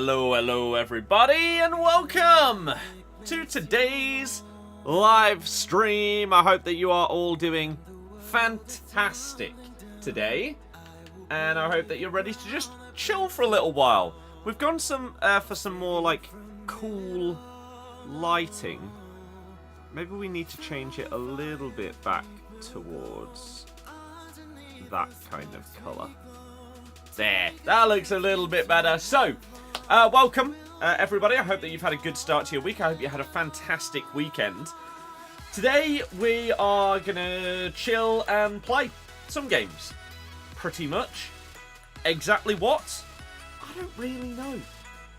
Hello everybody, and welcome to today's live stream. I hope that you are all doing fantastic today, and I hope that you're ready to just chill for a little while. We've gone for some more like cool lighting. Maybe we need to change it a little bit back towards that kind of colour. There, that looks a little bit better. So, welcome everybody. I hope that you've had a good start to your week. I hope you had a fantastic weekend. Today we are gonna chill and play some games. Pretty much. Exactly what? I don't really know.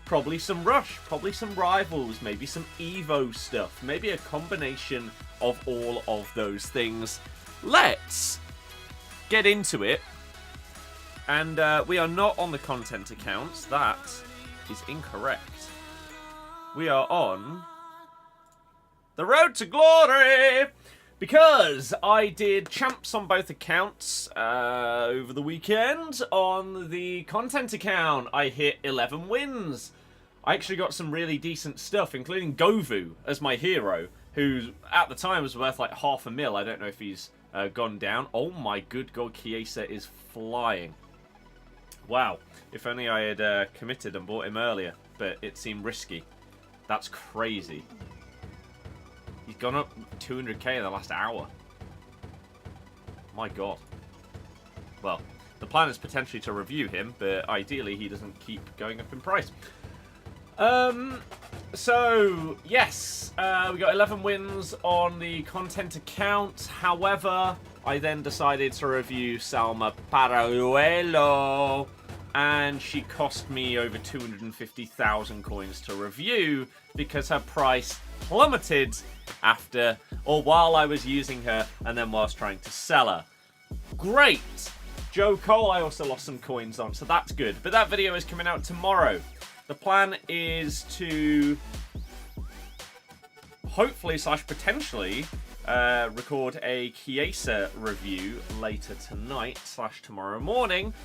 Probably some Rush, probably some Rivals, maybe some Evo stuff, maybe a combination of all of those things. Let's get into it. And we are not on the content accounts. That is incorrect. We are on the road to glory, because I did champs on both accounts over the weekend. On the content account, I hit 11 wins. I actually got some really decent stuff, including Govu as my hero, who at the time was worth like $500,000. I don't know if he's gone down. Oh my good god, Chiesa is flying. Wow, if only I had committed and bought him earlier, but it seemed risky. That's crazy. He's gone up 200k in the last hour. My god. Well, the plan is potentially to review him, but ideally he doesn't keep going up in price. So, yes, we got 11 wins on the content account. However, I then decided to review Salma Paraluelo, and she cost me over 250,000 coins to review because her price plummeted after, or while I was using her, and then whilst trying to sell her. Great! Joe Cole I also lost some coins on, so that's good. But that video is coming out tomorrow. The plan is to hopefully / potentially record a Chiesa review later tonight / tomorrow morning.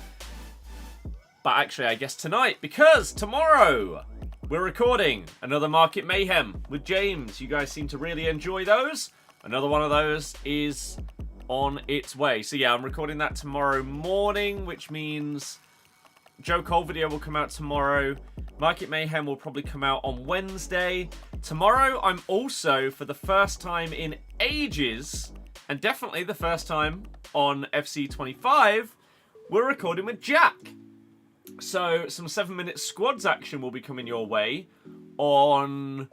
But actually, I guess tonight, because tomorrow we're recording another Market Mayhem with James. You guys seem to really enjoy those. Another one of those is on its way. So yeah, I'm recording that tomorrow morning, which means Joe Cole video will come out tomorrow. Market Mayhem will probably come out on Wednesday. Tomorrow, I'm also, for the first time in ages, and definitely the first time on FC25, we're recording with Jack. So, some 7-minute squads action will be coming your way on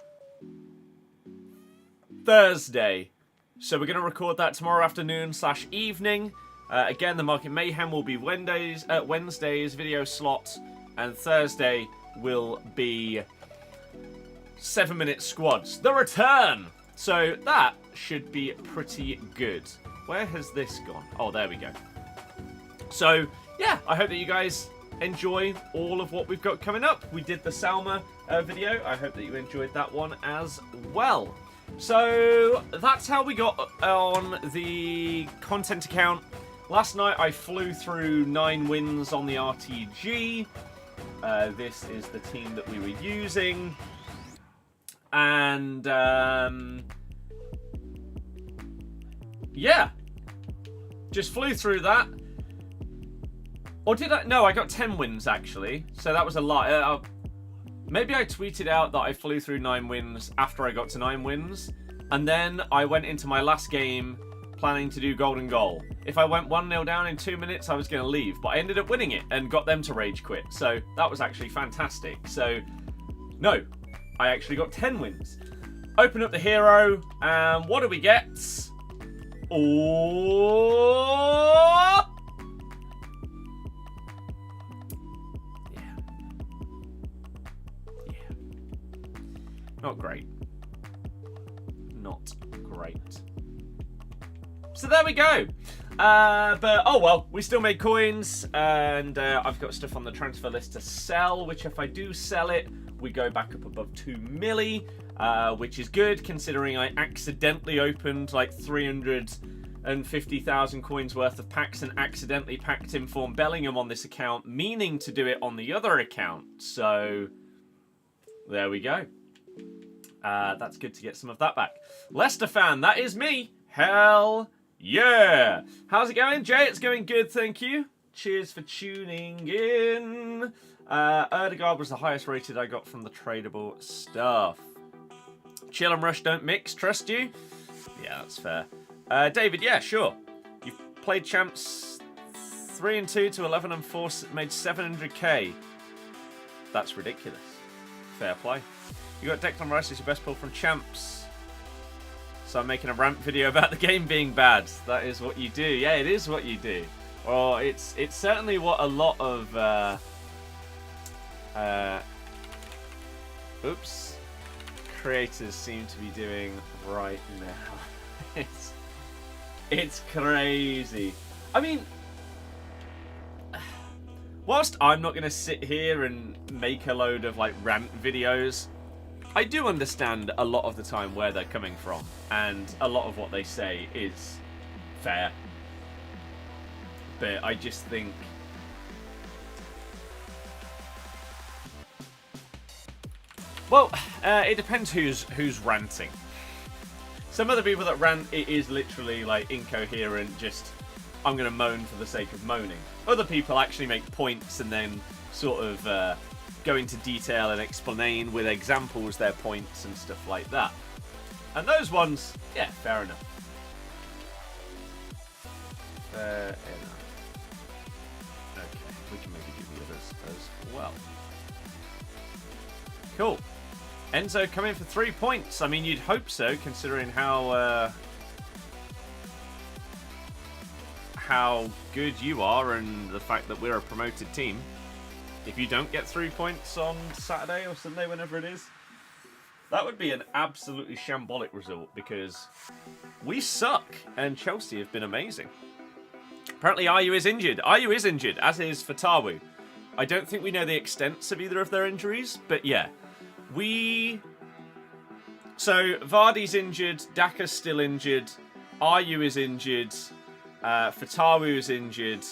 Thursday. So, we're going to record that tomorrow afternoon / evening. Again, the Market Mayhem will be Wednesday's video slot, and Thursday will be 7-minute squads. The return! So, that should be pretty good. Where has this gone? Oh, there we go. So, yeah, I hope that you guys enjoy all of what we've got coming up. We did the Salma video. I hope that you enjoyed that one as well. So that's how we got on the content account. Last night I flew through 9 wins on the RTG. This is the team that we were using. And yeah, just flew through that. Or did I? No, I got 10 wins, actually. So that was a lie. Maybe I tweeted out that I flew through 9 wins after I got to 9 wins. And then I went into my last game planning to do golden goal. If I went 1-0 down in 2 minutes, I was going to leave. But I ended up winning it and got them to rage quit. So that was actually fantastic. So, no. I actually got 10 wins. Open up the hero. And what do we get? Oh! Not great. Not great. So there we go. But, oh well, we still made coins. And I've got stuff on the transfer list to sell, which if I do sell it, we go back up above 2 milli, which is good considering I accidentally opened like 350,000 coins worth of packs and accidentally packed Informed Bellingham on this account, meaning to do it on the other account. So There we go. That's good to get some of that back. Leicester fan, that is me. Hell yeah. How's it going, Jay? It's going good, thank you. Cheers for tuning in. Rudiger was the highest rated I got from the tradable stuff. Chill and rush don't mix, trust you? Yeah, that's fair. David, yeah, sure. You've played champs 3-2 to 11-4, made 700k. That's ridiculous. Fair play. You got Declan Rice as your best pull from champs. So I'm making a rant video about the game being bad. That is what you do. Yeah, it is what you do. Well, it's certainly what a lot of creators seem to be doing right now. It's crazy. I mean, whilst I'm not going to sit here and make a load of like rant videos, I do understand a lot of the time where they're coming from, and a lot of what they say is fair. But I just think well, it depends who's ranting. Some of the people that rant, it is literally like incoherent, just I'm going to moan for the sake of moaning. Other people actually make points and then sort of go into detail and explain with examples their points and stuff like that. And those ones, yeah, fair enough. Fair enough. Okay, we can maybe do the others as well. Cool. Enzo coming for 3 points. I mean, you'd hope so, considering how good you are and the fact that we're a promoted team. If you don't get 3 points on Saturday or Sunday, whenever it is, that would be an absolutely shambolic result, because we suck and Chelsea have been amazing. Apparently Ayu is injured. Ayu is injured, as is Fatawu. I don't think we know the extents of either of their injuries, but yeah. So Vardy's injured, Daka's still injured, Ayu is injured, Fatawu is injured.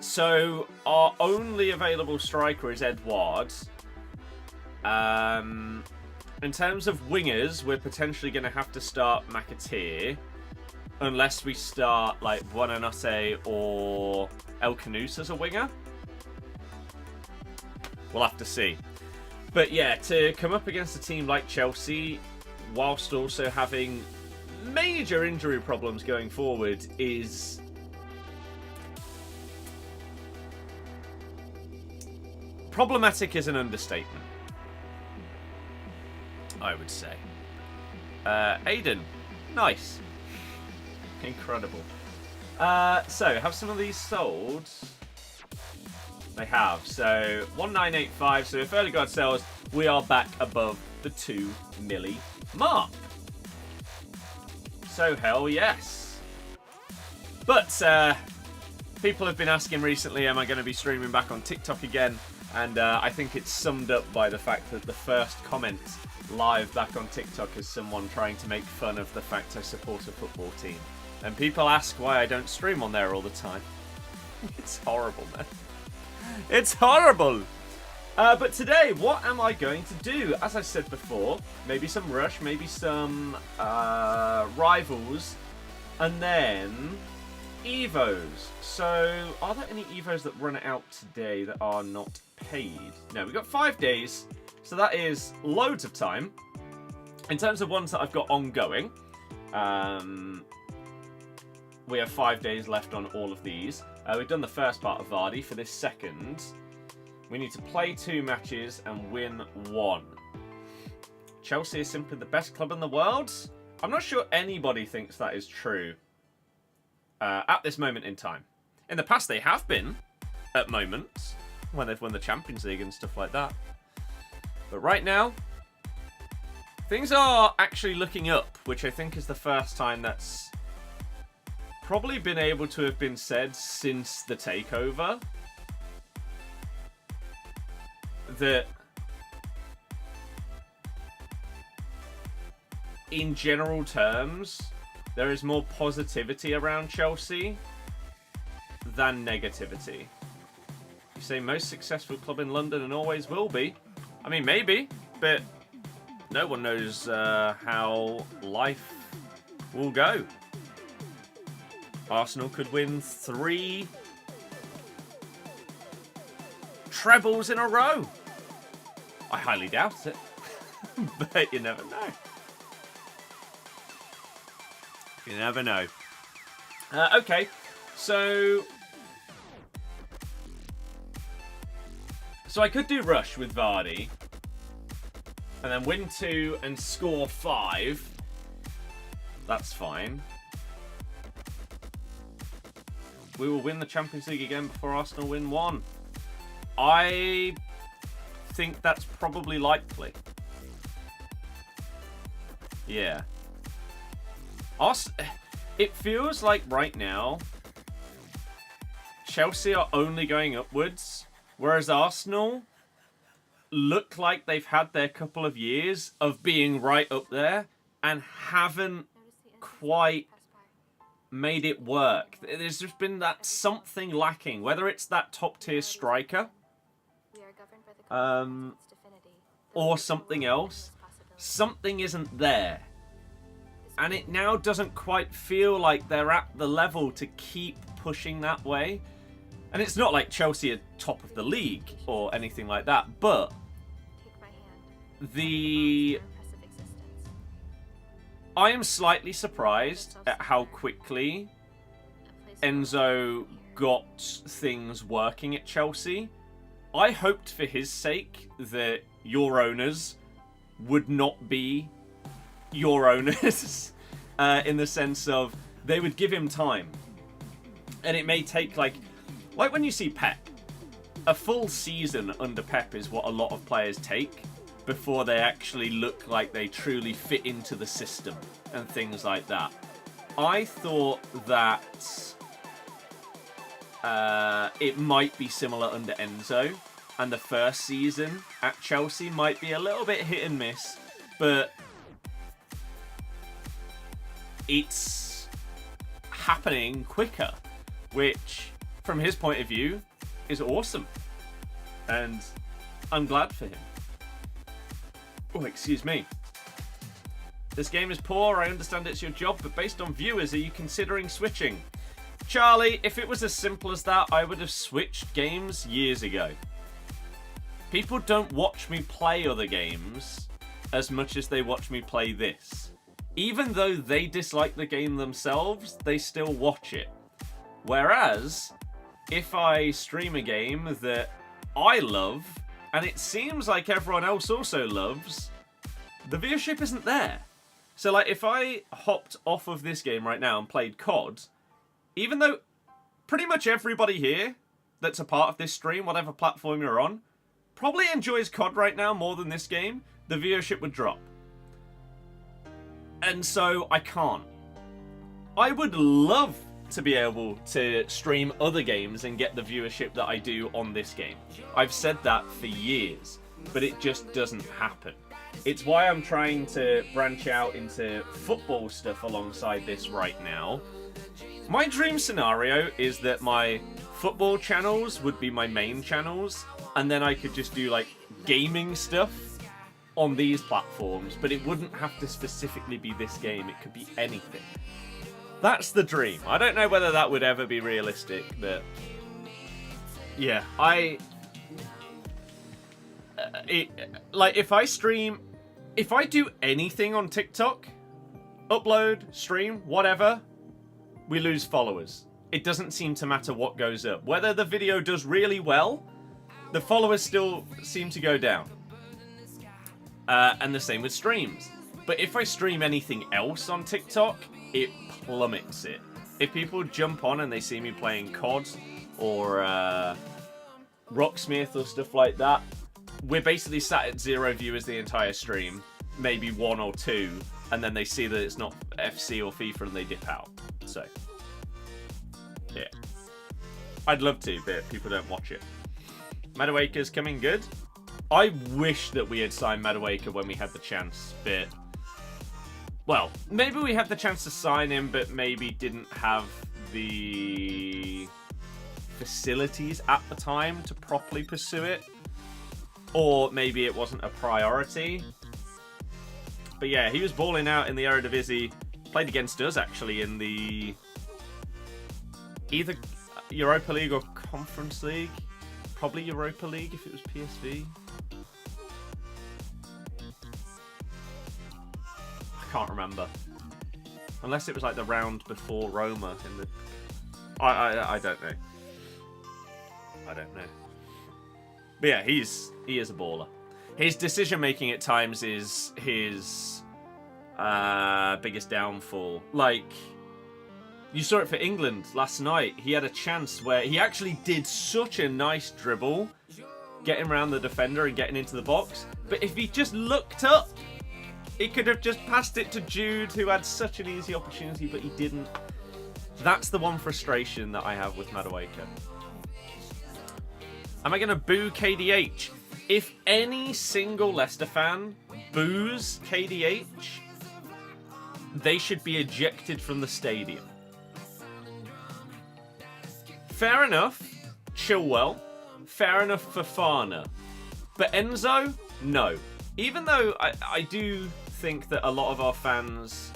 So our only available striker is Edouard. In terms of wingers, we're potentially going to have to start McAteer, unless we start like Buonanotte or El Canous as a winger. We'll have to see. But yeah, to come up against a team like Chelsea, whilst also having major injury problems going forward, is problematic is an understatement, I would say. Aiden, nice. Incredible. So, have some of these sold? They have. So, 1985. So, if early guard sells, we are back above the 2 milli mark. So, hell yes. But, people have been asking recently, am I going to be streaming back on TikTok again? And I think it's summed up by the fact that the first comment live back on TikTok is someone trying to make fun of the fact I support a football team. And people ask why I don't stream on there all the time. It's horrible, man. It's horrible! But today, what am I going to do? As I said before, maybe some Rush, maybe some Rivals, and then Evos. So, are there any Evos that run out today that are not paid? No, we've got 5 days, so that is loads of time. In terms of ones that I've got ongoing, we have 5 days left on all of these. We've done the first part of Vardy. For this second, we need to play 2 matches and win 1. Chelsea is simply the best club in the world. I'm not sure anybody thinks that is true at this moment in time. In the past, they have been at moments when they've won the Champions League and stuff like that. But right now, things are actually looking up, which I think is the first time that's probably been able to have been said since the takeover. That in general terms, there is more positivity around Chelsea than negativity. You say most successful club in London and always will be. I mean, maybe, but no one knows how life will go. Arsenal could win 3 trebles in a row. I highly doubt it, but you never know. You never know. Okay, so I could do Rush with Vardy, and then win 2 and score 5. That's fine. We will win the Champions League again before Arsenal win 1. I think that's probably likely. Yeah. It feels like right now, Chelsea are only going upwards, whereas Arsenal look like they've had their couple of years of being right up there and haven't quite made it work. There's just been that something lacking, whether it's that top tier striker or something else. Something isn't there, and it now doesn't quite feel like they're at the level to keep pushing that way. And it's not like Chelsea are top of the league or anything like that, but I am slightly surprised at how quickly Enzo got things working at Chelsea. I hoped for his sake that your owners would not be your owners in the sense of they would give him time. And it may take like when you see Pep, a full season under Pep is what a lot of players take before they actually look like they truly fit into the system and things like that. I thought that it might be similar under Enzo, and the first season at Chelsea might be a little bit hit and miss, but it's happening quicker, which from his point of view is awesome, and I'm glad for him. Oh, excuse me. This game is poor. I understand it's your job, but based on viewers, are you considering switching? Charlie, if it was as simple as that, I would have switched games years ago. People don't watch me play other games as much as they watch me play this. Even though they dislike the game themselves, they still watch it. Whereas, if I stream a game that I love, and it seems like everyone else also loves, the viewership isn't there. So like if I hopped off of this game right now and played COD, even though pretty much everybody here that's a part of this stream, whatever platform you're on, probably enjoys COD right now more than this game, the viewership would drop. And so I can't. I would love to be able to stream other games and get the viewership that I do on this game. I've said that for years, but it just doesn't happen. It's why I'm trying to branch out into football stuff alongside this right now. My dream scenario is that my football channels would be my main channels, and then I could just do like gaming stuff on these platforms, but it wouldn't have to specifically be this game, it could be anything. That's the dream. I don't know whether that would ever be realistic, but yeah, if I do anything on TikTok, upload, stream, whatever, we lose followers. It doesn't seem to matter what goes up. Whether the video does really well, the followers still seem to go down. And the same with streams. But if I stream anything else on TikTok, it plummets it. If people jump on and they see me playing COD or Rocksmith or stuff like that, we're basically sat at 0 viewers the entire stream, maybe 1 or 2, and then they see that it's not FC or FIFA and they dip out. So, yeah. I'd love to, but people don't watch it. Madueke's coming good. I wish that we had signed Madueke when we had the chance, but well, maybe we had the chance to sign him, but maybe didn't have the facilities at the time to properly pursue it. Or maybe it wasn't a priority. But yeah, he was balling out in the Eredivisie. Played against us, actually, in the... either Europa League or Conference League. Probably Europa League if it was PSV. I can't remember. Unless it was like the round before Roma in the... I don't know. I don't know. But yeah, he is a baller. His decision making at times is his biggest downfall. Like, you saw it for England last night. He had a chance where he actually did such a nice dribble, getting around the defender and getting into the box. But if he just looked up, he could have just passed it to Jude, who had such an easy opportunity, but he didn't. That's the one frustration that I have with Madueke. Am I going to boo KDH? If any single Leicester fan boos KDH, they should be ejected from the stadium. Fair enough, Chilwell. Fair enough for Fana. But Enzo, no. Even though I do think that a lot of our fans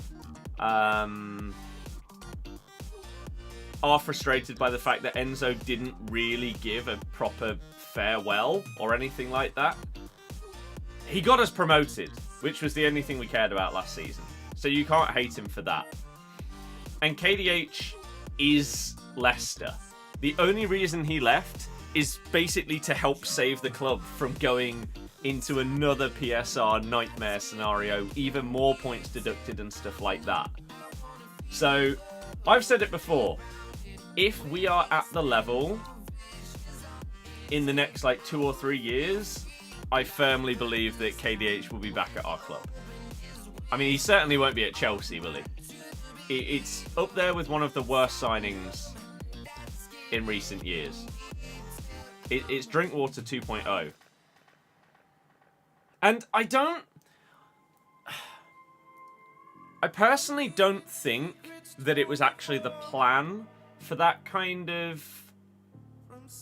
are frustrated by the fact that Enzo didn't really give a proper farewell or anything like that. He got us promoted, which was the only thing we cared about last season. So you can't hate him for that. And KDH is Leicester. The only reason he left is basically to help save the club from going into another PSR nightmare scenario, even more points deducted and stuff like that. So, I've said it before. If we are at the level in the next like 2 or 3 years, I firmly believe that KDH will be back at our club. I mean, he certainly won't be at Chelsea, will he? It's up there with one of the worst signings in recent years. It's Drinkwater 2.0. And I personally don't think that it was actually the plan for that kind of...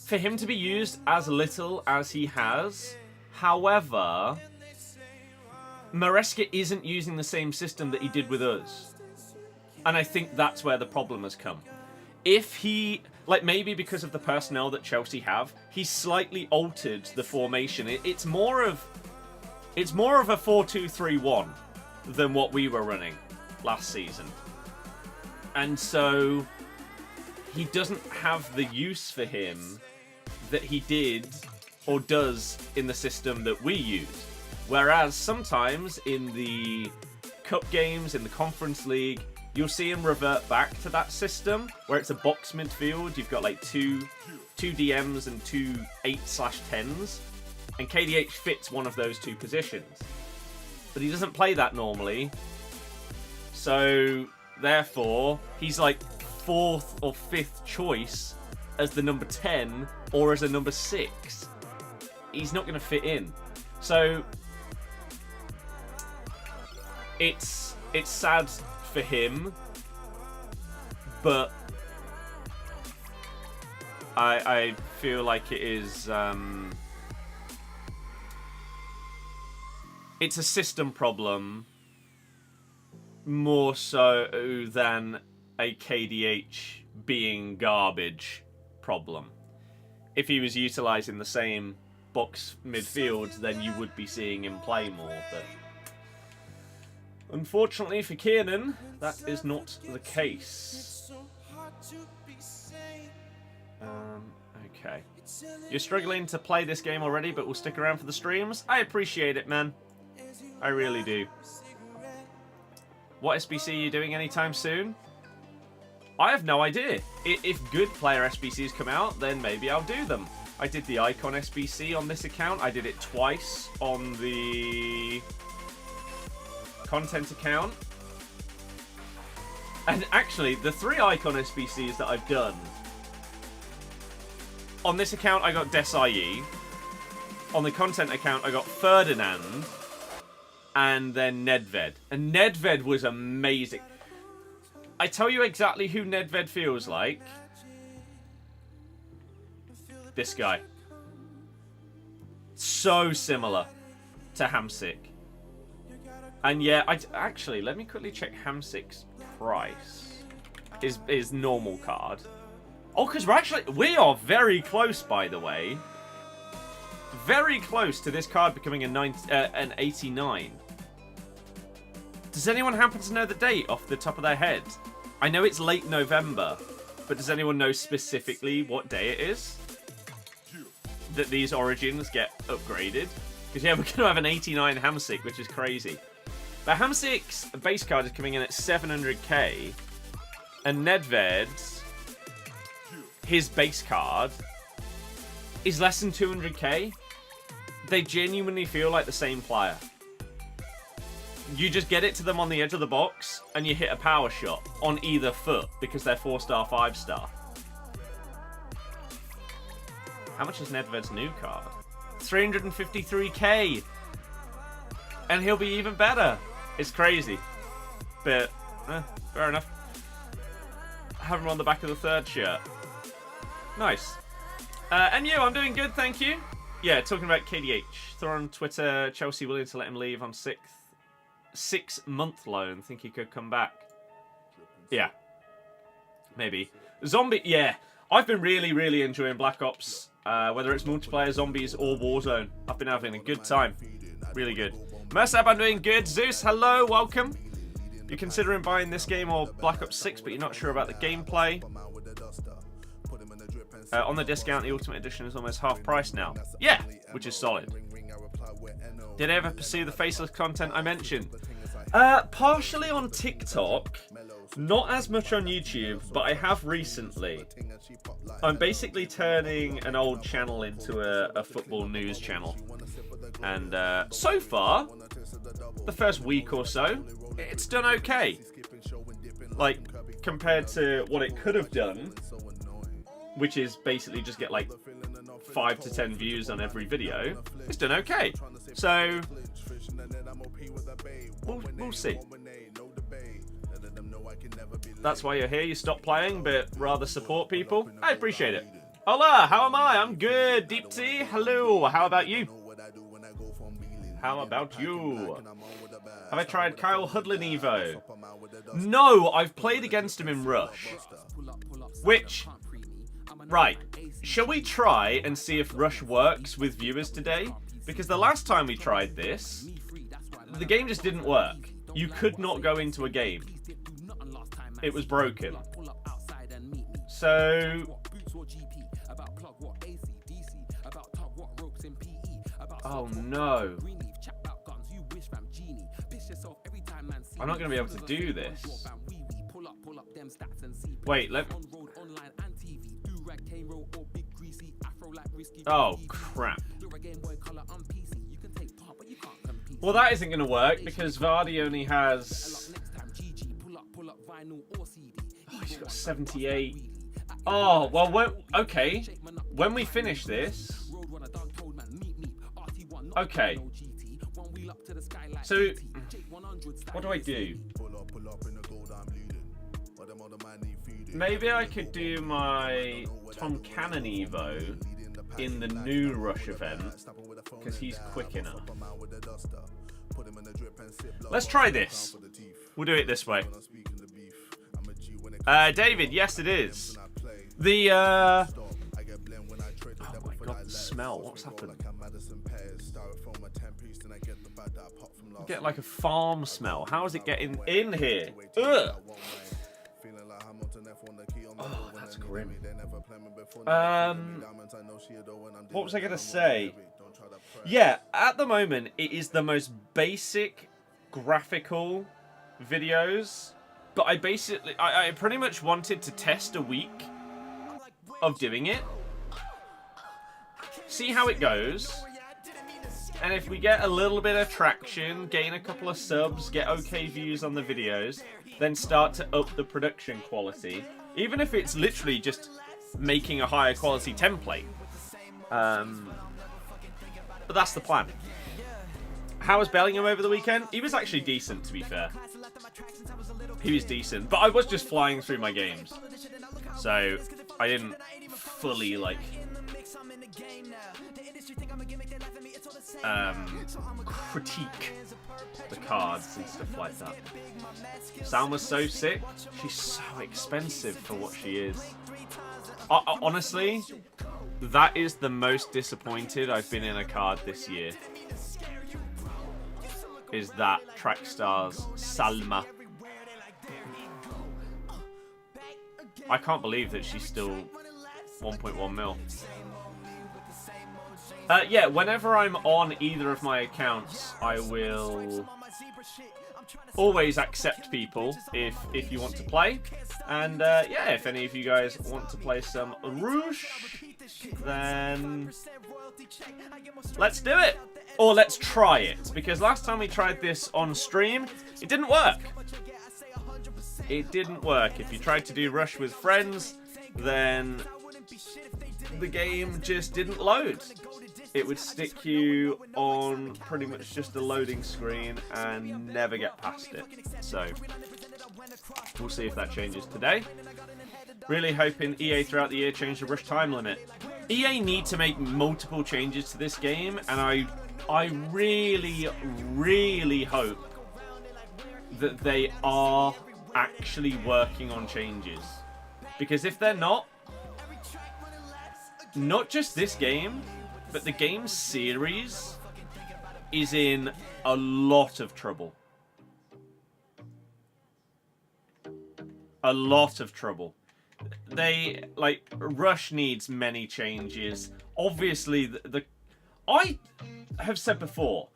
for him to be used as little as he has. However, Maresca isn't using the same system that he did with us. And I think that's where the problem has come. If he... like, maybe because of the personnel that Chelsea have, he's slightly altered the formation. It's more of a 4-2-3-1 than what we were running last season. And so he doesn't have the use for him that he did or does in the system that we use. Whereas sometimes in the cup games, in the Conference League, you'll see him revert back to that system where it's a box midfield. You've got like two DMs and two 8/10s. And KDH fits one of those two positions. But he doesn't play that normally. So, therefore, he's like 4th or 5th choice as the number 10 or as a number 6. He's not going to fit in. So, it's sad for him, but I feel like it is... it's a system problem more so than a KDH being garbage problem. If he was utilising the same box midfield, then you would be seeing him play more, but unfortunately for Kiernan, that is not the case. Okay. You're struggling to play this game already, but will stick around for the streams? I appreciate it, man. I really do. What SBC are you doing anytime soon? I have no idea. If good player SBCs come out, then maybe I'll do them. I did the Icon SBC on this account. I did it twice on the content account. And actually, the 3 Icon SBCs that I've done... on this account, I got Desai. On the content account, I got Ferdinand. And then Nedved. And Nedved was amazing. I tell you exactly who Nedved feels like. This guy. So similar to Hamsik. And yeah, actually, let me quickly check Hamsik's price. His normal card. Oh, because we are very close, by the way. Very close to this card becoming an 89. Does anyone happen to know the date off the top of their head? I know it's late November, but does anyone know specifically what day it is that these Origins get upgraded? Because yeah, we're going to have an 89 Hamsik, which is crazy. But Hamsik's base card is coming in at 700k, and Nedved's, his base card, is less than 200k. They genuinely feel like the same player. You just get it to them on the edge of the box, and you hit a power shot on either foot because they're 4-star, 5-star. How much is Nedved's new card? 353k! And he'll be even better. It's crazy. But, fair enough. Have him on the back of the third shirt. Nice. And you, I'm doing good, thank you. Yeah, talking about KDH. Throw on Twitter, Chelsea willing to let him leave on 6-month loan. Think he could come back. Yeah. Maybe. Zombie, yeah. I've been really enjoying Black Ops. Whether it's multiplayer, zombies, or Warzone. I've been having a good time. Really good. Mersab, I'm doing good. Zeus, hello, welcome. You're considering buying this game or Black Ops 6, but you're not sure about the gameplay. On the discount, the Ultimate Edition is almost half price now. Yeah, which is solid. Did I ever pursue the faceless content I mentioned? Partially on TikTok. Not as much on YouTube, but I have recently. I'm basically turning an old channel into a football news channel. And so far, the first week or so, it's done okay. Like, compared to what it could have done, which is basically just get like 5 to 10 views on every video, it's done okay. So, we'll see. That's why you're here. You stop playing, but rather support people. I appreciate it. Hola, how am I? I'm good. Deep T, hello. How about you? How about you? Have I tried Kyle Hudlin Evo? No, I've played against him in Rush. Which, right, shall we try and see if Rush works with viewers today? Because the last time we tried this, the game just didn't work. You could not go into a game. It was broken. So... oh no. I'm not going to be able to do this. Wait, let me... oh, crap. Well, that isn't going to work because Vardy only has... oh, he's got 78. Oh, well, okay. When we finish this... okay. So, what do I do? Maybe I could do my Tom Cannon Evo in the new Rush event, because he's quick enough. Let's try this. We'll do it this way. David, yes it is. The, oh my god, the smell. What's happened? Get like a farm smell. How is it getting in here? Ugh. Oh, that's grim. What was I going to say? Yeah, at the moment, it is the most basic graphical videos. But I pretty much wanted to test a week of doing it. See how it goes. And if we get a little bit of traction, gain a couple of subs, get okay views on the videos, then start to up the production quality. Even if it's literally just making a higher quality template. But that's the plan. How was Bellingham over the weekend? He was actually decent, to be fair. He was decent. But I was just flying through my games. So I didn't fully, like, critique the cards and stuff like that. Salma's so sick. She's so expensive for what she is. Honestly, that is the most disappointed I've been in a card this year. Is that Trackstar's Salma. I can't believe that she's still 1.1 mil. Yeah, whenever I'm on either of my accounts, I will always accept people if you want to play. And yeah, if any of you guys want to play some Rouge, then let's do it. Or let's try it. Because last time we tried this on stream, it didn't work. It didn't work. If you tried to do Rush with friends, then the game just didn't load. It would stick you on pretty much just a loading screen and never get past it. So, we'll see if that changes today. Really hoping EA throughout the year change the Rush time limit. EA need to make multiple changes to this game, and I really, really hope that they are actually working on changes. Because if they're not just this game, but the game series is in a lot of trouble. A lot of trouble. Rush needs many changes. Obviously, I have said before,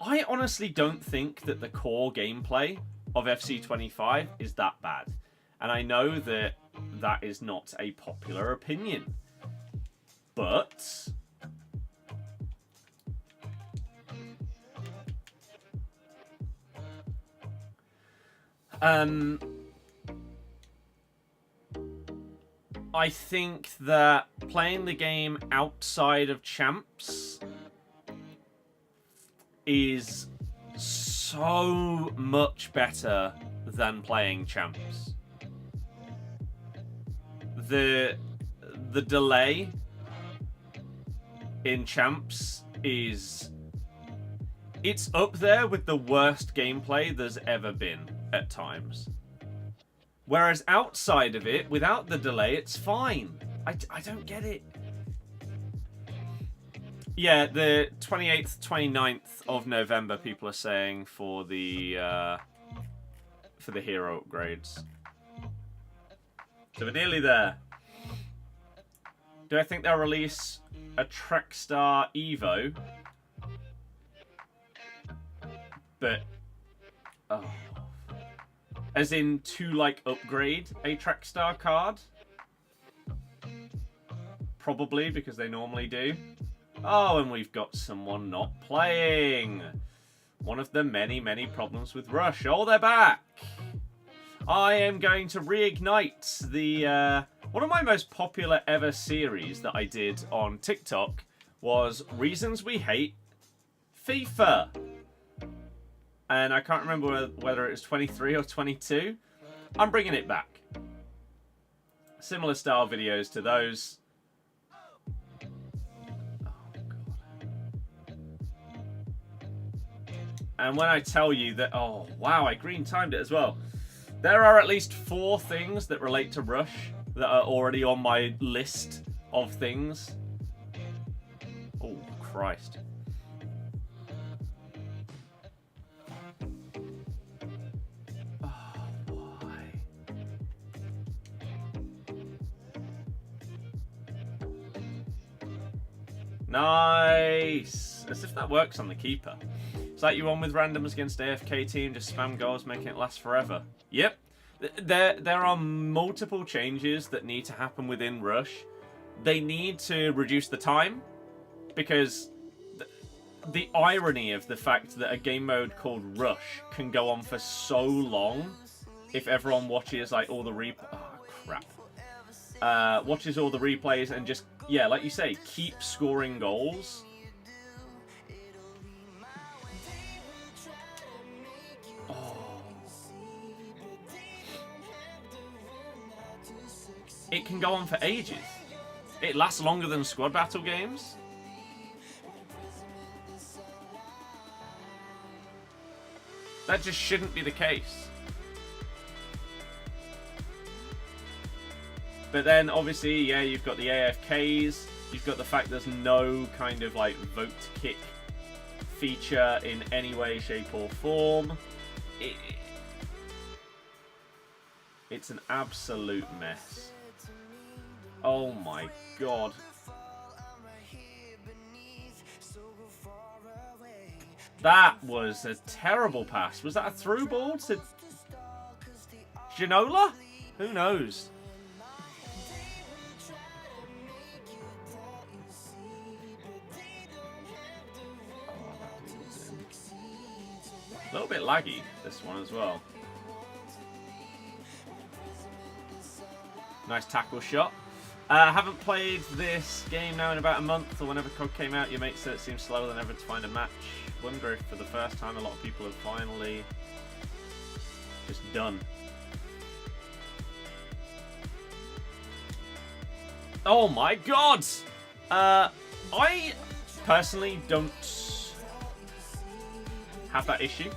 I honestly don't think that the core gameplay of FC25 is that bad. And I know that that is not a popular opinion. But I think that playing the game outside of champs is so much better than playing champs. The delay in champs it's up there with the worst gameplay there's ever been at times. Whereas outside of it, without the delay, it's fine. I don't get it. Yeah, the 28th, 29th of November, people are saying for the hero upgrades. So we're nearly there. Do I think they'll release a Trackstar Evo? But as in to like upgrade a Trackstar card? Probably, because they normally do. Oh, and we've got someone not playing. One of the many, many problems with Rush. Oh, they're back. I am going to reignite the one of my most popular ever series that I did on TikTok was Reasons We Hate FIFA. And I can't remember whether it was 23 or 22. I'm bringing it back. Similar style videos to those. Oh, God. And when I tell you that... Oh, wow, I green timed it as well. There are at least 4 things that relate to Rush that are already on my list of things. Oh, Christ. Nice! As if that works on the keeper. It's like you on with randoms against AFK team, just spam goals, making it last forever. Yep. There are multiple changes that need to happen within Rush. They need to reduce the time, because the irony of the fact that a game mode called Rush can go on for so long if everyone watches like all the watches all the replays and just, yeah, like you say, keep scoring goals. Oh. It can go on for ages. It lasts longer than squad battle games. That just shouldn't be the case. But then, obviously, yeah, you've got the AFKs. You've got the fact there's no kind of, like, vote kick feature in any way, shape, or form. It's an absolute mess. Oh my god. That was a terrible pass. Was that a through ball to Ginola? Who knows? A little bit laggy, this one as well. Nice tackle shot. Haven't played this game now in about a month, or whenever COD came out. Your mate said it seems slower than ever to find a match. Wonder if for the first time a lot of people have finally just done. Oh my god! I personally don't have that issue.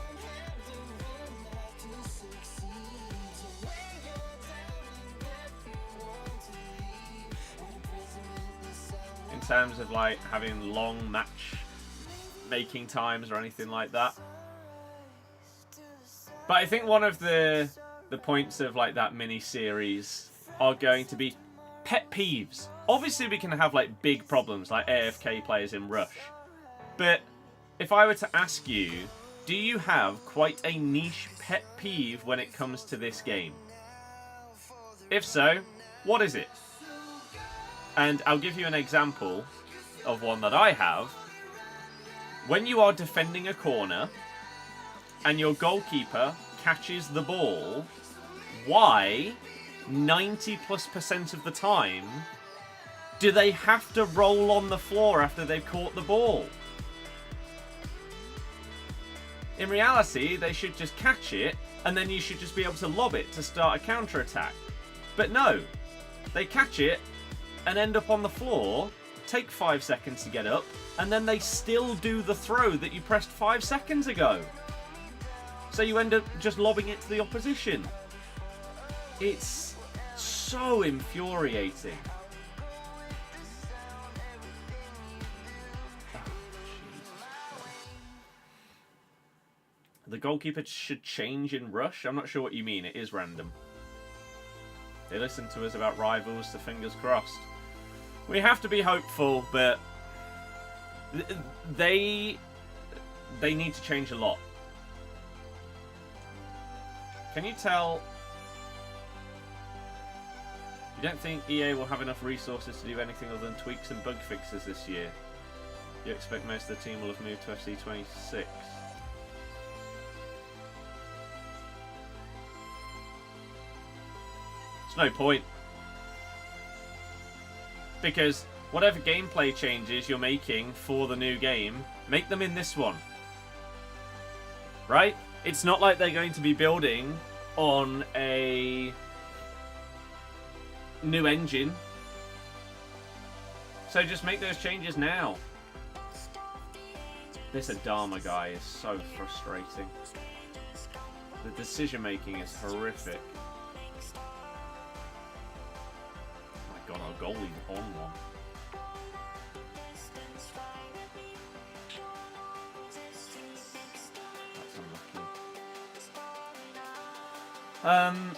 In terms of like having long match making times or anything like that. But I think one of the points of like that mini series are going to be pet peeves. Obviously we can have like big problems like AFK players in Rush. But if I were to ask you, do you have quite a niche pet peeve when it comes to this game? If so, what is it? And I'll give you an example of one that I have. When you are defending a corner and your goalkeeper catches the ball, why 90+% of the time do they have to roll on the floor after they've caught the ball? In reality, they should just catch it and then you should just be able to lob it to start a counter-attack. But no, they catch it and end up on the floor, take 5 seconds to get up, and then they still do the throw that you pressed 5 seconds ago. So you end up just lobbing it to the opposition. It's so infuriating. The goalkeeper should change in Rush? I'm not sure what you mean. It is random. They listen to us about rivals, so fingers crossed. We have to be hopeful, but they need to change a lot. Can you tell? You don't think EA will have enough resources to do anything other than tweaks and bug fixes this year? You expect most of the team will have moved to FC26? It's no point. Because whatever gameplay changes you're making for the new game, make them in this one. Right? It's not like they're going to be building on a new engine. So just make those changes now. This Adama guy is so frustrating. The decision making is horrific. Oh my god, our goalie's on one. That's unlucky.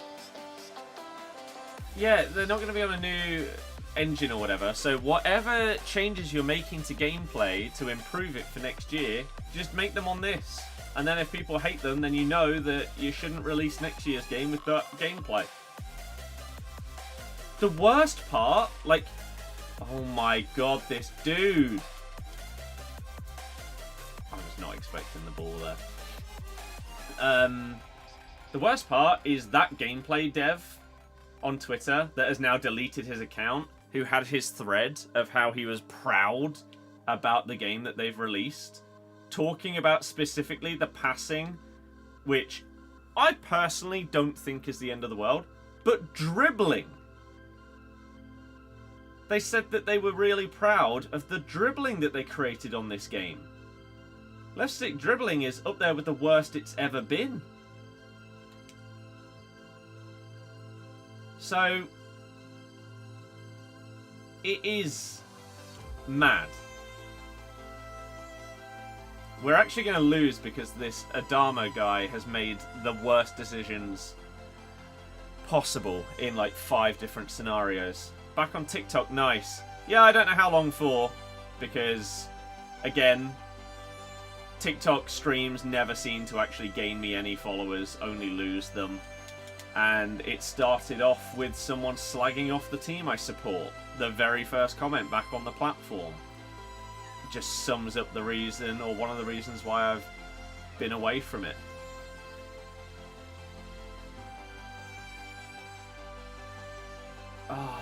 Yeah, they're not going to be on a new engine or whatever, so whatever changes you're making to gameplay to improve it for next year, just make them on this. And then if people hate them, then you know that you shouldn't release next year's game with that gameplay. The worst part, like, oh my god, this dude. I was not expecting the ball there. The worst part is that gameplay dev on Twitter that has now deleted his account, who had his thread of how he was proud about the game that they've released, talking about specifically the passing, which I personally don't think is the end of the world, but dribbling. They said that they were really proud of the dribbling that they created on this game. Left stick dribbling is up there with the worst it's ever been. So, it is mad. We're actually going to lose because this Adama guy has made the worst decisions possible in like 5 different scenarios. Back on TikTok, nice. Yeah, I don't know how long for, because, again, TikTok streams never seem to actually gain me any followers, only lose them. And it started off with someone slagging off the team I support. The very first comment back on the platform just sums up the reason, or one of the reasons, why I've been away from it. Oh.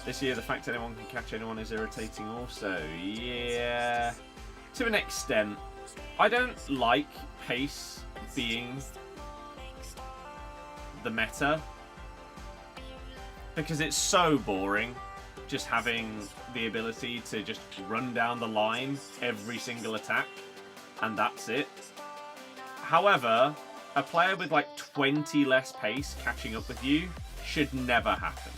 This year, the fact anyone can catch anyone is irritating also. Yeah, to an extent. I don't like pace being the meta, because it's so boring just having the ability to just run down the line every single attack, and that's it. However, a player with like 20 less pace catching up with you should never happen.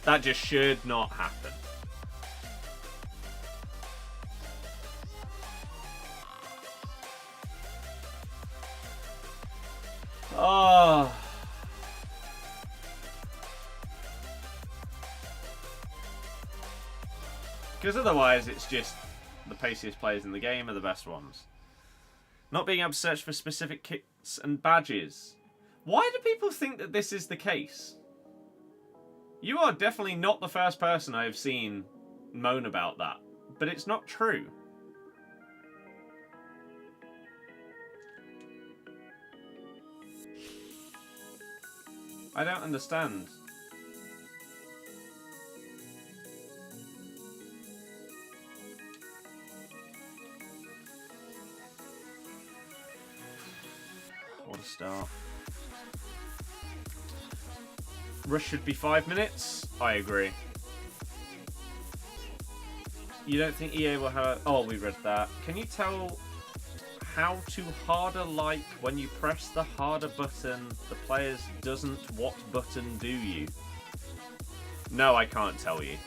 That just should not happen. Oh. Because otherwise it's just the paciest players in the game are the best ones. Not being able to search for specific kits and badges. Why do people think that this is the case? You are definitely not the first person I have seen moan about that, but it's not true. I don't understand. What a start. Rush should be 5 minutes. I agree. You don't think EA will have a... Oh, we read that. Can you tell how to harder like when you press the harder button, the players doesn't what button do you? No, I can't tell you,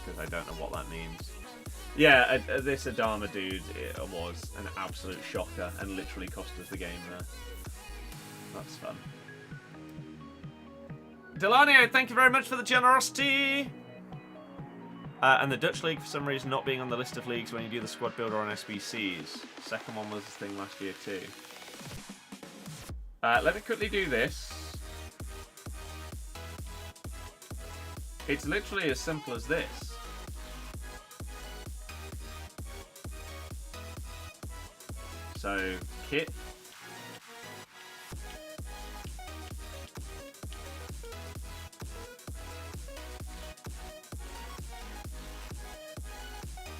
because I don't know what that means. Yeah, this Adama dude, it was an absolute shocker and literally cost us the game there. That's fun. Delanio, thank you very much for the generosity. And the Dutch League, for some reason, not being on the list of leagues when you do the squad builder on SBCs. Second one was the thing last year too. Let me quickly do this. It's literally as simple as this. So, kit.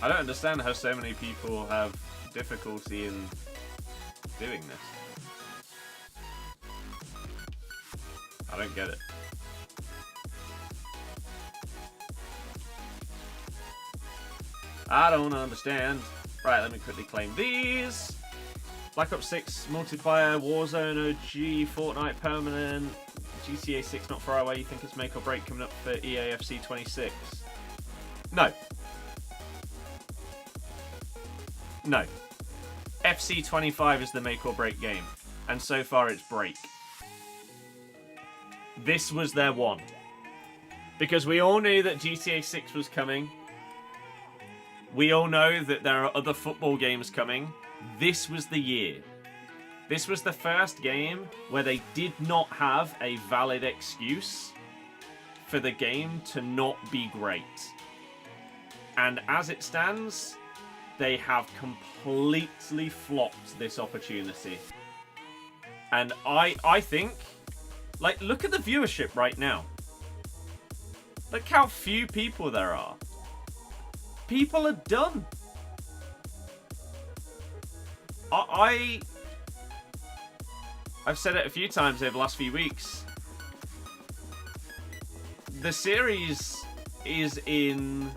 I don't understand how so many people have difficulty in doing this. I don't get it. I don't understand. Right, let me quickly claim these. Black Ops 6 multiplayer, Warzone OG, Fortnite permanent, GTA 6 not far away. You think it's make or break coming up for EAFC 26? No. No. FC25 is the make or break game, and so far it's break. This was their one. Because we all knew that GTA 6 was coming. We all know that there are other football games coming. This was the year. This was the first game where they did not have a valid excuse for the game to not be great. And as it stands, they have completely flopped this opportunity. And I think, like, look at the viewership right now. Look how few people there are. People are done. I've said it a few times over the last few weeks. The series is in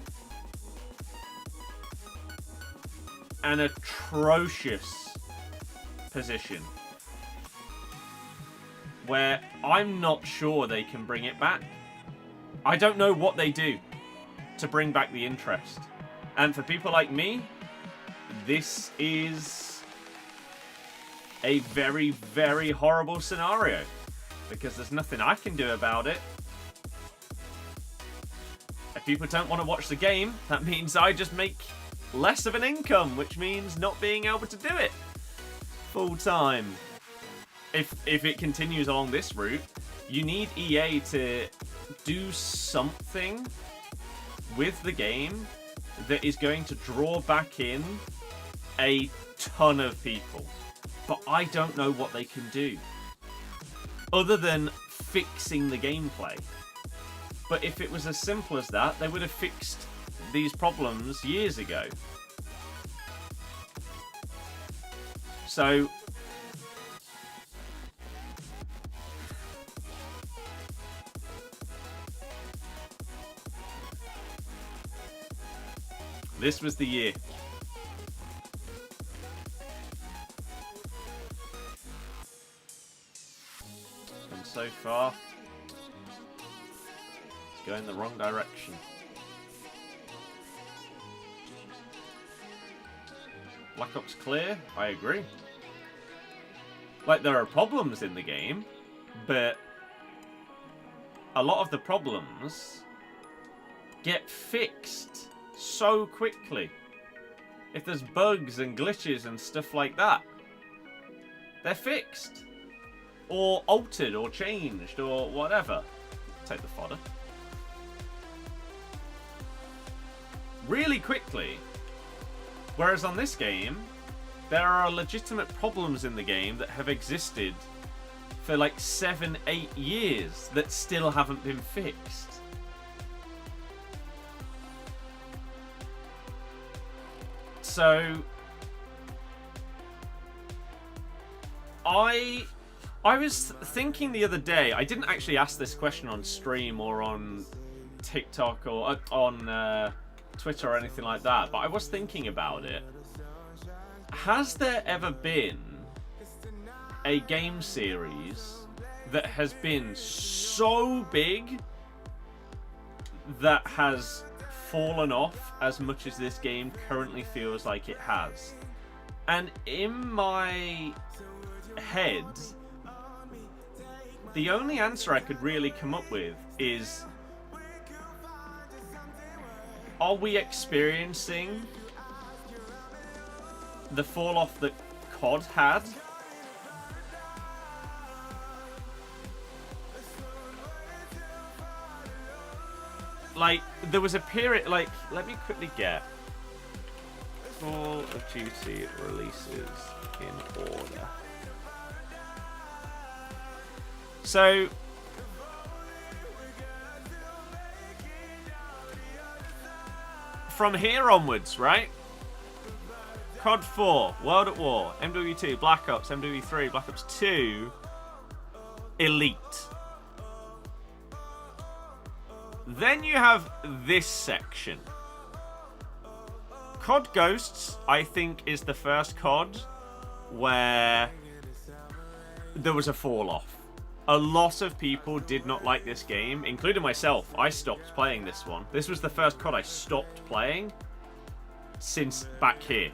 an atrocious position where I'm not sure they can bring it back. I don't know what they do to bring back the interest. And for people like me, this is a very, very horrible scenario because there's nothing I can do about it. If people don't want to watch the game, that means I just make less of an income, which means not being able to do it full time. If it continues along this route, you need EA to do something with the game that is going to draw back in a ton of people. But I don't know what they can do other than fixing the gameplay. But if it was as simple as that, they would have fixed these problems years ago. So this was the year. And so far, it's going the wrong direction. Black Ops clear, I agree. Like, there are problems in the game, but a lot of the problems get fixed so quickly. If there's bugs and glitches and stuff like that, they're fixed. Or altered or changed or whatever. Take the fodder. Really quickly. Whereas on this game, there are legitimate problems in the game that have existed for like 7-8 years that still haven't been fixed. So I was thinking the other day, I didn't actually ask this question on stream or on TikTok or on Twitter or anything like that, but I was thinking about it. Has there ever been a game series that has been so big that has fallen off as much as this game currently feels like it has? And in my head, the only answer I could really come up with is, are we experiencing the fall off that COD had? Like, there was a period, like, let me quickly get Call of Duty releases in order. So, from here onwards, right? COD 4, World at War, MW2, Black Ops, MW3, Black Ops 2, Elite. Then you have this section. COD Ghosts, I think, is the first COD where there was a fall off. A lot of people did not like this game, including myself. I stopped playing this one. This was the first COD I stopped playing since back here.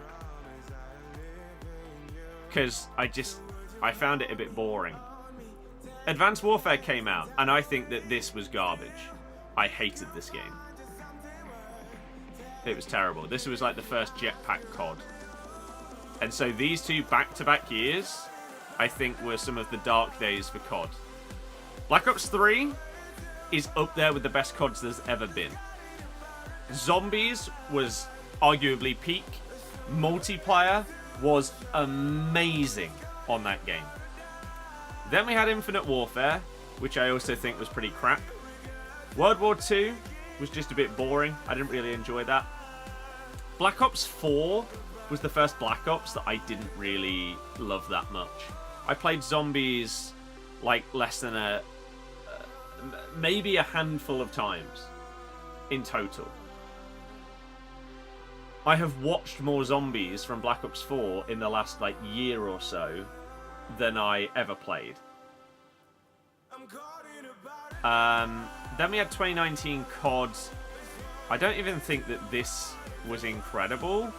Because I found it a bit boring. Advanced Warfare came out, and I think that this was garbage. I hated this game. It was terrible. This was like the first jetpack COD. And so these two back-to-back years, I think, were some of the dark days for COD. Black Ops 3 is up there with the best CODs there's ever been. Zombies was arguably peak. Multiplayer was amazing on that game. Then we had Infinite Warfare, which I also think was pretty crap. World War II was just a bit boring. I didn't really enjoy that. Black Ops 4 was the first Black Ops that I didn't really love that much. I played zombies like less than maybe a handful of times in total. I have watched more zombies from Black Ops 4 in the last like year or so than I ever played. Then we had 2019 COD. I don't even think that this was incredible,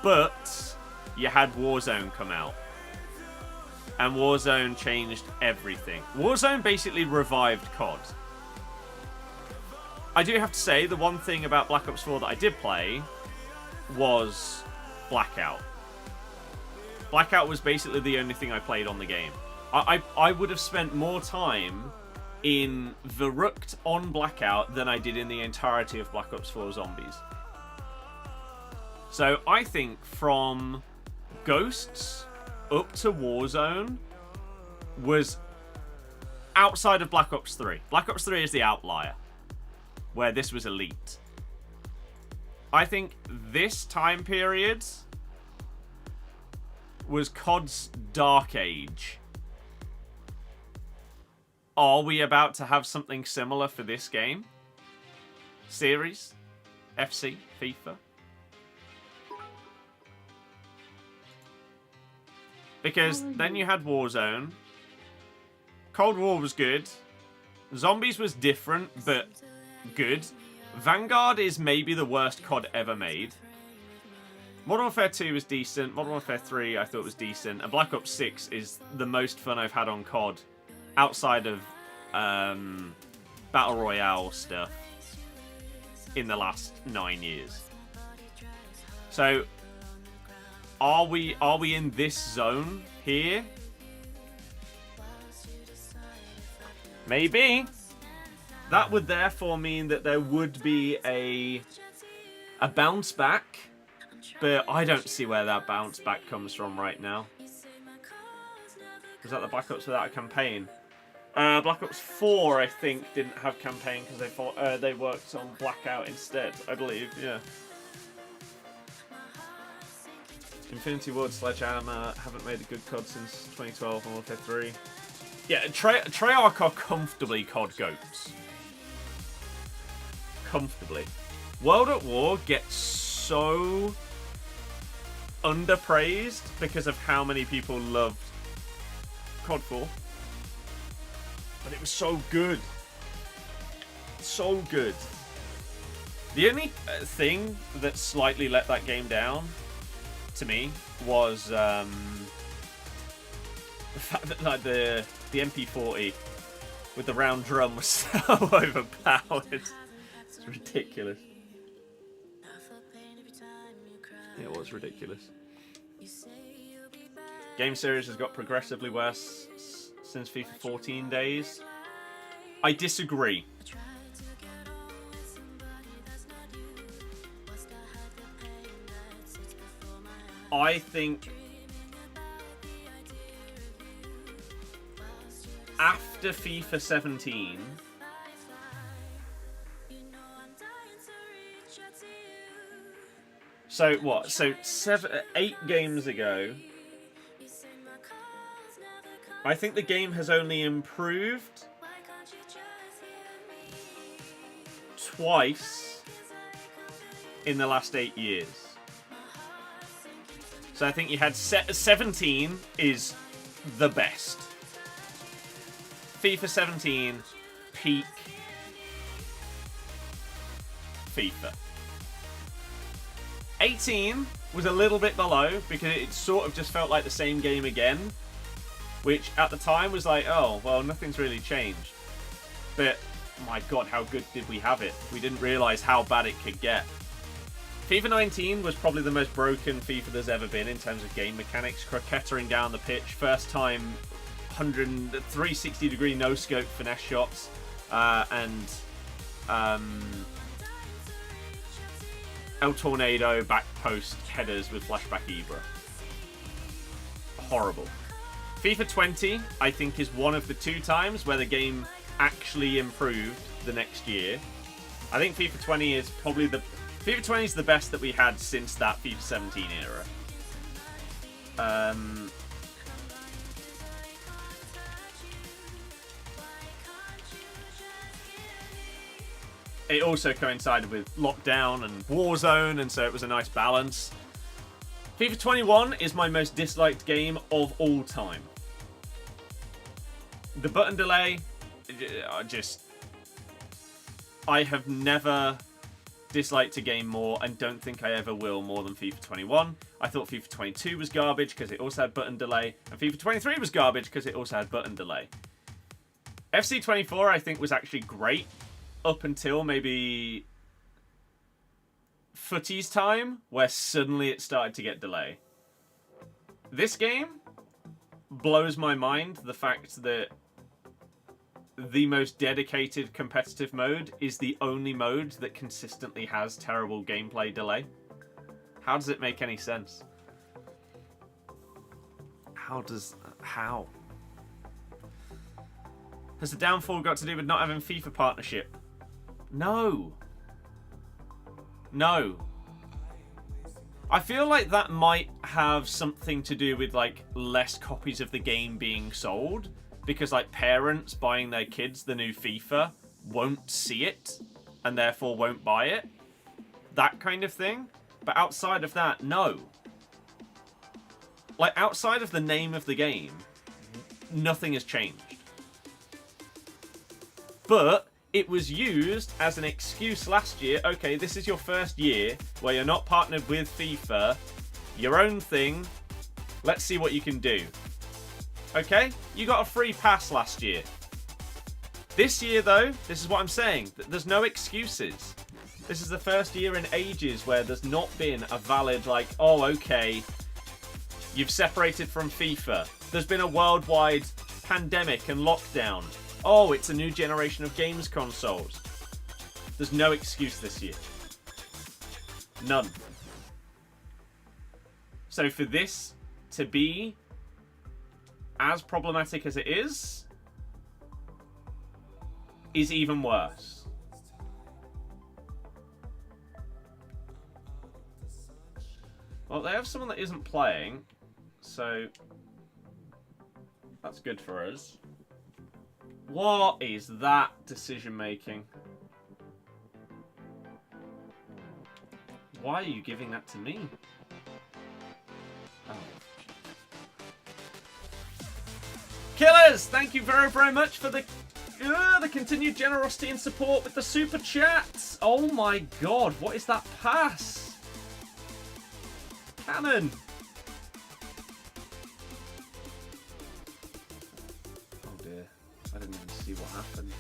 but you had Warzone come out, and Warzone changed everything. Warzone basically revived COD. I do have to say, the one thing about Black Ops 4 that I did play was Blackout. Blackout was basically the only thing I played on the game. I would have spent more time in Verrückt on Blackout than I did in the entirety of Black Ops 4 Zombies. So I think from Ghosts up to Warzone was outside of Black Ops 3. Black Ops 3 is the outlier, where this was elite. I think this time period was COD's Dark Age. Are we about to have something similar for this game? Series? FC? FIFA? Because then you had Warzone. Cold War was good. Zombies was different, but good. Vanguard is maybe the worst COD ever made. Modern Warfare 2 was decent. Modern Warfare 3 I thought was decent. And Black Ops 6 is the most fun I've had on COD outside of Battle Royale stuff in the last 9 years. So are we in this zone here? Maybe. That would therefore mean that there would be a bounce back, but I don't see where that bounce back comes from right now. Was that the Black Ops without a campaign? Black Ops 4, I think, didn't have campaign because they thought they worked on Blackout instead, I believe, yeah. Infinity Ward, Sledgehammer haven't made a good COD since 2012 on Warfare 3. Yeah, Treyarch are comfortably COD goats. Comfortably. World at War gets so underpraised because of how many people loved COD 4. But it was so good. So good. The only thing that slightly let that game down, to me, was the fact that like the MP40 with the round drum was so overpowered. It's ridiculous. It was ridiculous. Game series has got progressively worse since FIFA 14 days. I disagree. I think after FIFA 17, so what? So 8 games ago, I think the game has only improved twice in the last 8 years. So I think you had 17 is the best. FIFA 17, peak FIFA. 18 was a little bit below because it sort of just felt like the same game again, which at the time was like, oh, well, nothing's really changed. But, my God, how good did we have it? We didn't realise how bad it could get. FIFA 19 was probably the most broken FIFA there's ever been in terms of game mechanics. Croquettering down the pitch, first time 360-degree no-scope finesse shots, and El Tornado back post headers with flashback Ibra. Horrible. FIFA 20, I think, is one of the 2 times where the game actually improved the next year. I think FIFA 20 is probably FIFA 20 is the best that we had since that FIFA 17 era. It also coincided with lockdown and Warzone, and so it was a nice balance. FIFA 21 is my most disliked game of all time. The button delay, I have never disliked a game more, and don't think I ever will, more than FIFA 21. I thought FIFA 22 was garbage because it also had button delay, and FIFA 23 was garbage because it also had button delay. FC24 I think was actually great up until maybe FUTTIES time, where suddenly it started to get delay. This game blows my mind, the fact that the most dedicated competitive mode is the only mode that consistently has terrible gameplay delay. How does it make any sense? How? Has the downfall got to do with not having FIFA partnership? No. No. I feel like that might have something to do with like less copies of the game being sold, because like parents buying their kids the new FIFA won't see it and therefore won't buy it. That kind of thing. But outside of that, no. Like outside of the name of the game, nothing has changed. But it was used as an excuse last year. Okay, this is your first year where you're not partnered with FIFA. Your own thing. Let's see what you can do. Okay? You got a free pass last year. This year, though, this is what I'm saying. There's no excuses. This is the first year in ages where there's not been a valid, like, oh, okay, you've separated from FIFA. There's been a worldwide pandemic and lockdown. Oh, it's a new generation of games consoles. There's no excuse this year. None. So for this to be as problematic as it is even worse. Well, they have someone that isn't playing, so that's good for us. What is that decision making? Why are you giving that to me? Oh. Killers, thank you very, very much for the continued generosity and support with the super chats. Oh my god, what is that pass? Cannon. Oh dear, I didn't even see what happened.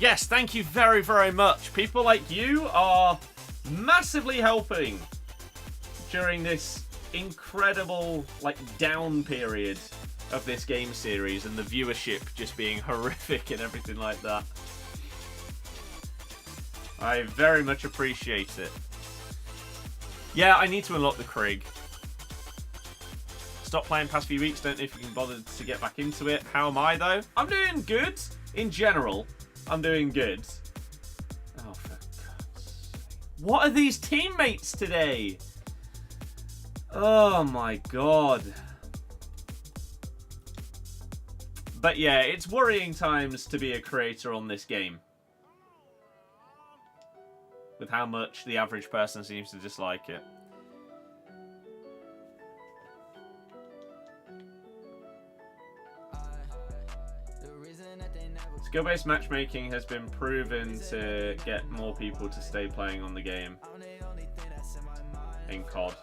Yes, thank you very, very much. People like you are massively helping during this incredible, like, down period of this game series and the viewership just being horrific and everything like that. I very much appreciate it. Yeah, I need to unlock the Krieg. Stopped playing past few weeks, don't know if you can bother to get back into it. How am I, though? I'm doing good. In general, I'm doing good. Oh, for God's sake. What are these teammates today? Oh my god. But yeah, it's worrying times to be a creator on this game. With how much the average person seems to dislike it. Skill-based matchmaking has been proven to get more people to stay playing on the game in COD.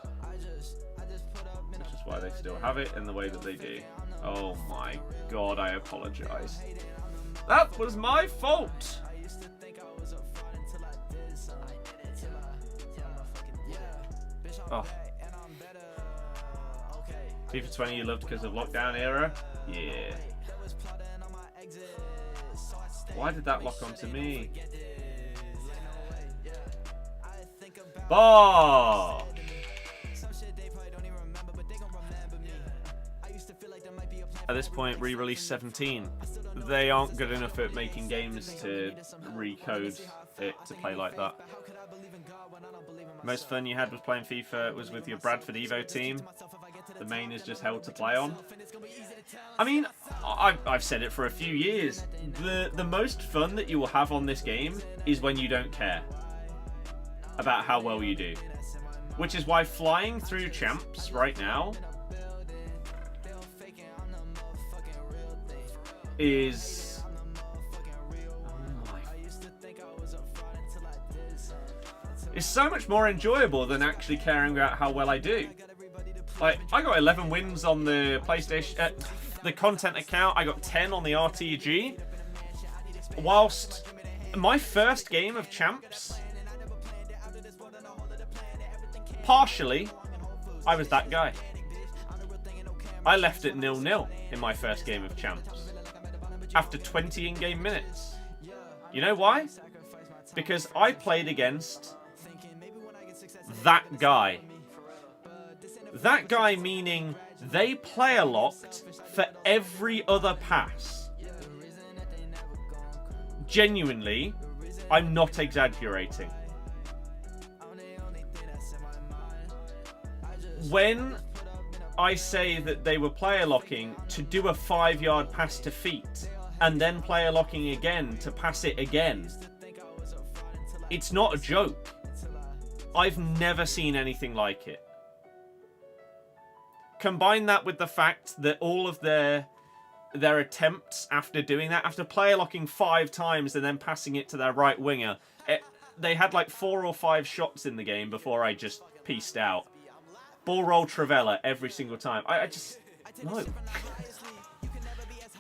Which is why they still have it in the way that they do. Oh my god, I apologize. That was my fault! Oh. FIFA 20 you loved because of lockdown era? Yeah. Why did that lock onto me? Bosh! At this point, re-release 17. They aren't good enough at making games to recode it to play like that. Most fun you had was playing FIFA was with your Bradford Evo team. The main is just hell to play on. I mean, I've said it for a few years. The most fun that you will have on this game is when you don't care about how well you do. Which is why flying through champs right now is... is so much more enjoyable than actually caring about how well I do. Like, I got 11 wins on the PlayStation, the content account. I got 10 on the RTTK. Whilst my first game of champs, partially, I was that guy. I left it 0-0 in my first game of champs after 20 in-game minutes. You know why? Because I played against that guy. That guy meaning they player locked for every other pass. Genuinely, I'm not exaggerating. When I say that they were player locking to do a 5-yard pass to feet and then player locking again to pass it again, it's not a joke. I've never seen anything like it. Combine that with the fact that all of their attempts after doing that, after player locking 5 times and then passing it to their right winger, they had like 4 or 5 shots in the game before I just pieced out. Ball roll Travella every single time. I just... no.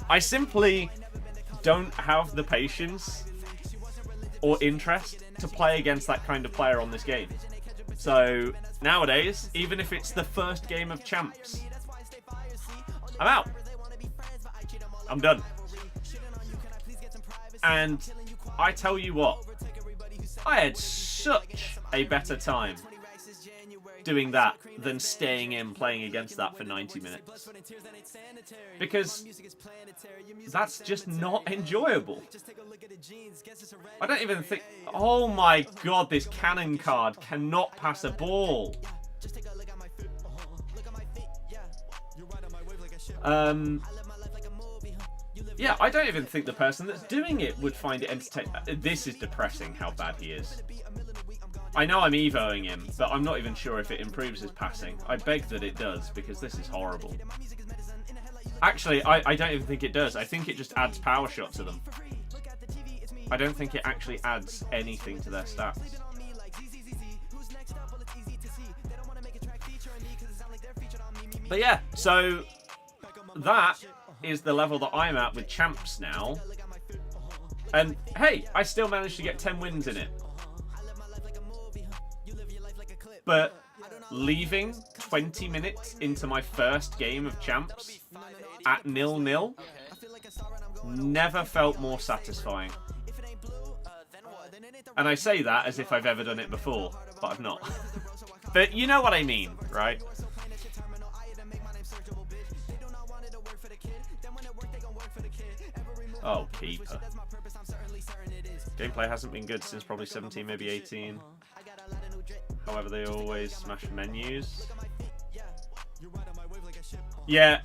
I simply don't have the patience or interest to play against that kind of player on this game. So, nowadays, even if it's the first game of champs, I'm out. I'm done. And I tell you what, I had such a better time doing that than staying in playing against that for 90 minutes. Because that's just not enjoyable. I don't even think... oh my god, this cannon card cannot pass a ball. Yeah, I don't even think the person that's doing it would find it entertaining. This is depressing how bad he is. I know I'm evoing him, but I'm not even sure if it improves his passing. I beg that it does, because this is horrible. Actually, I don't even think it does. I think it just adds power shot to them. I don't think it actually adds anything to their stats. But yeah, so that is the level that I'm at with champs now. And hey, I still managed to get 10 wins in it. But leaving 20 minutes into my first game of champs at 0-0 never felt more satisfying. And I say that as if I've ever done it before, but I've not. But you know what I mean, right? Oh, keeper. Gameplay hasn't been good since probably 17, maybe 18. However, they always smash menus. Yeah,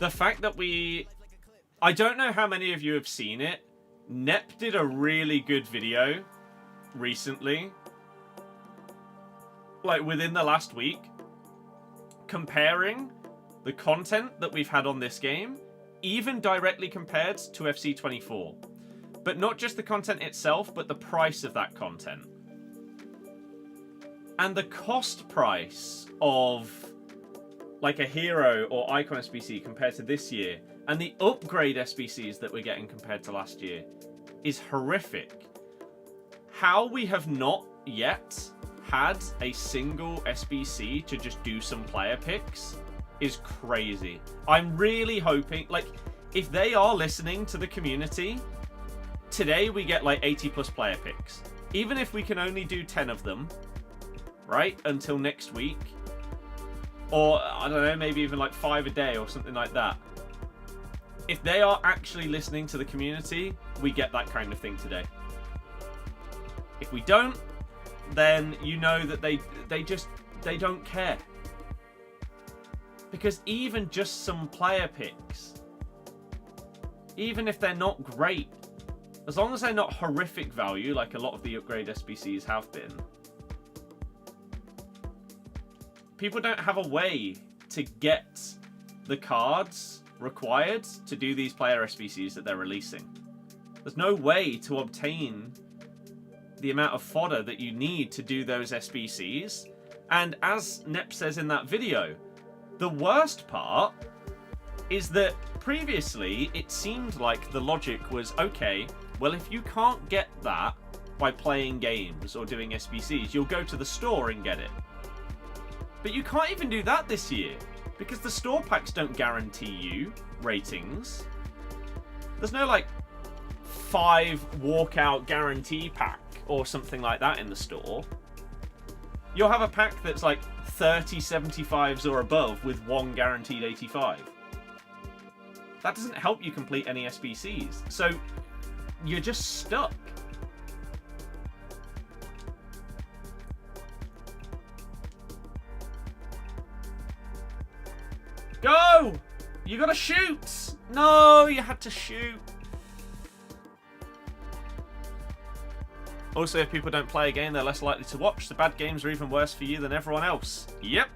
the fact that we... I don't know how many of you have seen it. Nep did a really good video recently, like within the last week, comparing the content that we've had on this game, even directly compared to FC24. But not just the content itself, but the price of that content. And the cost price of like a hero or icon SBC compared to this year, and the upgrade SBCs that we're getting compared to last year, is horrific. How we have not yet had a single SBC to just do some player picks is crazy. I'm really hoping, like, if they are listening to the community, today we get like 80+ player picks. Even if we can only do 10 of them, right, until next week, or I don't know, maybe even like 5 a day or something like that. If they are actually listening to the community, we get that kind of thing today. If we don't, then you know that they don't care. Because even just some player picks, even if they're not great, as long as they're not horrific value, like a lot of the upgrade SBCs have been, people don't have a way to get the cards required to do these player SBCs that they're releasing. There's no way to obtain the amount of fodder that you need to do those SBCs. And as Nep says in that video, the worst part is that previously it seemed like the logic was, okay, well, if you can't get that by playing games or doing SBCs, you'll go to the store and get it. But you can't even do that this year, because the store packs don't guarantee you ratings. There's no, like, 5 walkout guarantee pack or something like that in the store. You'll have a pack that's like 30 75s or above with 1 guaranteed 85. That doesn't help you complete any SBCs. So you're just stuck. Go! You gotta shoot! No, you had to shoot. Also, if people don't play a game, they're less likely to watch. The bad games are even worse for you than everyone else. Yep.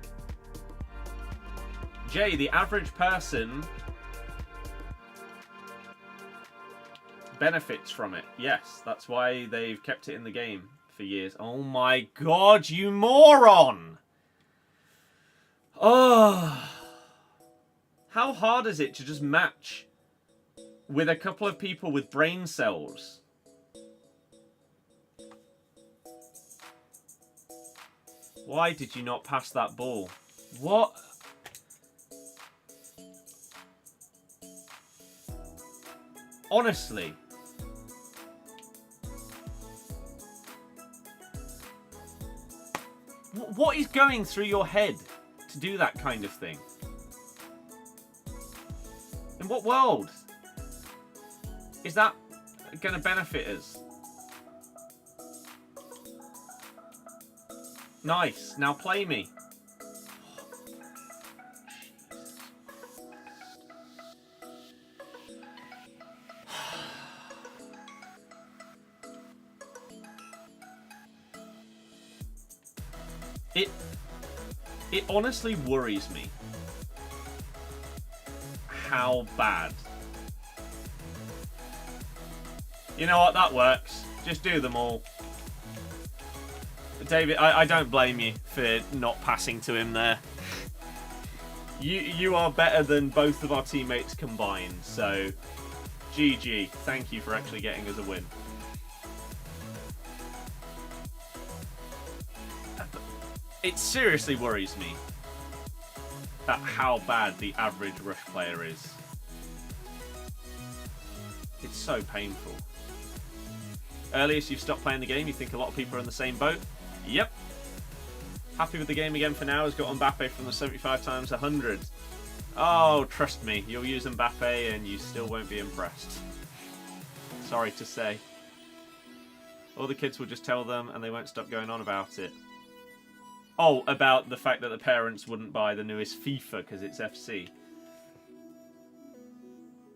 Jay, the average person benefits from it. Yes, that's why they've kept it in the game for years. Oh my god, you moron! Oh. How hard is it to just match with a couple of people with brain cells? Why did you not pass that ball? What? Honestly. What is going through your head to do that kind of thing? In what world is that going to benefit us? Nice. Now play me. It honestly worries me how bad. You know what? That works. Just do them all. David, I don't blame you for not passing to him there. You are better than both of our teammates combined, so GG. Thank you for actually getting us a win. It seriously worries me at how bad the average rush player is. It's so painful. Earliest you've stopped playing the game, you think a lot of people are in the same boat? Yep. Happy with the game again for now. Has got Mbappe from the 75 times 100. Oh, trust me, you'll use Mbappe and you still won't be impressed. Sorry to say. All the kids will just tell them and they won't stop going on about it. Oh, about the fact that the parents wouldn't buy the newest FIFA because it's FC.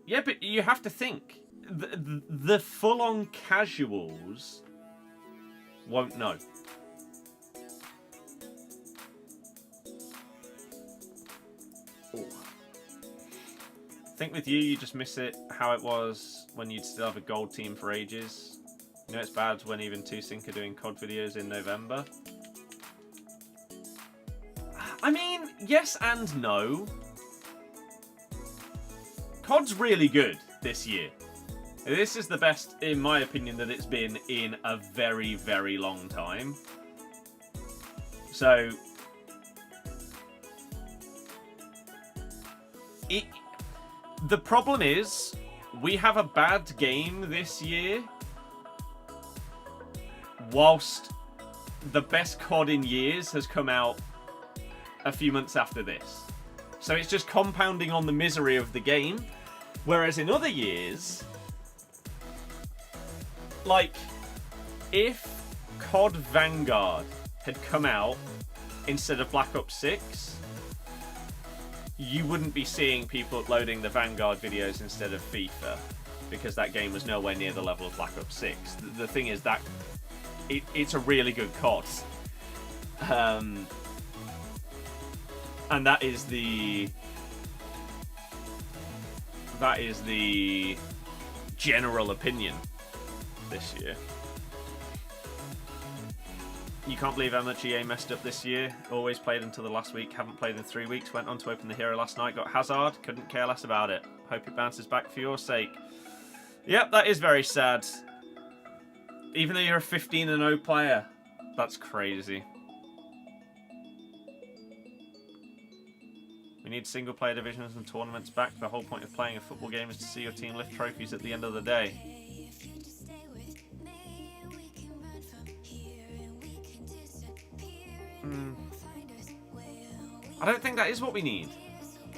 Yeah, but you have to think. The full-on casuals won't know. Ooh. I think with you just miss it how it was when you'd still have a gold team for ages. You know it's bad when even 2Sync are doing COD videos in November. I mean, yes and no. COD's really good this year. This is the best, in my opinion, that it's been in a very, very long time. So, the problem is, we have a bad game this year, whilst the best COD in years has come out a few months after this. So it's just compounding on the misery of the game. Whereas in other years, like, if COD Vanguard had come out instead of Black Ops 6, you wouldn't be seeing people uploading the Vanguard videos instead of FIFA, because that game was nowhere near the level of Black Ops 6. The thing is that it's a really good COD. And that is the general opinion this year. You can't believe how much EA messed up this year. Always played until the last week, haven't played in 3 weeks. Went on to open the hero last night, got Hazard, couldn't care less about it. Hope it bounces back for your sake. Yep, that is very sad. Even though you're a 15-0 player. That's crazy. We need single-player divisions and tournaments back. The whole point of playing a football game is to see your team lift trophies at the end of the day. I don't think that is what we need.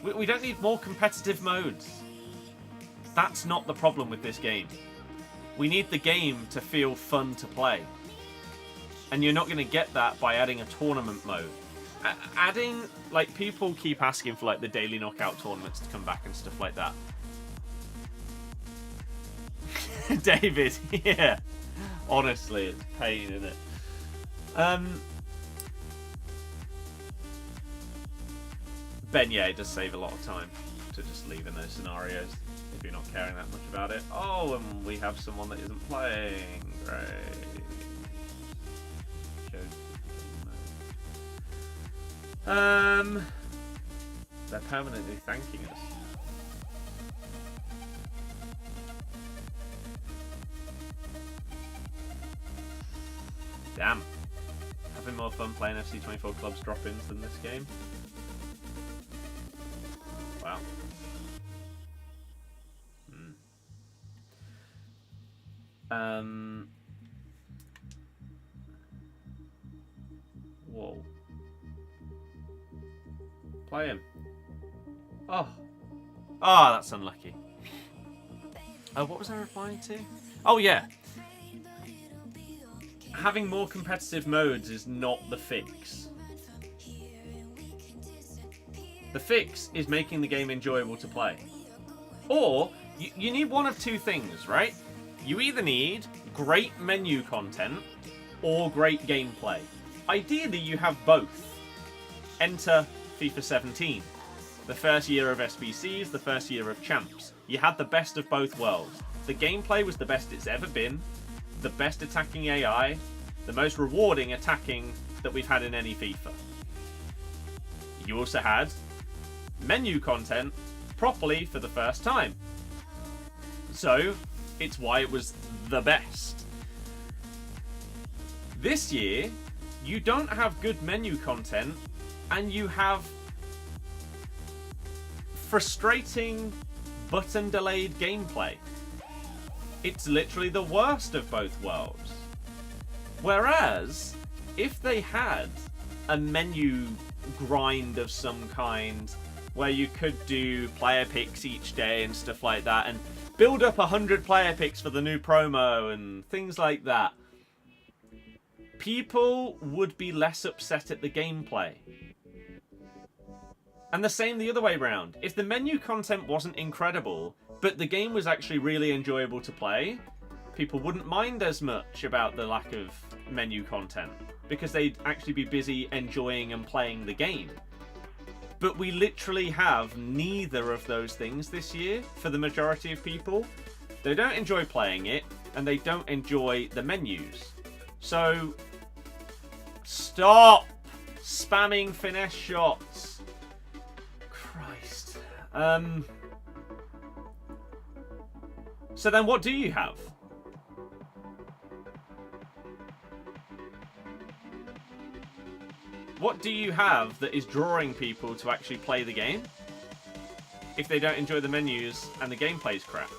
We don't need more competitive modes. That's not the problem with this game. We need the game to feel fun to play. And you're not going to get that by adding a tournament mode. Adding, like, people keep asking for, like, the daily knockout tournaments to come back and stuff like that. David, yeah. Honestly, it's pain, isn't it? Ben, yeah, it does save a lot of time to just leave in those scenarios if you're not caring that much about it. Oh, and we have someone that isn't playing. Great. They're permanently thanking us. Damn. Having more fun playing FC25 clubs drop-ins than this game. Wow. Whoa. Play him. Oh. Oh, that's unlucky. Oh, what was I replying to? Oh, yeah. Having more competitive modes is not the fix. The fix is making the game enjoyable to play. Or, you need one of two things, right? You either need great menu content or great gameplay. Ideally, you have both. Enter FIFA 17. The first year of SBCs, the first year of champs. You had the best of both worlds. The gameplay was the best it's ever been. The best attacking AI. The most rewarding attacking that we've had in any FIFA. You also had menu content properly for the first time. So, it's why it was the best. This year, you don't have good menu content, and you have frustrating button-delayed gameplay. It's literally the worst of both worlds. Whereas, if they had a menu grind of some kind, where you could do player picks each day and stuff like that, and build up 100 player picks for the new promo and things like that, people would be less upset at the gameplay. And the same the other way around. If the menu content wasn't incredible, but the game was actually really enjoyable to play, people wouldn't mind as much about the lack of menu content, because they'd actually be busy enjoying and playing the game. But we literally have neither of those things this year for the majority of people. They don't enjoy playing it, and they don't enjoy the menus. So, stop spamming finesse shots. Christ. So then what do you have? What do you have that is drawing people to actually play the game if they don't enjoy the menus and the gameplay's crap?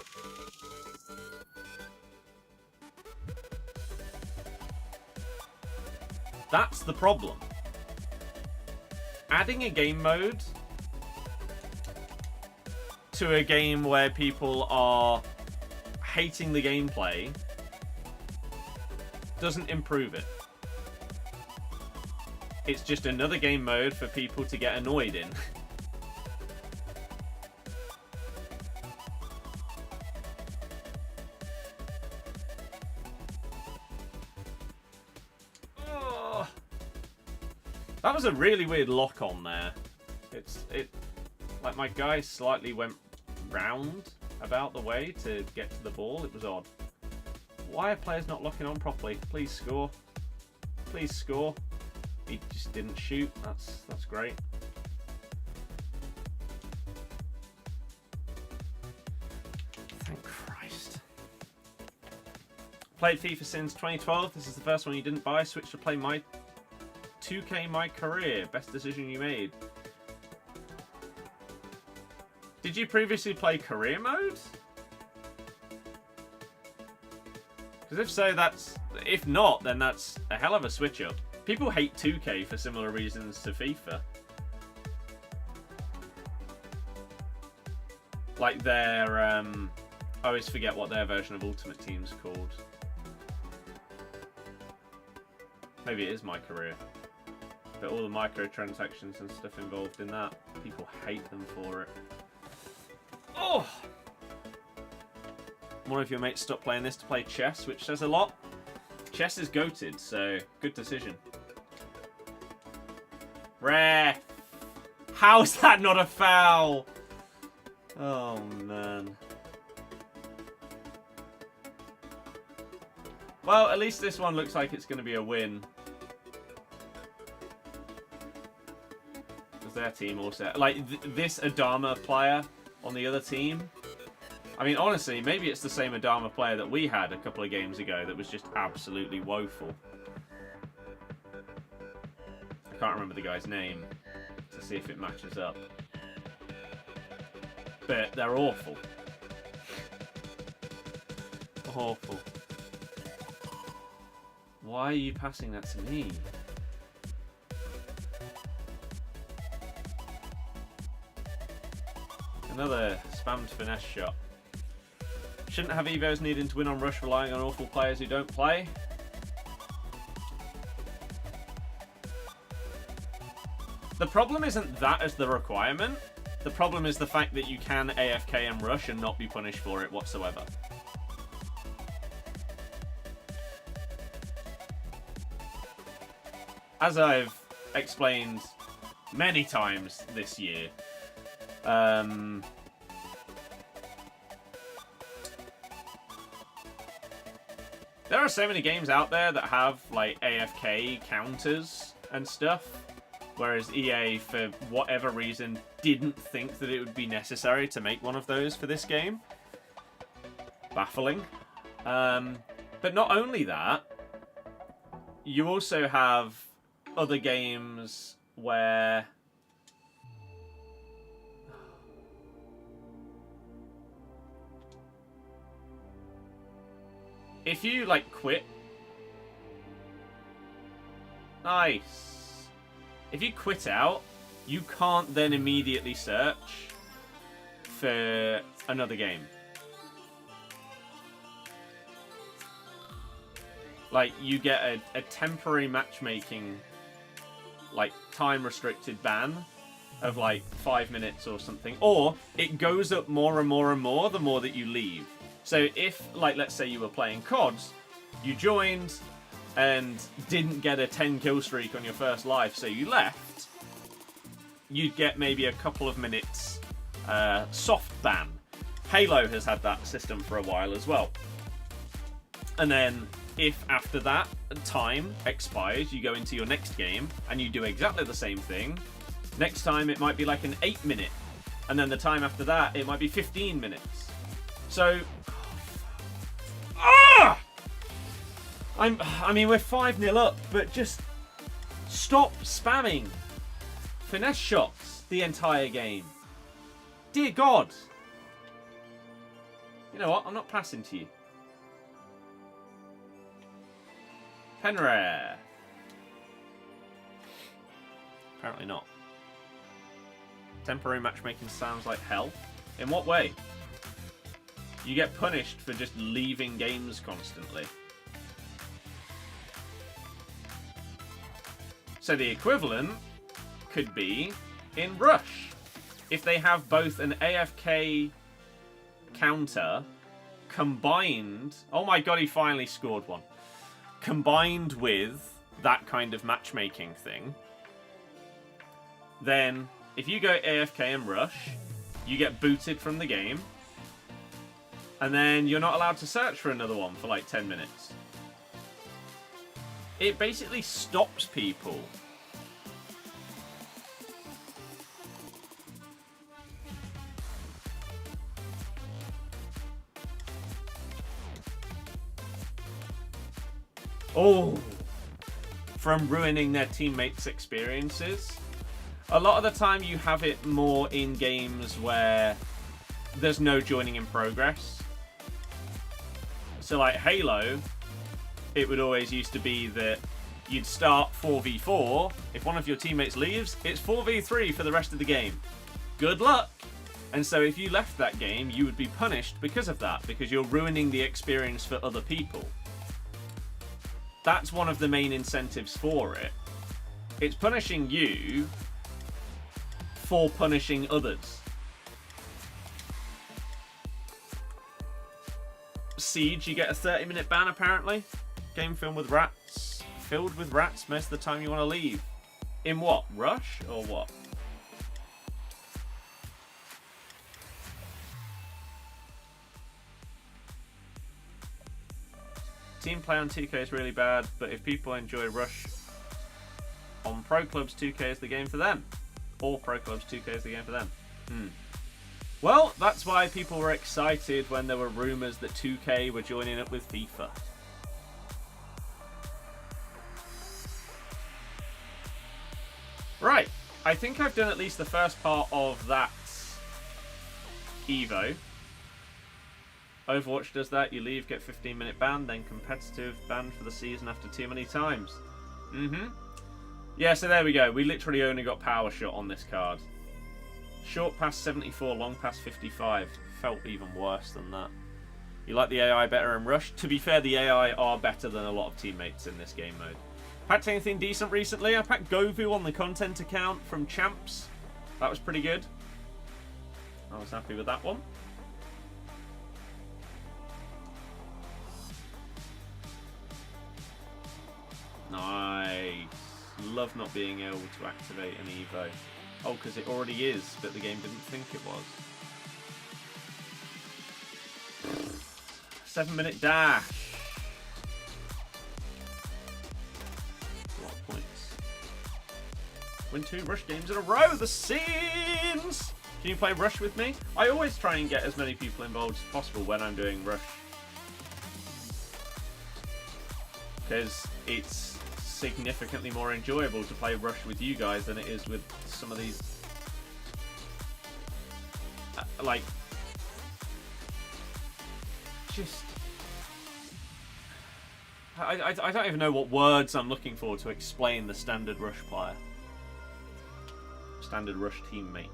That's the problem. Adding a game mode to a game where people are hating the gameplay doesn't improve it. It's just another game mode for people to get annoyed in. Oh. That was a really weird lock on there. Like my guy slightly went round about the way to get to the ball. It was odd. Why are players not locking on properly? Please score. Please score. He just didn't shoot. That's great. Thank Christ. Played FIFA since 2012. This is the first one you didn't buy. Switched to play my 2K My Career. Best decision you made. Did you previously play career mode? Because if so, that's... If not, then that's a hell of a switch up. People hate 2K for similar reasons to FIFA. Like their... I always forget what their version of Ultimate Team's called. Maybe it is My Career. But all the microtransactions and stuff involved in that, people hate them for it. Oh! One of your mates stopped playing this to play chess, which says a lot. Chess is goated, so good decision. Rare. How's that not a foul? Oh, man. Well, at least this one looks like it's going to be a win. Because their team also... Like, this Adama player on the other team... I mean, honestly, maybe it's the same Adama player that we had a couple of games ago that was just absolutely woeful. I can't remember the guy's name to see if it matches up. But they're awful. Awful. Why are you passing that to me? Another spammed finesse shot. Shouldn't have Evos needing to win on rush relying on awful players who don't play. The problem isn't that as the requirement. The problem is the fact that you can AFK and rush and not be punished for it whatsoever. As I've explained many times this year, there are so many games out there that have like AFK counters and stuff, whereas EA, for whatever reason, didn't think that it would be necessary to make one of those for this game. Baffling. But not only that, you also have other games where... if you, like, quit... Nice. If you quit out, you can't then immediately search for another game. Like, you get a temporary matchmaking, like, time-restricted ban of, like, 5 minutes or something. Or it goes up more and more and more the more that you leave. So if, like, let's say you were playing CODs, you joined and didn't get a 10 kill streak on your first life, so you left, you'd get maybe a couple of minutes soft ban. Halo has had that system for a while as well. And then if after that time expires, you go into your next game and you do exactly the same thing, next time it might be like an 8-minute. And then the time after that, it might be 15 minutes. So... I mean, we're 5-0 up, but just stop spamming finesse shots the entire game. Dear God. You know what? I'm not passing to you. Pen rare. Apparently not. Temporary matchmaking sounds like hell. In what way? You get punished for just leaving games constantly. So the equivalent could be in Rush. If they have both an AFK counter combined... Oh my god, he finally scored one. Combined with that kind of matchmaking thing, then if you go AFK and Rush, you get booted from the game, and then you're not allowed to search for another one for like 10 minutes. It basically stops people. Oh, from ruining their teammates' experiences. A lot of the time you have it more in games where there's no joining in progress. So like Halo, it would always used to be that you'd start 4v4. If one of your teammates leaves, it's 4v3 for the rest of the game. Good luck! And so if you left that game, you would be punished because of that, because you're ruining the experience for other people. That's one of the main incentives for it. It's punishing you for punishing others. Siege, you get a 30-minute ban apparently. Game filled with rats. Filled with rats most of the time you want to leave. In what? Rush or what? Team play on 2K is really bad, but if people enjoy Rush on Pro Clubs, 2K is the game for them. Or Pro Clubs, 2K is the game for them. Well, that's why people were excited when there were rumours that 2K were joining up with FIFA. Right, I think I've done at least the first part of that Evo. Overwatch does that. You leave, get 15-minute ban, then competitive ban for the season after too many times. Yeah, so there we go. We literally only got power shot on this card. Short pass 74, long pass 55. Felt even worse than that. You like the AI better in Rush? To be fair, the AI are better than a lot of teammates in this game mode. Packed anything decent recently? I packed Govu on the content account from Champs. That was pretty good. I was happy with that one. Nice. Love not being able to activate an Evo. Oh, because it already is, but the game didn't think it was. 7-minute dash. A lot of points. Win 2 Rush games in a row. The scenes. Can you play Rush with me? I always try and get as many people involved as possible when I'm doing Rush. Because it's significantly more enjoyable to play Rush with you guys than it is with some of these like just I don't even know what words I'm looking for to explain the standard Rush player, standard Rush teammate.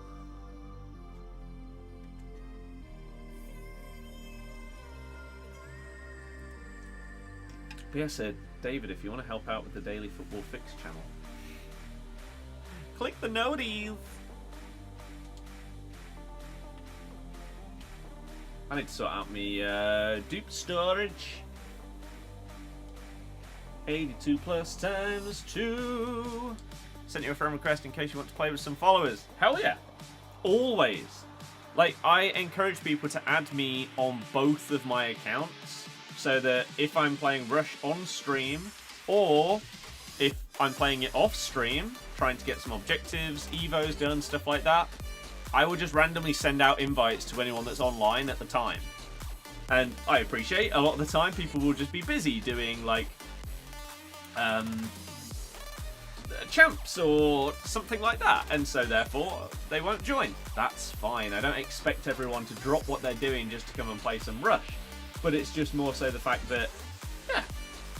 But yeah, said David, if you want to help out with the Daily Football Fix channel, click the noties. I need to sort out me dupe storage. 82 plus times 2. Sent you a friend request in case you want to play with some followers. Hell yeah. Always. Like, I encourage people to add me on both of my accounts, so that if I'm playing Rush on stream, or if I'm playing it off stream, trying to get some objectives, evos done, stuff like that, I will just randomly send out invites to anyone that's online at the time. And I appreciate a lot of the time people will just be busy doing like champs or something like that, and so therefore they won't join. That's fine. I don't expect everyone to drop what they're doing just to come and play some Rush. But it's just more so the fact that, yeah,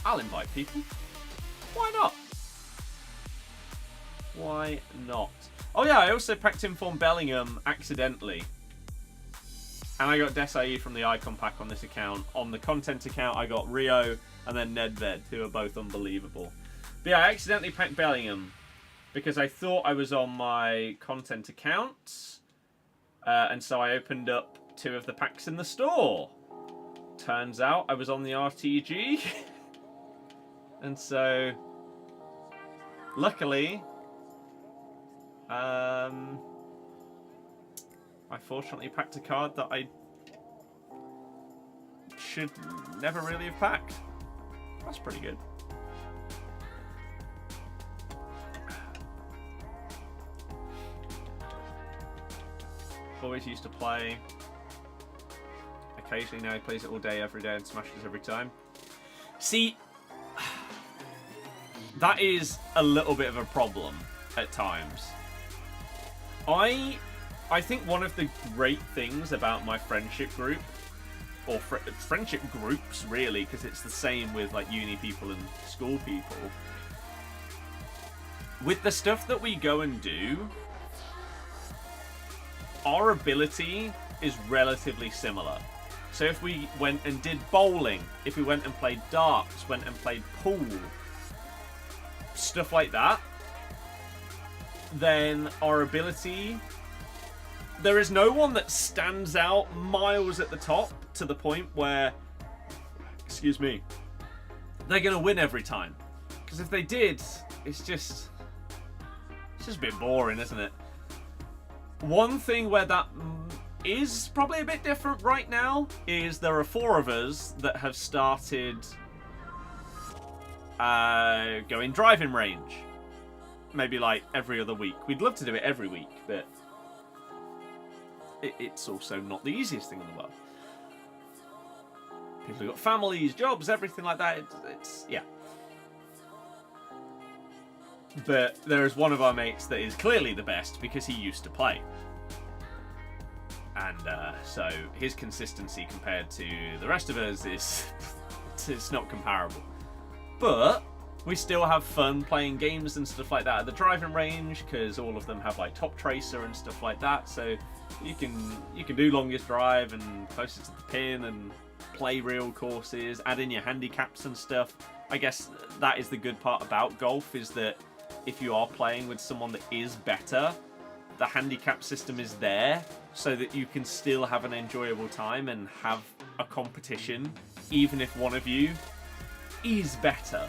I'll invite people. Why not? Why not? Oh yeah, I also packed Inform Bellingham accidentally. And I got Desai from the icon pack on this account. On the content account, I got Rio and then Nedved, who are both unbelievable. But yeah, I accidentally packed Bellingham. because I thought I was on my content account, and so I opened up 2 of the packs in the store. Turns out I was on the RTG, and so luckily, I fortunately packed a card that I should never really have packed. That's pretty good. Always used to play. Occasionally now he plays it all day, every day, and smashes every time. See, that is a little bit of a problem at times. I think one of the great things about my friendship group, or friendship groups really, because it's the same with like uni people and school people, with the stuff that we go and do, our ability is relatively similar. So if we went and did bowling, if we went and played darts, went and played pool, stuff like that, then our ability, there is no one that stands out miles at the top to the point where, excuse me, they're going to win every time. Because if they did, it's just a bit boring, isn't it? One thing where that is probably a bit different right now is there are 4 of us that have started going driving range. Maybe like every other week. We'd love to do it every week, but it's also not the easiest thing in the world. People have got families, jobs, everything like that. It's yeah. But there is one of our mates that is clearly the best because he used to play. And so his consistency compared to the rest of us is it's not comparable. But we still have fun playing games and stuff like that at the driving range because all of them have like top tracer and stuff like that. So you can do longest drive and closest to the pin and play real courses, add in your handicaps and stuff. I guess that is the good part about golf, is that if you are playing with someone that is better, the handicap system is there so that you can still have an enjoyable time and have a competition, even if one of you is better.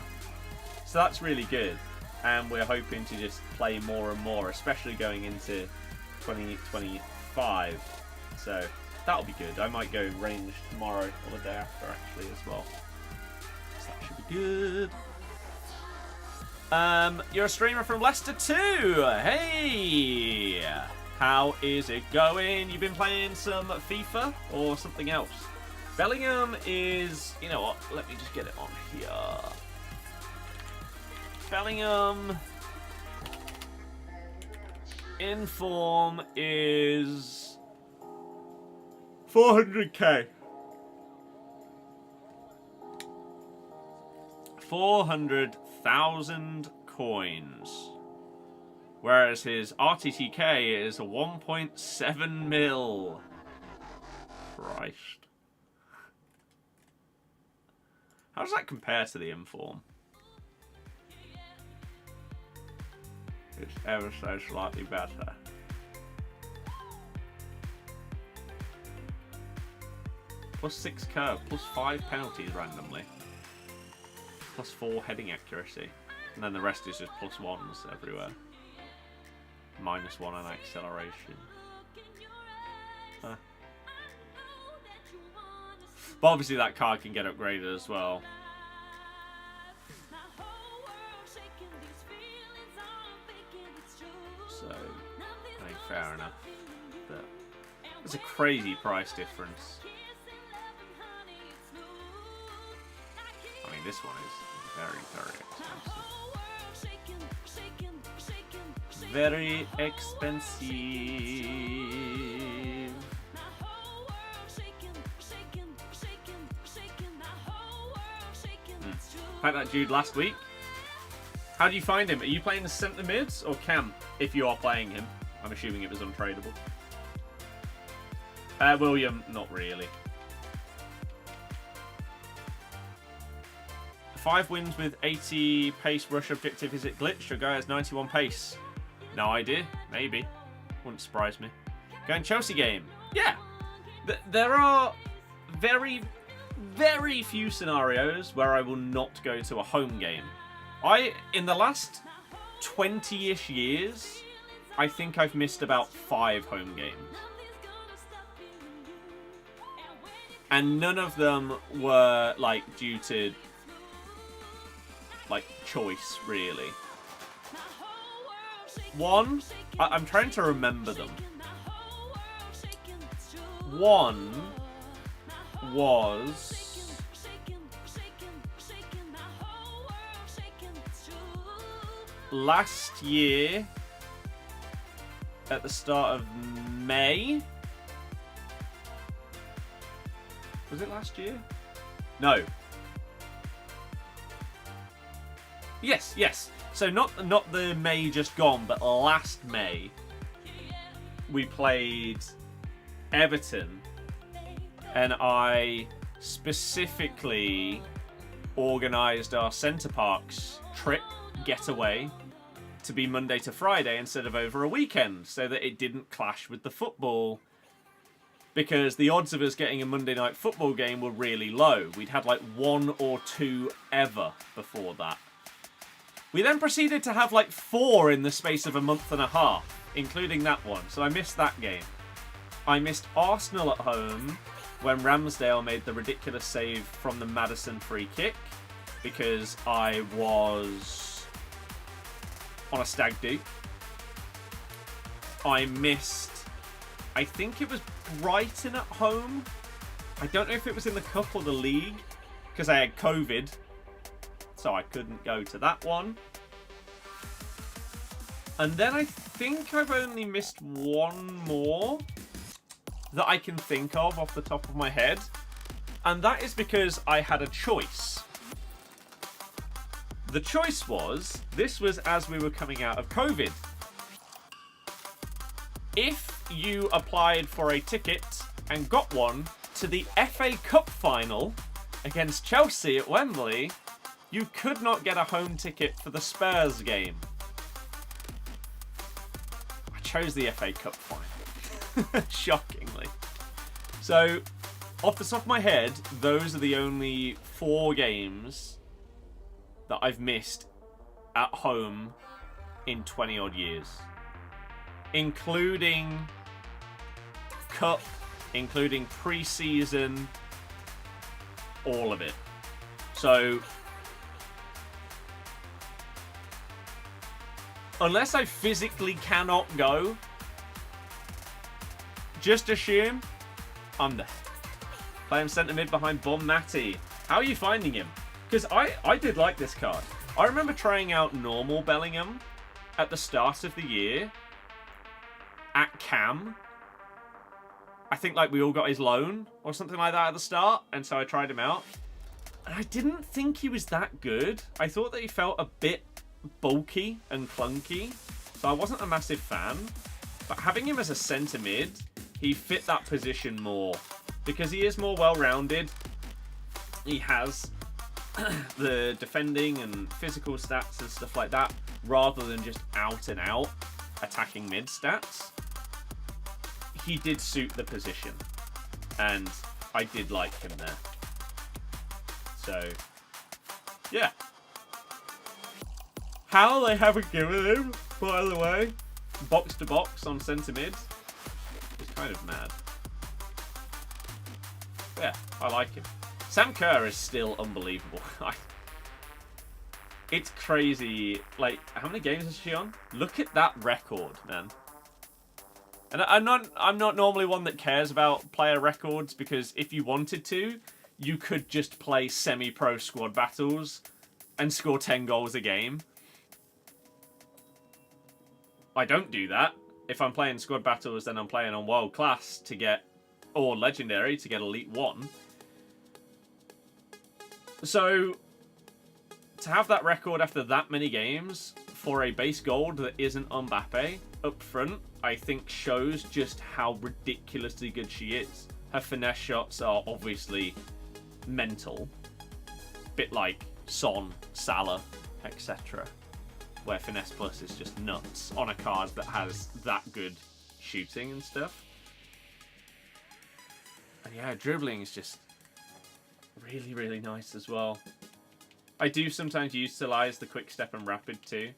So that's really good, and we're hoping to just play more and more, especially going into 2025. So that'll be good. I might go range tomorrow or the day after actually as well. So that should be good. You're a streamer from Leicester too. Hey, how is it going? You've been playing some FIFA or something else? Bellingham is, you know what? Let me just get it on here. Bellingham in form is 400k. 400,000 coins. Whereas his RTTK is a 1.7 mil. Christ. How does that compare to the inform? It's ever so slightly better. Plus 6 curve, plus 5 penalties randomly. Plus 4 heading accuracy. And then the rest is just plus 1s everywhere. -1 on acceleration. Huh. But obviously that card can get upgraded as well. So, I think fair enough. But there's a crazy price difference. I mean, this one is very, very expensive. Very expensive. Packed that dude last week. How do you find him? Are you playing the centre mids or cam? If you are playing him, I'm assuming it was untradeable. William, not really. 5 wins with 80 pace rush objective. Is it glitched? Your guy has 91 pace. No idea. Maybe. Wouldn't surprise me. Going Chelsea game. Yeah. There are very, very few scenarios where I will not go to a home game. In the last 20-ish years, I think I've missed about 5 home games. And none of them were, like, due to, like, choice, really. One, I'm trying to remember them. One was... last year, at the start of May. Was it last year? No. Yes. So not the May just gone, but last May we played Everton, and I specifically organised our Centre Parks trip getaway to be Monday to Friday instead of over a weekend, so that it didn't clash with the football. Because the odds of us getting a Monday night football game were really low. We'd had like 1 or 2 ever before that. We then proceeded to have like 4 in the space of a month and a half, including that one. So I missed that game. I missed Arsenal at home when Ramsdale made the ridiculous save from the Maddison free kick, because I was on a stag do. I missed, I think it was Brighton at home. I don't know if it was in the Cup or the League, because I had COVID, so I couldn't go to that one. And then I think I've only missed 1 more that I can think of off the top of my head. And that is because I had a choice. The choice was, this was as we were coming out of COVID. If you applied for a ticket and got one to the FA Cup final against Chelsea at Wembley, you could not get a home ticket for the Spurs game. I chose the FA Cup final. Shockingly. So, off the top of my head, those are the only 4 games that I've missed at home in 20 odd years. Including Cup, including pre-season, all of it. So, unless I physically cannot go, just assume I'm there. Play him centre mid behind Bonmati. How are you finding him? Because I did like this card. I remember trying out normal Bellingham at the start of the year at Cam. I think like we all got his loan or something like that at the start, and so I tried him out. And I didn't think he was that good. I thought that he felt a bit bulky and clunky, so I wasn't a massive fan. But having him as a centre mid, he fit that position more because he is more well-rounded. He has the defending and physical stats and stuff like that, rather than just out-and-out attacking mid stats. He did suit the position, and I did like him there. So, yeah. How they haven't given him, by the way, box to box on centre mid is kind of mad. Yeah, I like him. Sam Kerr is still unbelievable. It's crazy. Like, how many games is she on? Look at that record, man. And I'm not normally one that cares about player records, because if you wanted to, you could just play semi-pro squad battles and score 10 goals a game. I don't do that. If I'm playing squad battles, then I'm playing on world class to get, or legendary to get elite 1. So, to have that record after that many games for a base gold that isn't Mbappe up front, I think shows just how ridiculously good she is. Her finesse shots are obviously mental. Bit like Son, Salah, etc. Where Finesse Plus is just nuts on a card that has that good shooting and stuff. And yeah, dribbling is just really, really nice as well. I do sometimes utilize the quick step and rapid too.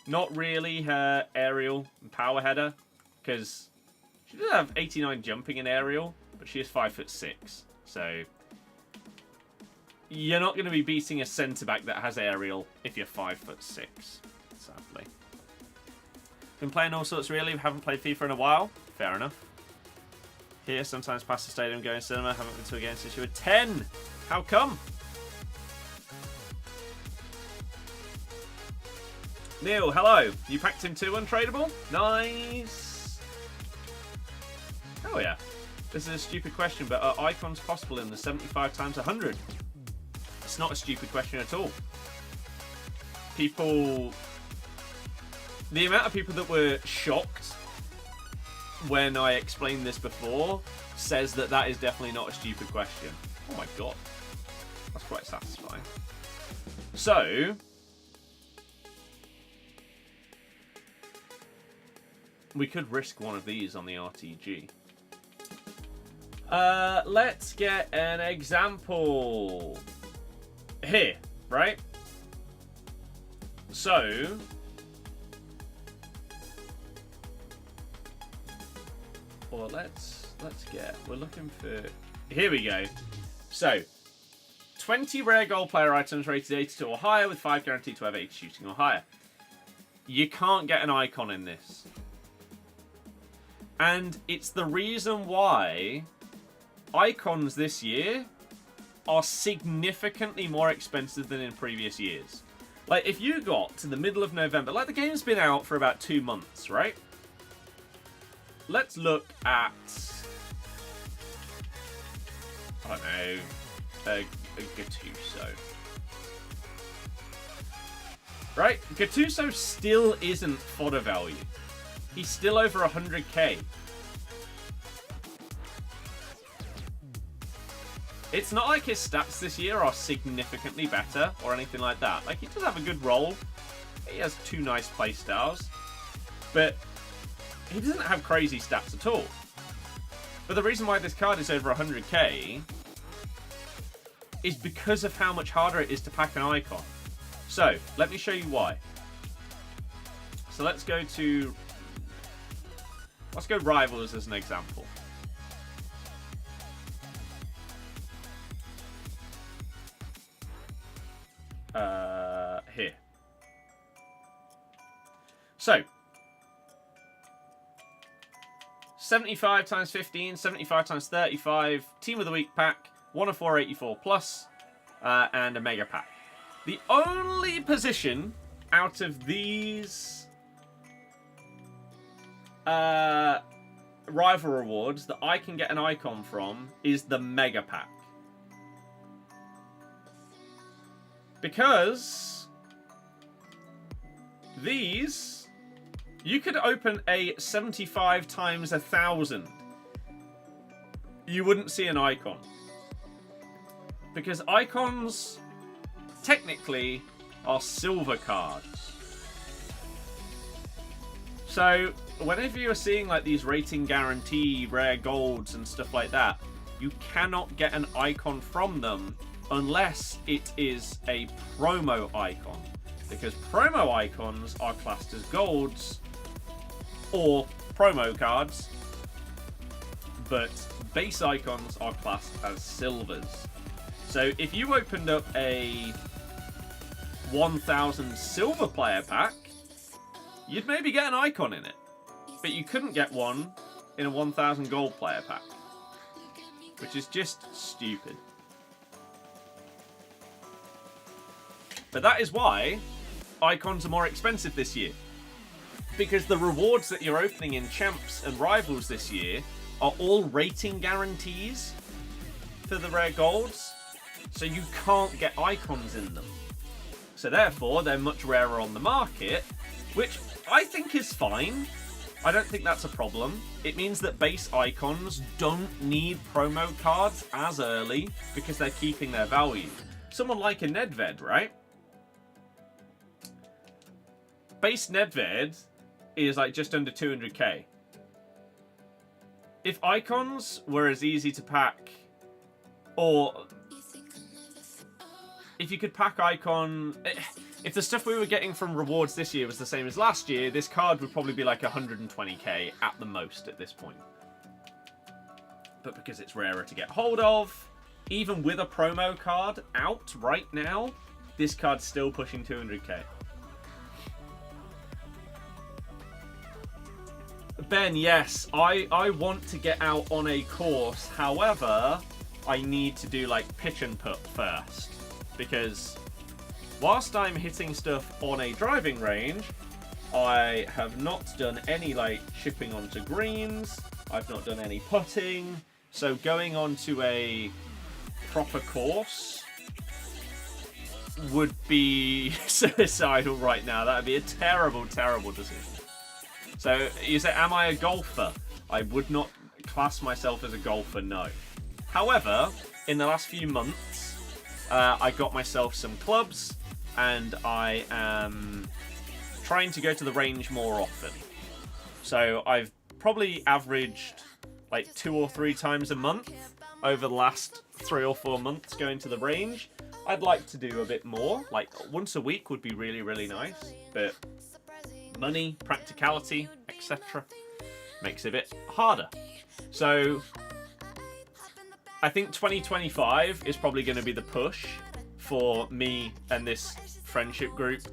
Not really her aerial and power header, because she does have 89 jumping in aerial, but she is 5'6", so you're not going to be beating a centre back that has aerial if you're 5'6", sadly. Been playing all sorts really. Haven't played FIFA in a while. Fair enough. Here, sometimes past the stadium, going to cinema. Haven't been to a game since you were 10. How come? Neil, hello. You packed him too, untradeable? Nice. Oh yeah. This is a stupid question, but are icons possible in the 75 times 100? It's not a stupid question at all. People... The amount of people that were shocked when I explained this before says that that is definitely not a stupid question. Oh my god. That's quite satisfying. So... we could risk one of these on the RTG. Let's get an example. Here, right? So... well, let's get... we're looking for... here we go. So, 20 rare gold player items rated 82 or higher with 5 guaranteed to have 80 shooting or higher. You can't get an icon in this. And it's the reason why icons this year are significantly more expensive than in previous years. Like, if you got to the middle of November, like the game's been out for about 2 months, right? Let's look at, I don't know, a Gattuso. Right? Gattuso still isn't fodder value. He's still over 100k. It's not like his stats this year are significantly better or anything like that. Like, he does have a good role. He has 2 nice play styles. But he doesn't have crazy stats at all. But the reason why this card is over 100k is because of how much harder it is to pack an icon. So, let me show you why. So let's go Rivals as an example. Here. So, 75 times 15, 75 times 35, Team of the Week pack, 1 of 484 plus, and a mega pack. The only position out of these rival rewards that I can get an icon from is the mega pack. Because these, you could open a 75 times 1,000. You wouldn't see an icon. Because icons, technically, are silver cards. So, whenever you're seeing like these rating guarantee, rare golds and stuff like that, you cannot get an icon from them unless it is a promo icon. Because promo icons are classed as golds or promo cards, but base icons are classed as silvers. So if you opened up a 1,000 silver player pack, you'd maybe get an icon in it, but you couldn't get one in a 1,000 gold player pack, which is just stupid. But that is why icons are more expensive this year. Because the rewards that you're opening in Champs and Rivals this year are all rating guarantees for the rare golds. So you can't get icons in them. So therefore, they're much rarer on the market, which I think is fine. I don't think that's a problem. It means that base icons don't need promo cards as early because they're keeping their value. someone like a Nedved, right? Base Nedved is like just under 200k. If icons were as easy to pack, or if you could pack icon, if the stuff we were getting from rewards this year was the same as last year, this card would probably be like 120k at the most at this point. But because it's rarer to get hold of, even with a promo card out right now, this card's still pushing 200k. Ben, yes, I want to get out on a course. However, I need to do like pitch and putt first. Because whilst I'm hitting stuff on a driving range, I have not done any like chipping onto greens. I've not done any putting. So going onto a proper course would be suicidal right now. That would be a terrible, terrible decision. So you say, am I a golfer? I would not class myself as a golfer, no. However, in the last few months, I got myself some clubs and I am trying to go to the range more often. So I've probably averaged like 2 or 3 times a month over the last 3 or 4 months going to the range. I'd like to do a bit more, like once a week would be really, really nice, but money, practicality, etc. makes it a bit harder. So I think 2025 is probably going to be the push for me and this friendship group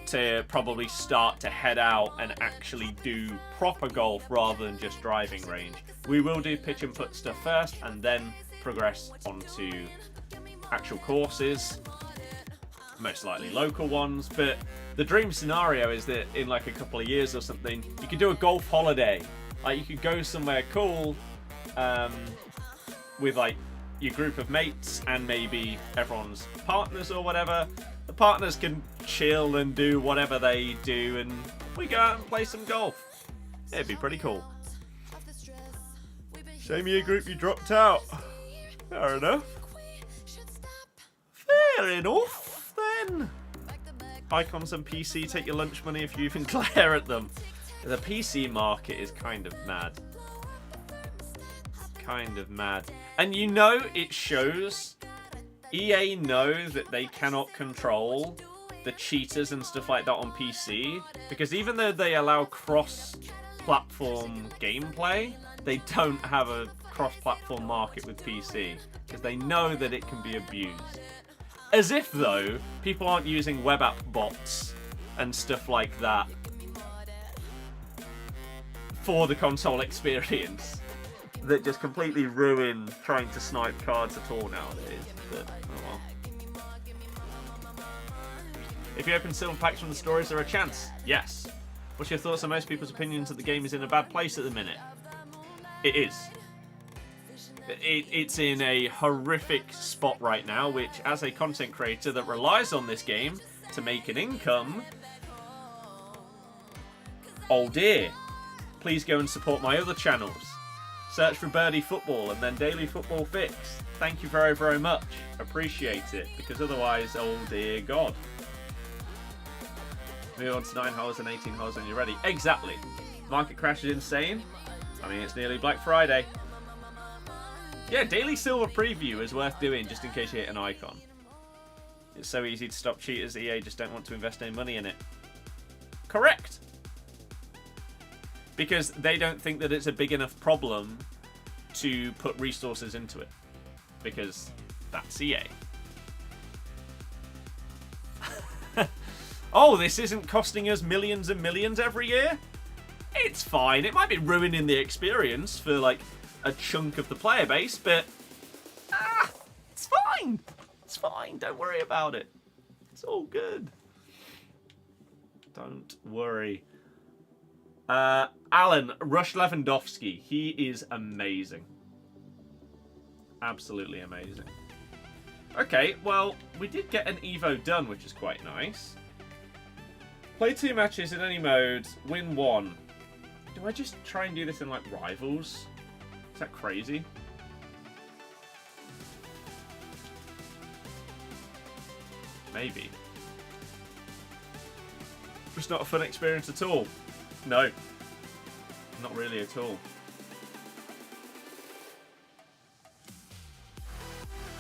to probably start to head out and actually do proper golf rather than just driving range. We will do pitch and putt stuff first and then progress onto actual courses, most likely local ones, but the dream scenario is that in like a couple of years or something, you could do a golf holiday. Like you could go somewhere cool with like your group of mates and maybe everyone's partners or whatever. The partners can chill and do whatever they do and we go out and play some golf. It'd be pretty cool. Shame your group you dropped out. Fair enough. Fair enough then. Icons and PC, take your lunch money if you even glare at them. The PC market is kind of mad. Kind of mad. And you know it shows. EA know that they cannot control the cheaters and stuff like that on PC. Because even though they allow cross-platform gameplay, they don't have a cross-platform market with PC. Because they know that it can be abused. As if, though, people aren't using web app bots and stuff like that for the console experience that just completely ruin trying to snipe cards at all nowadays. But, oh well. If you open silver packs from the store, is there a chance? Yes. What's your thoughts on most people's opinions that the game is in a bad place at the minute? It is. It's in a horrific spot right now, which, as a content creator that relies on this game to make an income, oh dear. Please go and support my other channels. Search for Birdie Football and then Daily Football Fix. Thank you very, very much. Appreciate it, because otherwise, oh dear God. Move on to 9 holes and 18 holes when you're ready. Exactly. Market crash is insane. I mean, it's nearly Black Friday. Yeah, Daily Silver Preview is worth doing just in case you hit an icon. It's so easy to stop cheaters, EA just don't want to invest any money in it. Correct. Because they don't think that it's a big enough problem to put resources into it. Because that's EA. Oh, this isn't costing us millions and millions every year? It's fine. It might be ruining the experience for, like, a chunk of the player base, but it's fine. It's fine. Don't worry about it. It's all good. Don't worry. Alan, Rush Lewandowski. He is amazing. Absolutely amazing. Okay, well, we did get an Evo done, which is quite nice. Play 2 matches in any mode, win 1. Do I just try and do this in, like, Rivals? Is that crazy? Maybe. It's not a fun experience at all. No. Not really at all.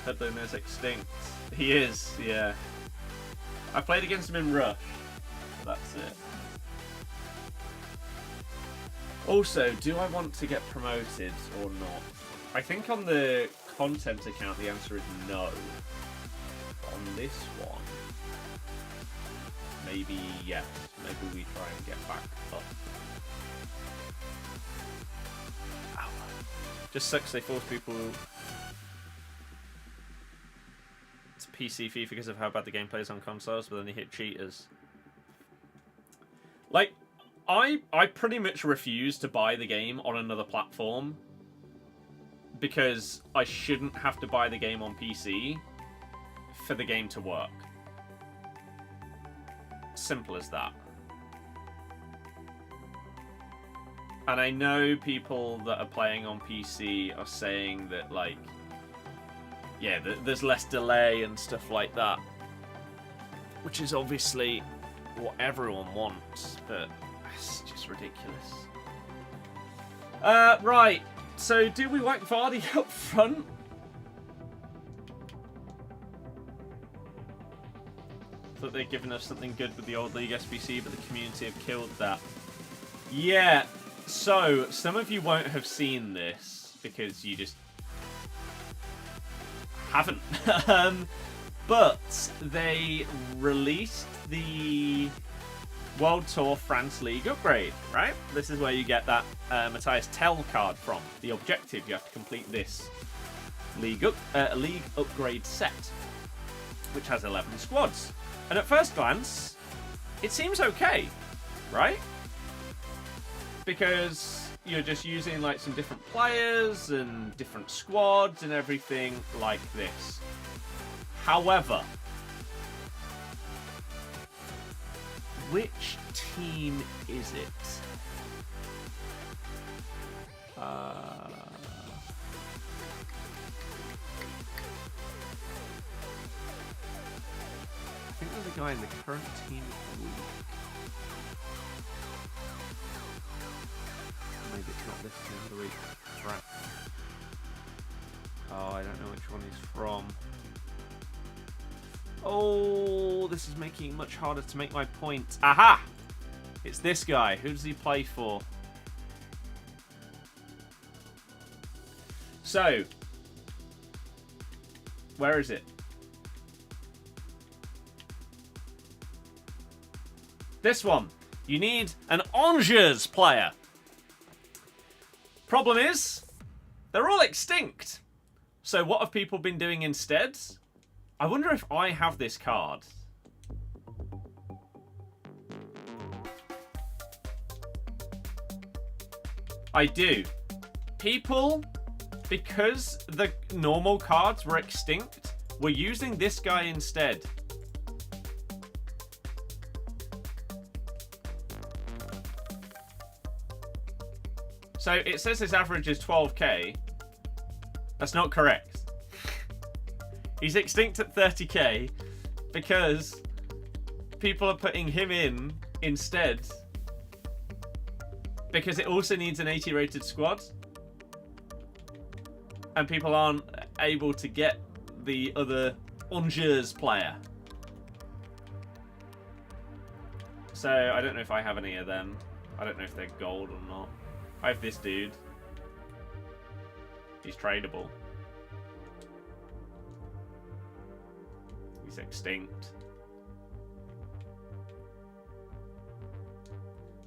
Headlone is extinct. He is, yeah. I played against him in Rush. That's it. Also, do I want to get promoted or not? I think on the content account the answer is no. But on this one, maybe yes. Maybe we try and get back up. Ow. Just sucks they force people to PC FIFA because of how bad the gameplay is on consoles, but then they hit cheaters. Like, I pretty much refuse to buy the game on another platform because I shouldn't have to buy the game on PC for the game to work. Simple as that. And I know people that are playing on PC are saying that, like, yeah, there's less delay and stuff like that, which is obviously what everyone wants, but it's just ridiculous. Right, so do we whack Vardy up front? Thought they'd given us something good with the old League SBC, but the community have killed that. Yeah, so some of you won't have seen this because you just haven't. But they released the World Tour France League upgrade, right? This is where you get that Matthias Tell card from. The objective, you have to complete this league upgrade set, which has 11 squads. And at first glance, it seems okay, right? Because you're just using like some different players and different squads and everything like this. However, which team is it? I think there's a guy in the current team of the week. Maybe it's not this team of the week. Right. Oh, I don't know which one he's from. Oh, this is making it much harder to make my point. Aha! It's this guy. Who does he play for? So, where is it? This one. You need an Angers player. Problem is, they're all extinct. So what have people been doing instead? I wonder if I have this card. I do. People, because the normal cards were extinct, were using this guy instead. So it says his average is 12k. That's not correct. He's extinct at 30k because people are putting him in instead because it also needs an 80 rated squad and people aren't able to get the other Angers player. So I don't know if I have any of them. I don't know if they're gold or not. I have this dude. He's tradable. He's extinct.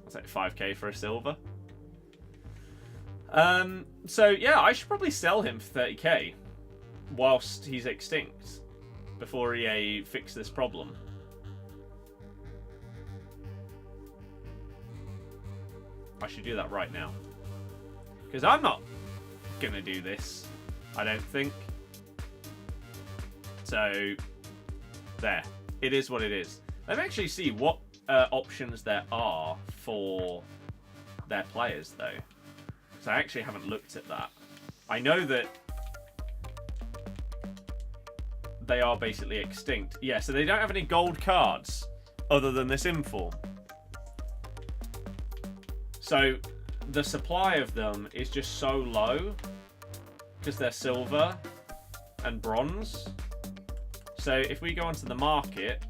I'll take 5k for a silver. So yeah, I should probably sell him for 30k whilst he's extinct before EA fix this problem. I should do that right now. Because I'm not gonna do this, I don't think. So, there. It is what it is. Let me actually see what options there are for their players, though. Because I actually haven't looked at that. I know that they are basically extinct. Yeah, so they don't have any gold cards other than this inform. So the supply of them is just so low because they're silver and bronze. So if we go onto the market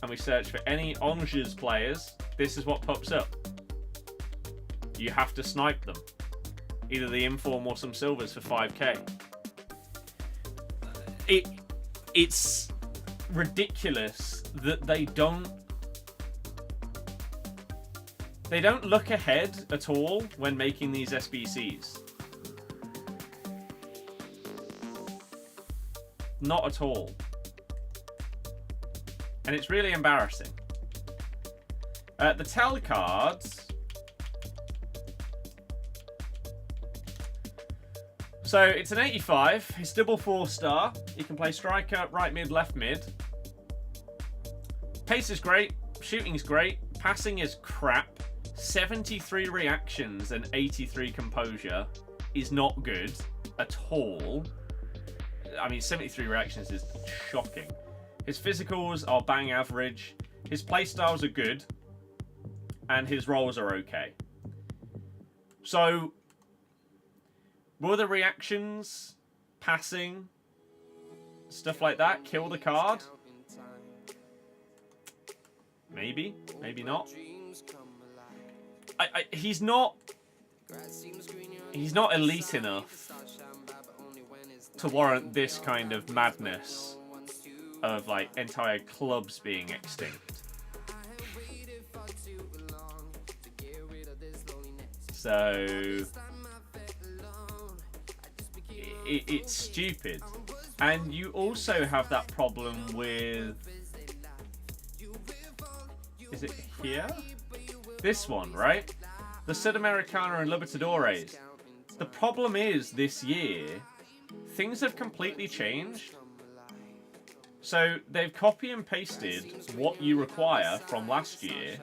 and we search for any Angers players, this is what pops up. You have to snipe them. Either the inform or some silvers for 5k. It's ridiculous that they don't look ahead at all when making these SBCs. Not at all. And it's really embarrassing. The tell cards. So it's an 85. It's double 4-star. You can play striker, right mid, left mid. Pace is great. Shooting is great. Passing is crap. 73 reactions and 83 composure is not good at all. I mean, 73 reactions is shocking. His physicals are bang average. His playstyles are good. And his rolls are okay. So, will the reactions, passing, stuff like that kill the card? Maybe. Maybe not. He's not elite enough to warrant this kind of madness of like entire clubs being extinct. So it's stupid. And you also have that problem with, is it here? This one, right? The Sudamericana and Libertadores. The problem is, this year, things have completely changed. So they've copy and pasted what you require from last year.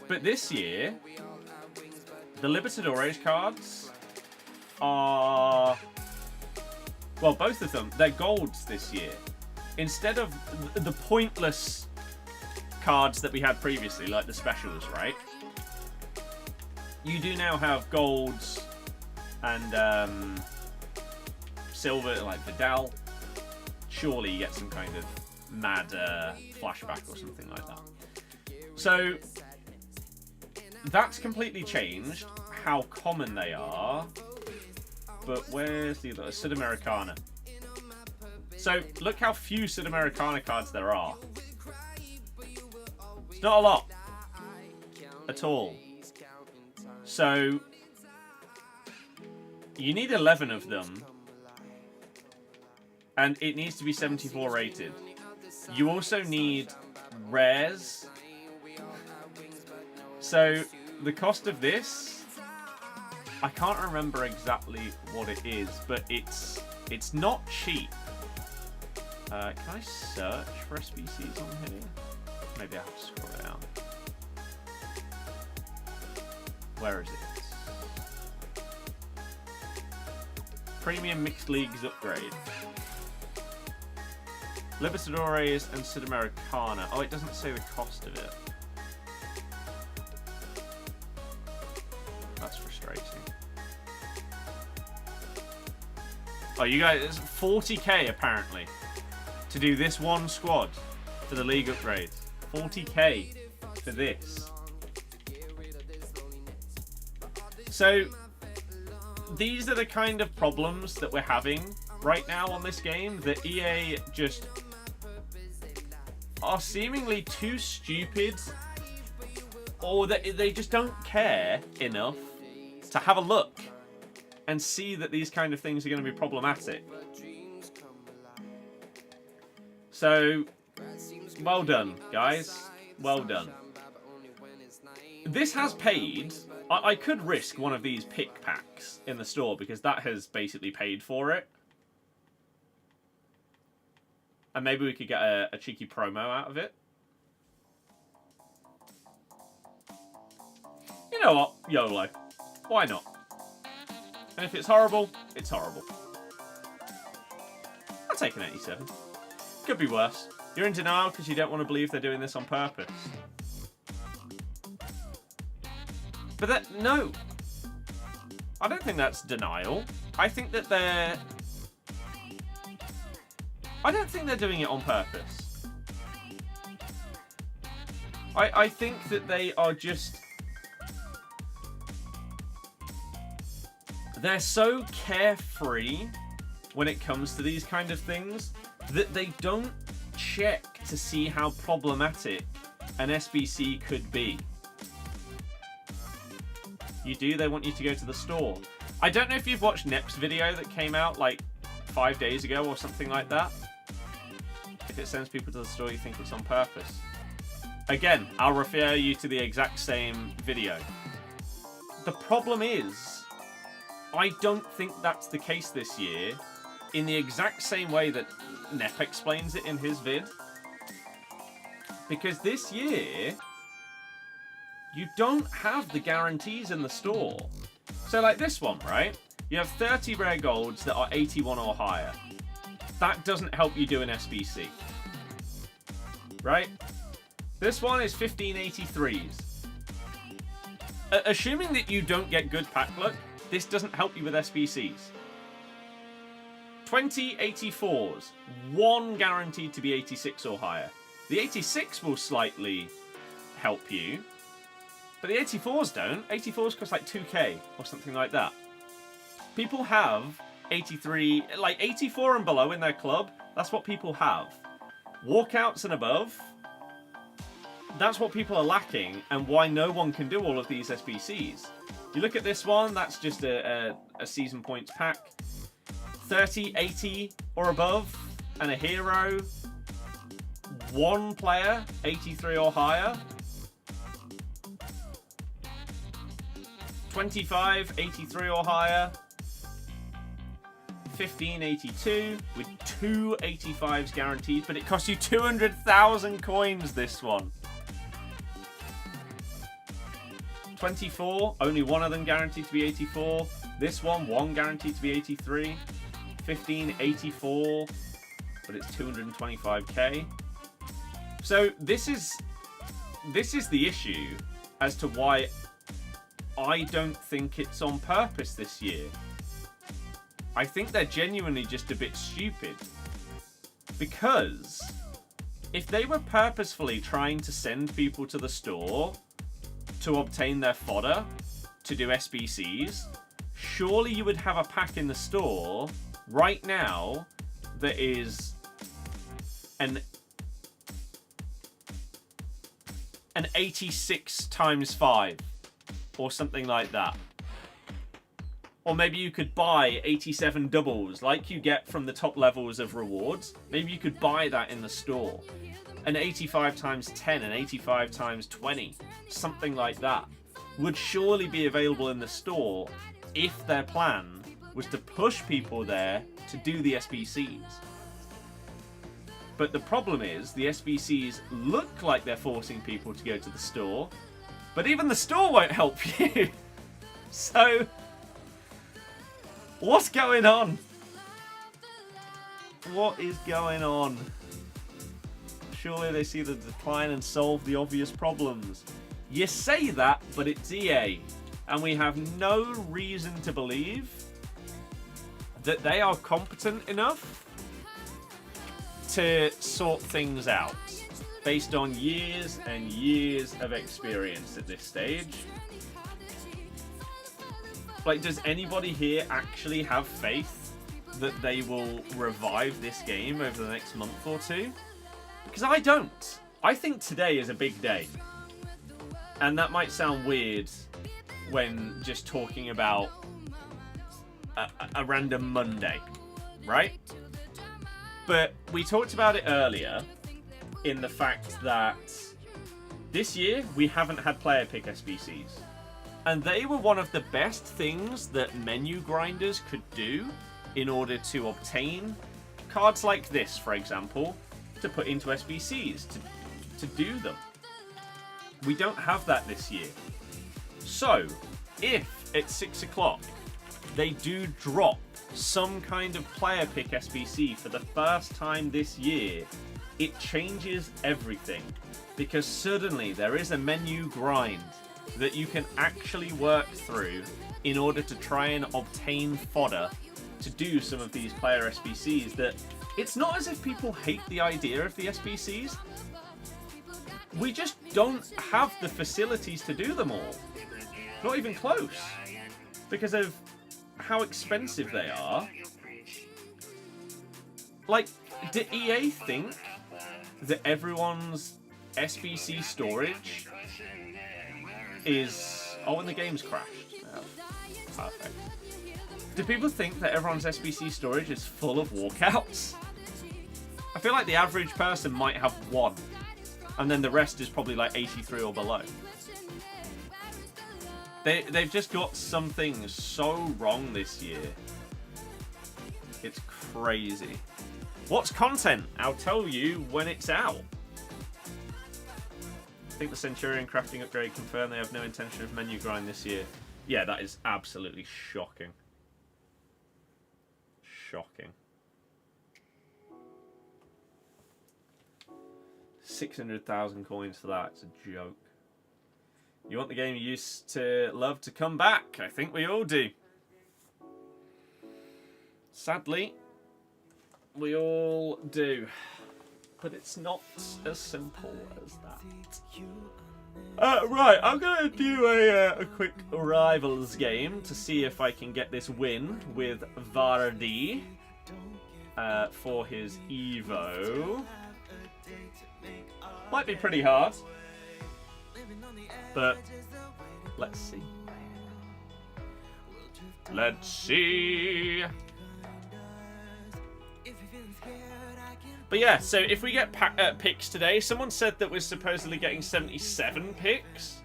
But this year, the Libertadores cards are, well, both of them, they're golds this year. Instead of the pointless cards that we had previously, like the specials, right? You do now have golds and silver, like Vidal. Surely you get some kind of mad flashback or something like that. So that's completely changed how common they are. But where's the other? Sudamericana. So look how few Sudamericana cards there are. It's not a lot at all. So you need 11 of them, and it needs to be 74 rated. You also need rares. So the cost of this, I can't remember exactly what it is, but it's not cheap. Can I search for SBCs on here? Maybe I have to scroll it out. Where is it? Premium Mixed Leagues upgrade. Libertadores and Sudamericana. Oh, it doesn't say the cost of it. That's frustrating. Oh, you guys, it's 40k apparently to do this one squad for the league upgrade. 40k for this. So these are the kind of problems that we're having right now on this game, that EA just are seemingly too stupid, or that they just don't care enough to have a look and see that these kind of things are going to be problematic. So, well done, guys. Well done. This has paid. I could risk one of these pick packs in the store because that has basically paid for it. And maybe we could get a cheeky promo out of it. You know what? YOLO. Why not? And if it's horrible, it's horrible. take an 87. Could be worse. You're in denial because you don't want to believe they're doing this on purpose. But that, no. I don't think that's denial. I think that I don't think they're doing it on purpose. I think that they are just... They're so carefree when it comes to these kind of things that they don't check to see how problematic an SBC could be. You do, they want you to go to the store. I don't know if you've watched Nep's video that came out like 5 days ago or something like that. If it sends people to the store, you think it's on purpose. Again, I'll refer you to the exact same video. The problem is, I don't think that's the case this year, in the exact same way that Nep explains it in his vid. Because this year, you don't have the guarantees in the store. So like this one, right? You have 30 rare golds that are 81 or higher. That doesn't help you do an SBC. Right? This one is 1583s. Assuming that you don't get good pack luck, this doesn't help you with SBCs. 20 84s. One guaranteed to be 86 or higher. The 86 will slightly help you. But the 84s don't. 84s cost like 2k or something like that. People have 83, like 84 and below in their club. That's what people have. Walkouts and above, that's what people are lacking, and why no one can do all of these SBCs. You look at this one, that's just a season points pack. 30, 80 or above, and a hero. One player, 83 or higher. 25, 83 or higher. 1582 with 2 85s guaranteed, but it costs you 200,000 coins, this one. 24, only one of them guaranteed to be 84. This one guaranteed to be 83. 1584, but it's 225k. So this is the issue as to why I don't think it's on purpose this year. I think they're genuinely just a bit stupid. Because if they were purposefully trying to send people to the store to obtain their fodder, to do SBCs, surely you would have a pack in the store right now that is an 86 times 5 or something like that. Or maybe you could buy 87 doubles like you get from the top levels of rewards. Maybe you could buy that in the store. An 85 times 10, an 85 times 20, something like that would surely be available in the store if their plan was to push people there to do the SBCs. But the problem is the SBCs look like they're forcing people to go to the store, but even the store won't help you. So what's going on? What is going on? Surely they see the decline and solve the obvious problems. You say that, but it's EA. And we have no reason to believe that they are competent enough to sort things out based on years and years of experience at this stage. Like, does anybody here actually have faith that they will revive this game over the next month or two? Because I don't. I think today is a big day. And that might sound weird when just talking about a random Monday, right? But we talked about it earlier in the fact that this year we haven't had player pick SBCs. And they were one of the best things that menu grinders could do in order to obtain cards like this, for example, to put into SBCs, to do them. We don't have that this year. So, if at 6 o'clock they do drop some kind of player pick SBC for the first time this year, it changes everything. Because suddenly there is a menu grind that you can actually work through in order to try and obtain fodder to do some of these player SBCs. That it's not as if people hate the idea of the SBCs. We just don't have the facilities to do them all. Not even close. Because of how expensive they are. Like, do EA think that everyone's SBC storage is... Oh, and the game's crashed. Oh, perfect. Do people think that everyone's SBC storage is full of walkouts? I feel like the average person might have one, and then the rest is probably like 83 or below. They've just got something so wrong this year. It's crazy. What's content? I'll tell you when it's out. I think the Centurion crafting upgrade confirmed they have no intention of menu grind this year. Yeah, that is absolutely shocking. Shocking. 600,000 coins for that. It's a joke. You want the game you used to love to come back? I think we all do. Sadly, we all do. But it's not as simple as that. Right, I'm going to do a quick Rivals game to see if I can get this win with Vardy for his Evo. Might be pretty hard. But let's see. Let's see. But yeah, so if we get picks today, someone said that we're supposedly getting 77 picks.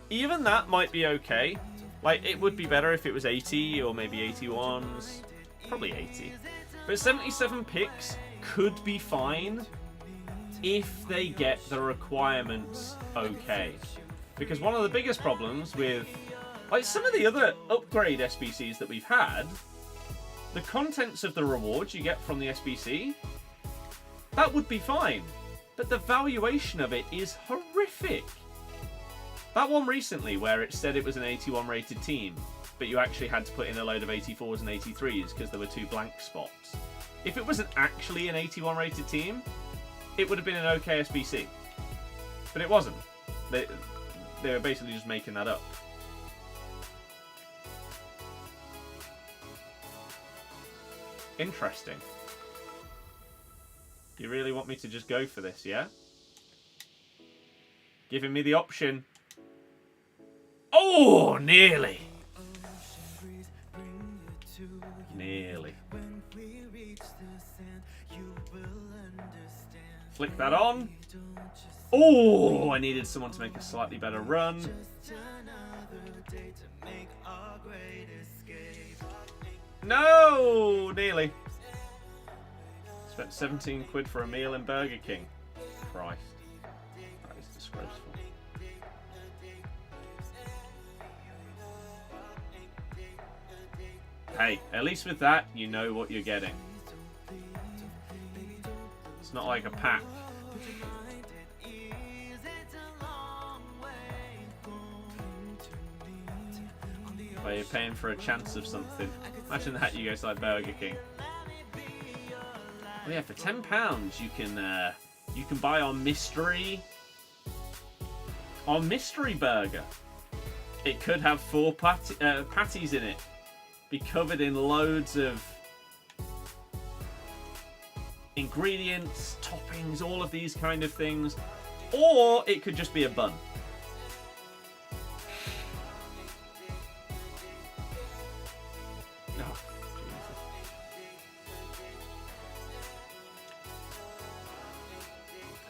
Even that might be okay. Like, it would be better if it was 80 or maybe 81s. Probably 80. But 77 picks could be fine if they get the requirements okay. Because one of the biggest problems with, like, some of the other upgrade SBCs that we've had, the contents of the rewards you get from the SBC, that would be fine. But the valuation of it is horrific. That one recently where it said it was an 81 rated team, but you actually had to put in a load of 84s and 83s because there were 2 blank spots. If it wasn't actually an 81 rated team, it would have been an okay SBC. But it wasn't. They were basically just making that up. Interesting. You really want me to just go for this, yeah? Giving me the option. Oh, nearly. Nearly. Flick that on. Oh, I needed someone to make a slightly better run. No, nearly. Spent 17 quid for a meal in Burger King. Christ. That is disgraceful. Hey, at least with that, you know what you're getting. It's not like a pack. Where you're paying for a chance of something. Imagine that, you go to like Burger King. Oh yeah, for £10 you can buy our mystery burger. It could have 4 patties in it, be covered in loads of ingredients, toppings, all of these kind of things, or it could just be a bun.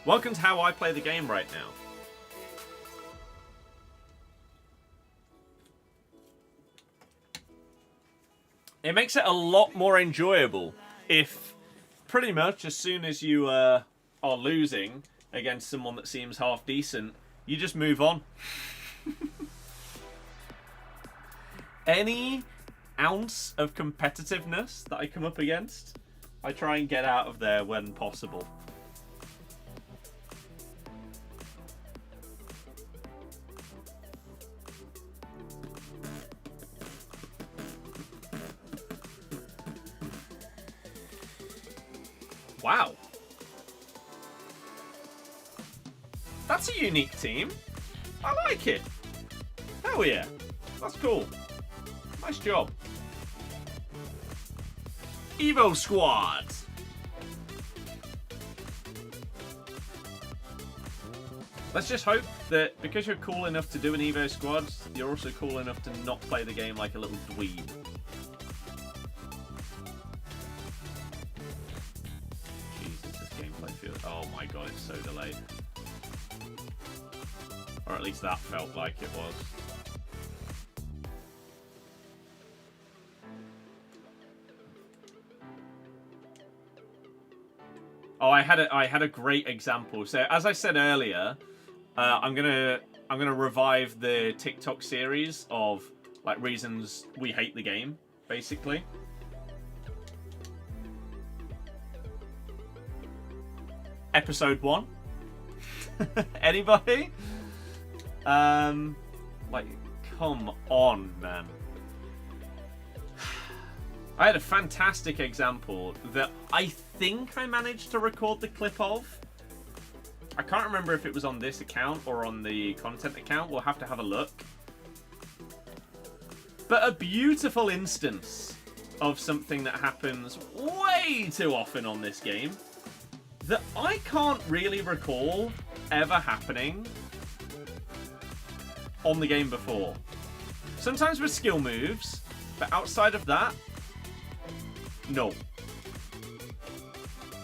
Welcome to how I play the game right now. It makes it a lot more enjoyable if pretty much as soon as you are losing against someone that seems half decent, you just move on. Any ounce of competitiveness that I come up against, I try and get out of there when possible. Wow. That's a unique team. I like it. Hell yeah. That's cool. Nice job. Evo Squad. Let's just hope that because you're cool enough to do an Evo Squad, you're also cool enough to not play the game like a little dweeb. Jesus, this gameplay feels... Oh my god, it's so delayed. Or at least that felt like it was. Oh, I had a great example. So as I said earlier, I'm gonna revive the TikTok series of like reasons we hate the game, basically. Episode 1. Anybody? Like, come on, man. I had a fantastic example that I think I managed to record the clip of. I can't remember if it was on this account or on the content account. We'll have to have a look. But a beautiful instance of something that happens way too often on this game that I can't really recall ever happening on the game before. Sometimes with skill moves, but outside of that, no.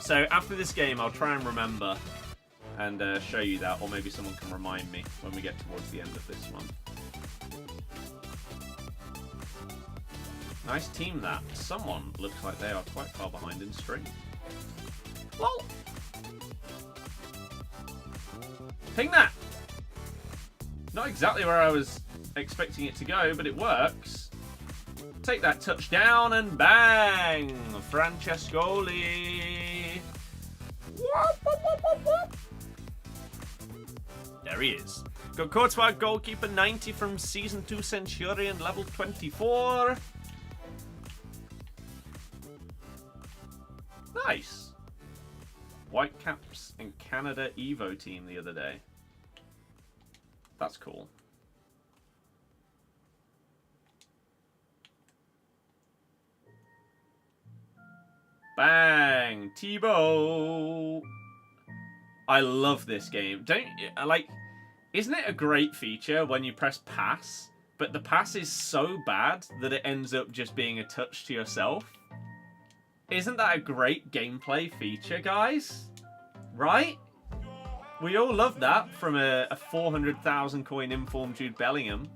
So after this game, I'll try and remember and show you that, or maybe someone can remind me when we get towards the end of this one. Nice team that. Someone looks like they are quite far behind in stream. Lol. Ping that! Not exactly where I was expecting it to go, but it works. Take that touchdown and bang! Francescoli! Whoop, whoop, whoop, whoop, whoop. There he is. Got Courtois goalkeeper 90 from Season 2 Centurion, level 24. Nice. Whitecaps and Canada Evo team the other day. That's cool. Bang! Tebow! I love this game. Don't, like, isn't it a great feature when you press pass, but the pass is so bad that it ends up just being a touch to yourself? Isn't that a great gameplay feature, guys? Right? We all love that from a 400,000 coin informed Jude Bellingham.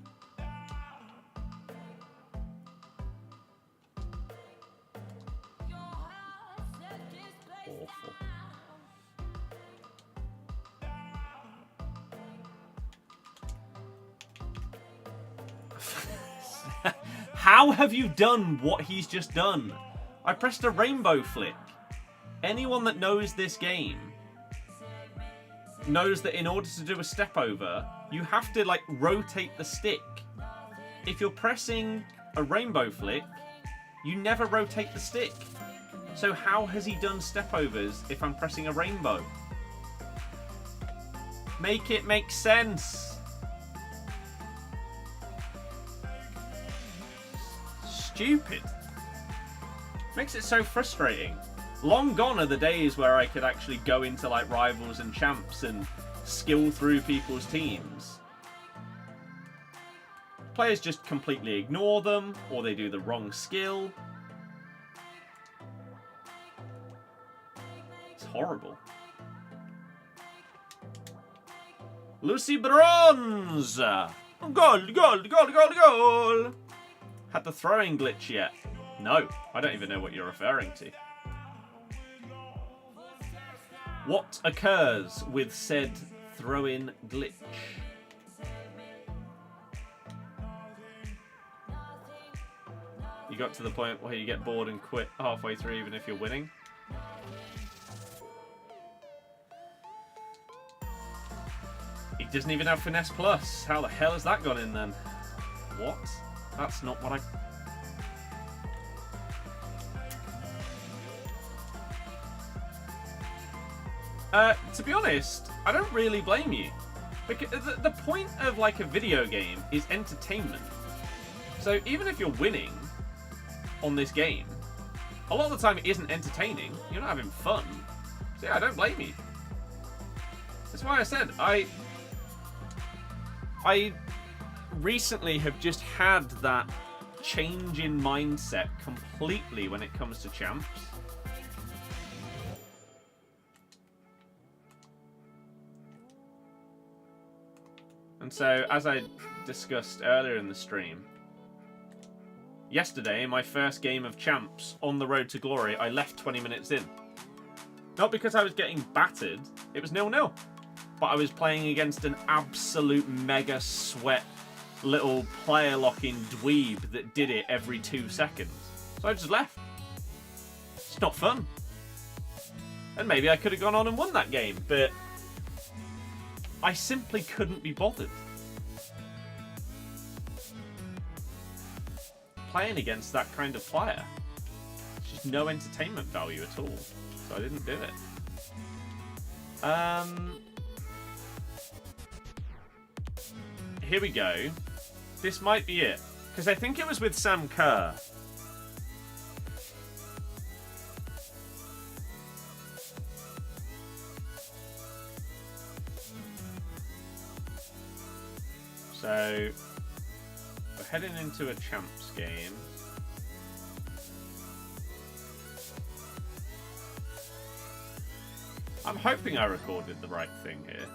Awful. How have you done what he's just done? I pressed a rainbow flick. Anyone that knows this game knows that in order to do a step over, you have to like rotate the stick. If you're pressing a rainbow flick, you never rotate the stick. So how has he done step overs if I'm pressing a rainbow? Make it make sense. Stupid. Makes it so frustrating. Long gone are the days where I could actually go into like rivals and champs and skill through people's teams. Players just completely ignore them, or they do the wrong skill. It's horrible. Lucy Bronze! Goal, goal, goal, goal, goal! Had the throwing glitch yet? No, I don't even know what you're referring to. What occurs with said throw-in glitch? You You got to the point where you get bored and quit halfway through, even if you're winning. He doesn't even have Finesse Plus. How the hell has that gone in then? What? That's not what to be honest, I don't really blame you. Because the point of like a video game is entertainment. So even if you're winning on this game, a lot of the time it isn't entertaining. You're not having fun. So yeah, I don't blame you. That's why I said I recently have just had that change in mindset completely when it comes to champs. And so, as I discussed earlier in the stream, yesterday, my first game of champs on the road to glory, I left 20 minutes in. Not because I was getting battered, it was 0-0. But I was playing against an absolute mega sweat little player locking dweeb that did it every 2 seconds. So I just left. It's not fun. And maybe I could have gone on and won that game, but I simply couldn't be bothered. Playing against that kind of player. It's just no entertainment value at all. So I didn't do it. Here we go. This might be it. Because I think it was with Sam Kerr. So, we're heading into a champs game. I'm hoping I recorded the right thing here.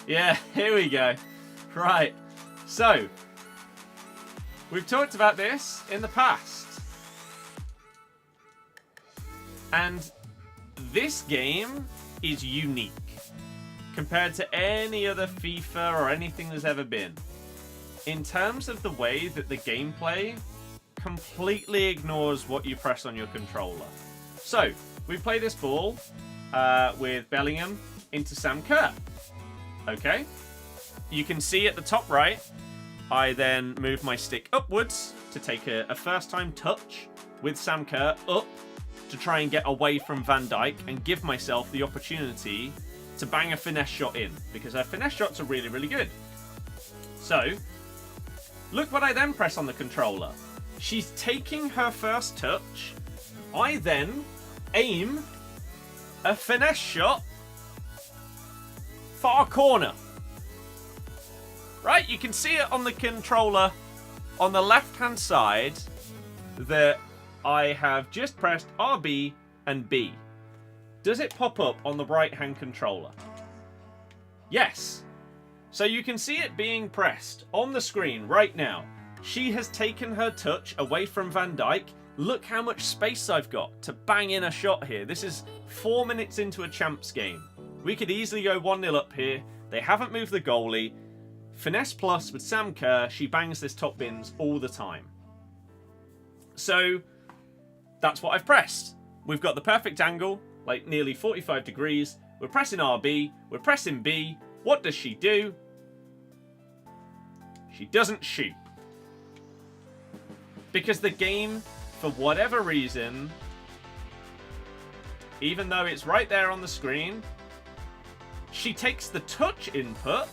Yeah, here we go. Right. So, we've talked about this in the past. And this game is unique compared to any other FIFA or anything there's ever been. In terms of the way that the gameplay completely ignores what you press on your controller. So, we play this ball with Bellingham into Sam Kerr. Okay? You can see at the top right, I then move my stick upwards to take a first-time touch with Sam Kerr up to try and get away from Van Dijk and give myself the opportunity to bang a finesse shot in, because her finesse shots are really, really good. So, look what I then press on the controller. She's taking her first touch. I then aim a finesse shot far corner. Right, you can see it on the controller on the left-hand side that I have just pressed RB and B. Does it pop up on the right-hand controller? Yes. So you can see it being pressed on the screen right now. She has taken her touch away from Van Dijk. Look how much space I've got to bang in a shot here. This is 4 minutes into a champs game. We could easily go 1-0 up here. They haven't moved the goalie. Finesse Plus with Sam Kerr, she bangs this top bins all the time. So, that's what I've pressed. We've got the perfect angle, like nearly 45 degrees. We're pressing RB, we're pressing B. What does she do? She doesn't shoot. Because the game, for whatever reason, even though it's right there on the screen, she takes the touch input,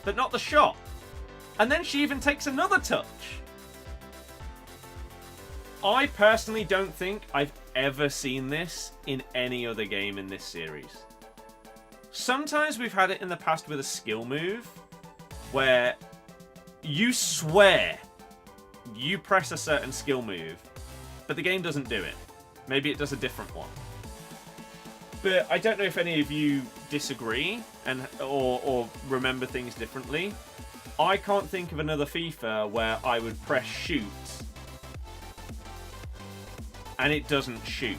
but not the shot. And then she even takes another touch. I personally don't think I've ever seen this in any other game in this series. Sometimes we've had it in the past with a skill move, where you swear you press a certain skill move, but the game doesn't do it. Maybe it does a different one. But I don't know if any of you disagree or remember things differently. I can't think of another FIFA where I would press shoot and it doesn't shoot.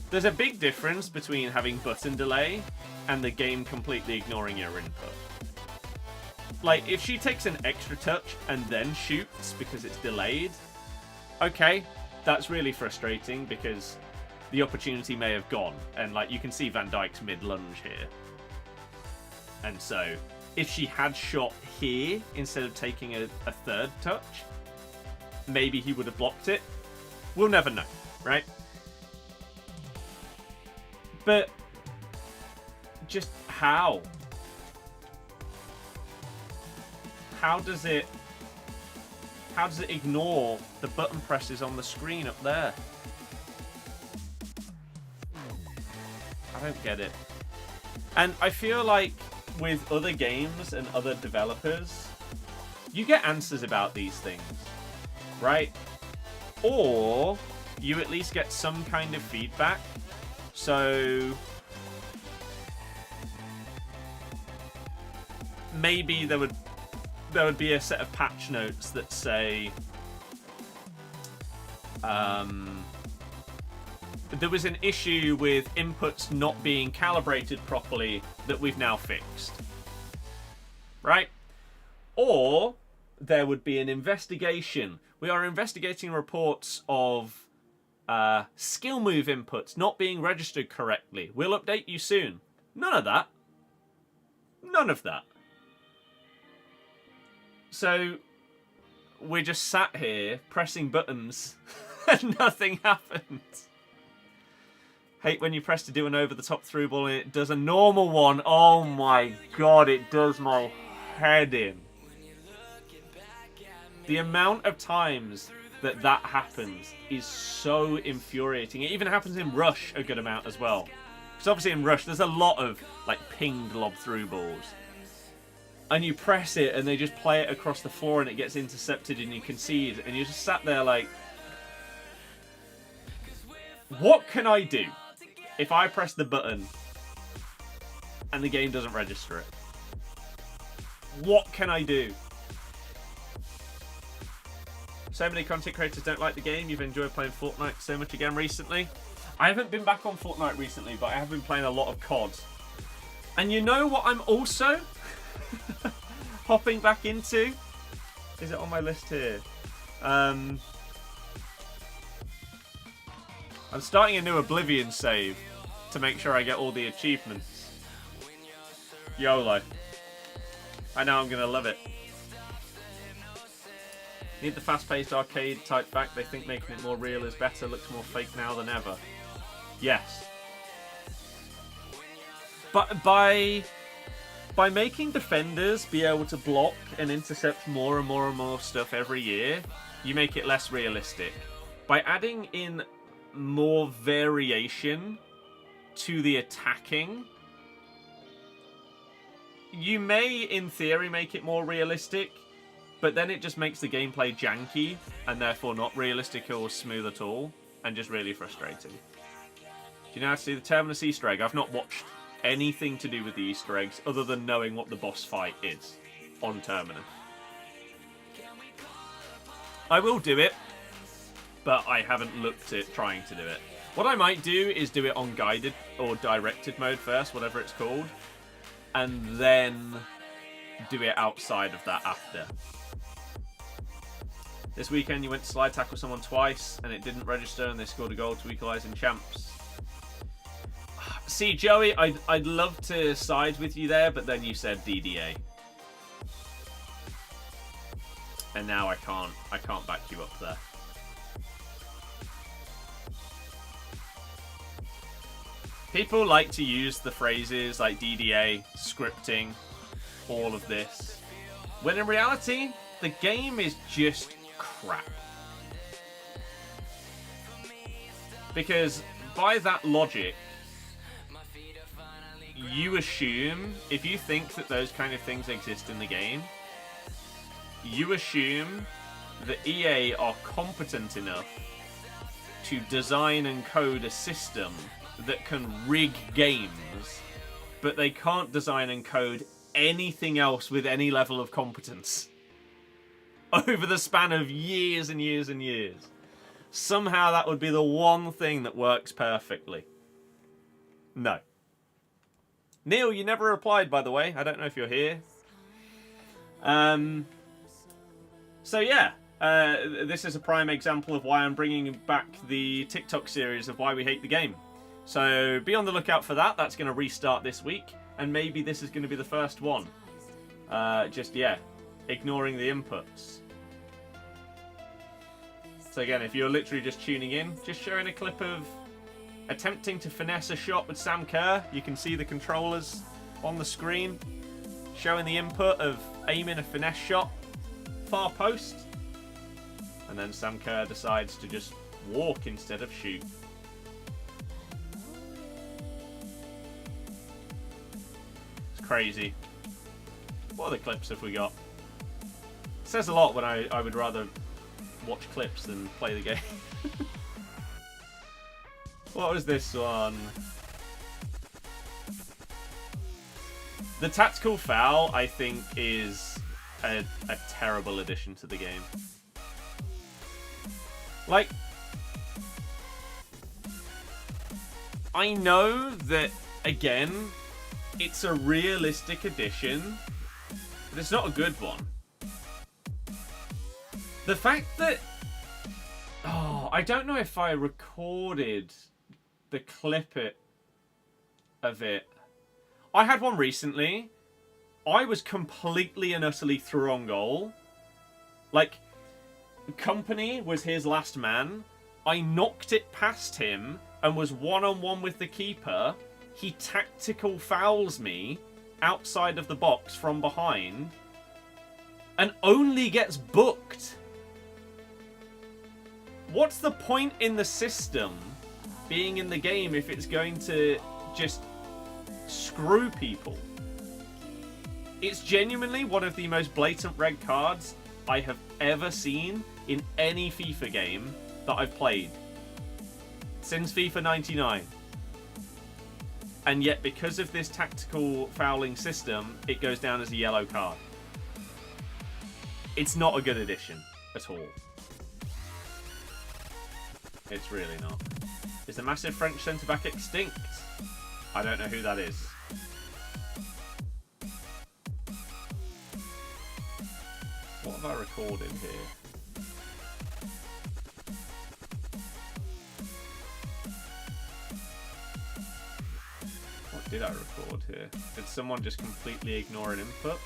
There's a big difference between having button delay and the game completely ignoring your input. Like, if she takes an extra touch and then shoots because it's delayed, okay, that's really frustrating because the opportunity may have gone. And, like, you can see Van Dijk's mid-lunge here. And so, if she had shot here instead of taking a third touch, maybe he would have blocked it. We'll never know, right? But just how? How does it ignore the button presses on the screen up there? I don't get it. And I feel like with other games and other developers, you get answers about these things, right? Or you at least get some kind of feedback. So maybe there would be a set of patch notes that say there was an issue with inputs not being calibrated properly that we've now fixed, right? Or there would be an investigation. We are investigating reports of skill move inputs not being registered correctly. We'll update you soon. None of that. None of that. So we're just sat here pressing buttons and nothing happens. Hate when you press to do an over-the-top through ball and it does a normal one. Oh my god, it does my head in. The amount of times that happens is so infuriating. It even happens in Rush a good amount as well. Because obviously in Rush there's a lot of like pinged lob through balls. And you press it and they just play it across the floor and it gets intercepted and you concede. And you're just sat there like, what can I do if I press the button and the game doesn't register it? What can I do? So many content creators don't like the game. You've enjoyed playing Fortnite so much again recently. I haven't been back on Fortnite recently, but I have been playing a lot of COD. And you know what I'm also hopping back into? Is it on my list here? I'm starting a new Oblivion save to make sure I get all the achievements. YOLO. I know I'm going to love it. Need the fast-paced arcade type back. They think making it more real is better. Looks more fake now than ever. Yes. But by making defenders be able to block and intercept more and more and more stuff every year, you make it less realistic. By adding in more variation to the attacking, you may, in theory, make it more realistic, but then it just makes the gameplay janky and therefore not realistic or smooth at all, and just really frustrating. Do you know how to do the Terminus Easter egg? I've not watched anything to do with the Easter eggs other than knowing what the boss fight is on Terminus. I will do it, but I haven't looked at trying to do it. What I might do is do it on guided or directed mode first, whatever it's called, and then do it outside of that after. This weekend you went to slide tackle someone twice and it didn't register and they scored a goal to equalise in champs. See, Joey, I'd love to side with you there, but then you said DDA. And now I can't back you up there. People like to use the phrases like DDA, scripting, all of this, when in reality, the game is just crap. Because by that logic, you assume, if you think that those kind of things exist in the game, you assume that EA are competent enough to design and code a system that can rig games, but they can't design and code anything else with any level of competence over the span of years and years and years. Somehow that would be the one thing that works perfectly. No. Neil, you never replied, by the way. I don't know if you're here. So yeah, this is a prime example of why I'm bringing back the TikTok series of why we hate the game. So be on the lookout for that. That's going to restart this week, and maybe this is going to be the first one. Just, yeah, ignoring the inputs. So again, if you're literally just tuning in, just showing a clip of attempting to finesse a shot with Sam Kerr. You can see the controllers on the screen showing the input of aiming a finesse shot far post, and then Sam Kerr decides to just walk instead of shoot. It's crazy. What other clips have we got? It says a lot when I would rather watch clips than play the game. What was this one? The tactical foul, I think, is a terrible addition to the game. Like, I know that, again, it's a realistic addition, but it's not a good one. The fact that... Oh, I don't know if I recorded the clip of it. I had one recently. I was completely and utterly through on goal. Like, Company was his last man. I knocked it past him and was one-on-one with the keeper. He tactical fouls me outside of the box from behind and only gets booked. What's the point in the system being in the game if it's going to just screw people? It's genuinely one of the most blatant red cards I have ever seen in any FIFA game that I've played since FIFA 99. And yet, because of this tactical fouling system, it goes down as a yellow card. It's not a good addition at all. It's really not. Is the massive French centre-back extinct? I don't know who that is. What have I recorded here? What did I record here? Did someone just completely ignore an input?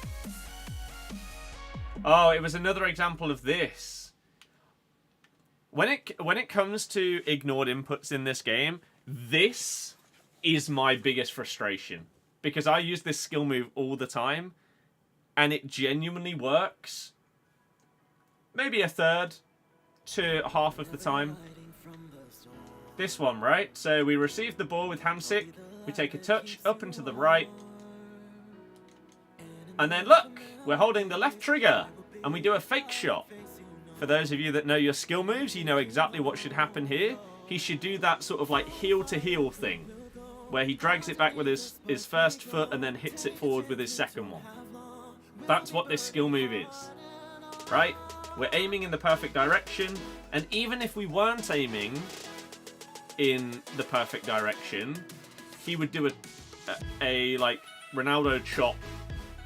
Oh, it was another example of this. When it comes to ignored inputs in this game, this is my biggest frustration. Because I use this skill move all the time, and it genuinely works. Maybe a third to half of the time. This one, right? So we receive the ball with Hamsik. We take a touch up and to the right. And then look, we're holding the left trigger. And we do a fake shot. For those of you that know your skill moves, you know exactly what should happen here. He should do that sort of like heel-to-heel thing, where he drags it back with his first foot and then hits it forward with his second one. That's what this skill move is, right? We're aiming in the perfect direction, and even if we weren't aiming in the perfect direction, he would do a like Ronaldo chop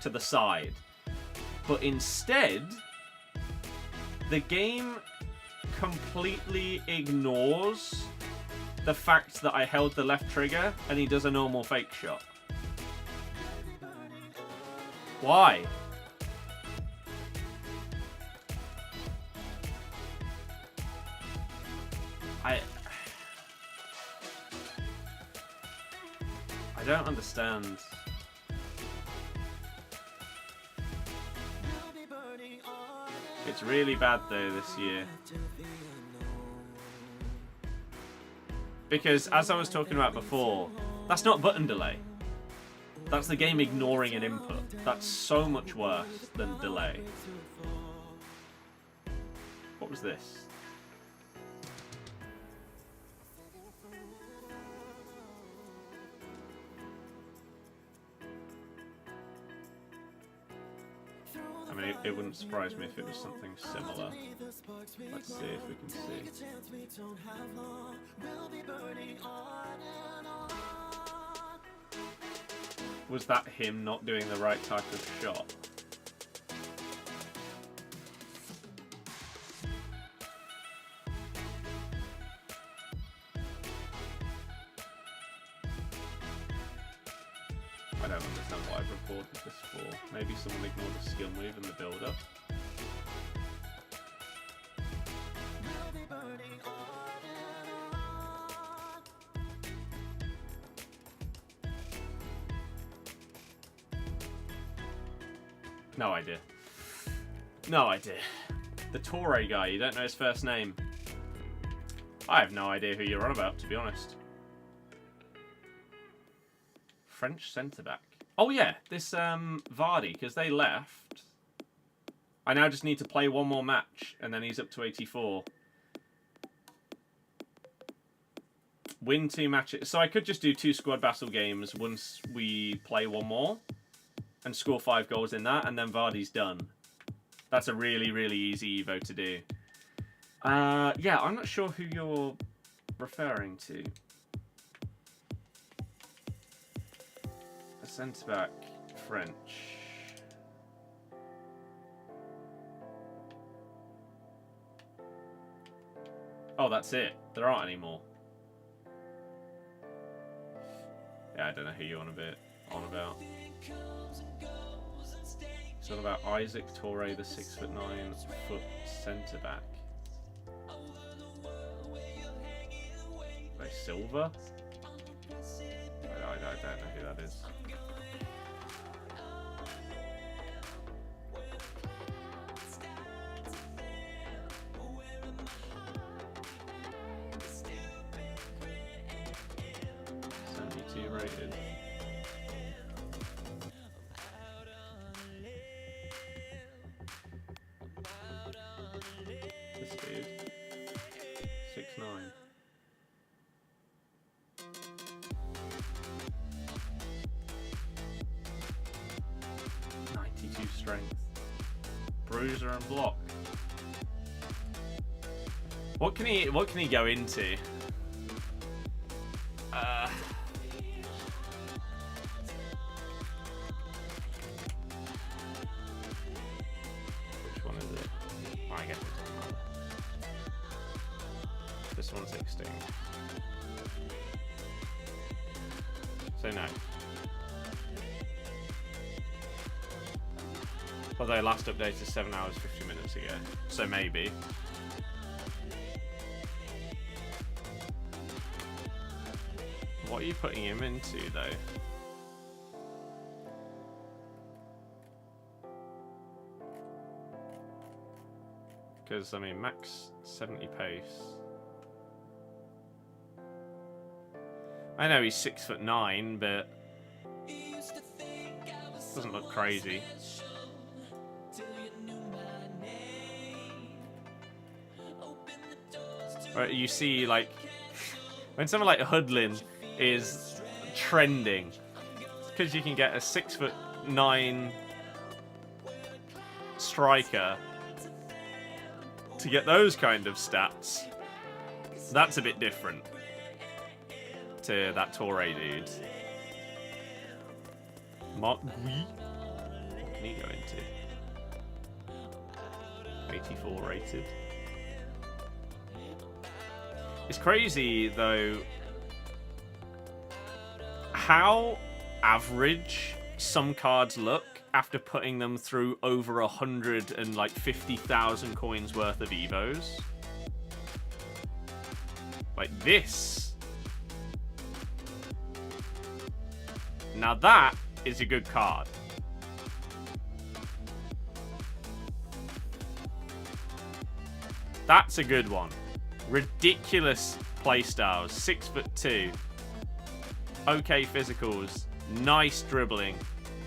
to the side. But instead, the game completely ignores the fact that I held the left trigger and he does a normal fake shot. Why? I don't understand. It's really bad though this year. Because as I was talking about before, that's not button delay. That's the game ignoring an input. That's so much worse than delay. What was this? it wouldn't surprise me if it was something similar. Let's see if we can see. Was that him not doing the right type of shot? I don't understand what I've recorded this for. Maybe someone ignored the skill move in the build-up. No idea. No idea. The Torre guy, you don't know his first name. I have no idea who you're on about, to be honest. French centre-back. Oh yeah, this Vardy, because they left. I now just need to play one more match, and then he's up to 84. Win 2 matches. So I could just do 2 squad battle games once we play one more, and score 5 goals in that, and then Vardy's done. That's a really, really easy Evo to do. Yeah, I'm not sure who you're referring to. A centre-back, French. Oh, that's it. There aren't any more. Yeah, I don't know who you're on about. It's all about Isaac Torre, the 6'9" centre-back. Like Silva? I don't know who that is. Rated. This dude, 6'9". 92 strength. Bruiser and block. What can he go into? Which one is it? Oh, I guess it doesn't matter. This one's extinct. So no. Although last update is 7 hours 50 minutes ago. So maybe. What are you putting him into though? Because I mean max 70 pace. I know he's 6'9", but doesn't look crazy. Right, you see, like, when someone like Hudlin is trending, because you can get a 6'9" striker to get those kind of stats. That's a bit different to that Torre dude. Mark Gui? What can he go into? 84 rated. It's crazy though how average some cards look after putting them through over 150,000 coins worth of Evos. Like this. Now that is a good card. That's a good one. Ridiculous playstyles. 6'2". Okay physicals. Nice dribbling.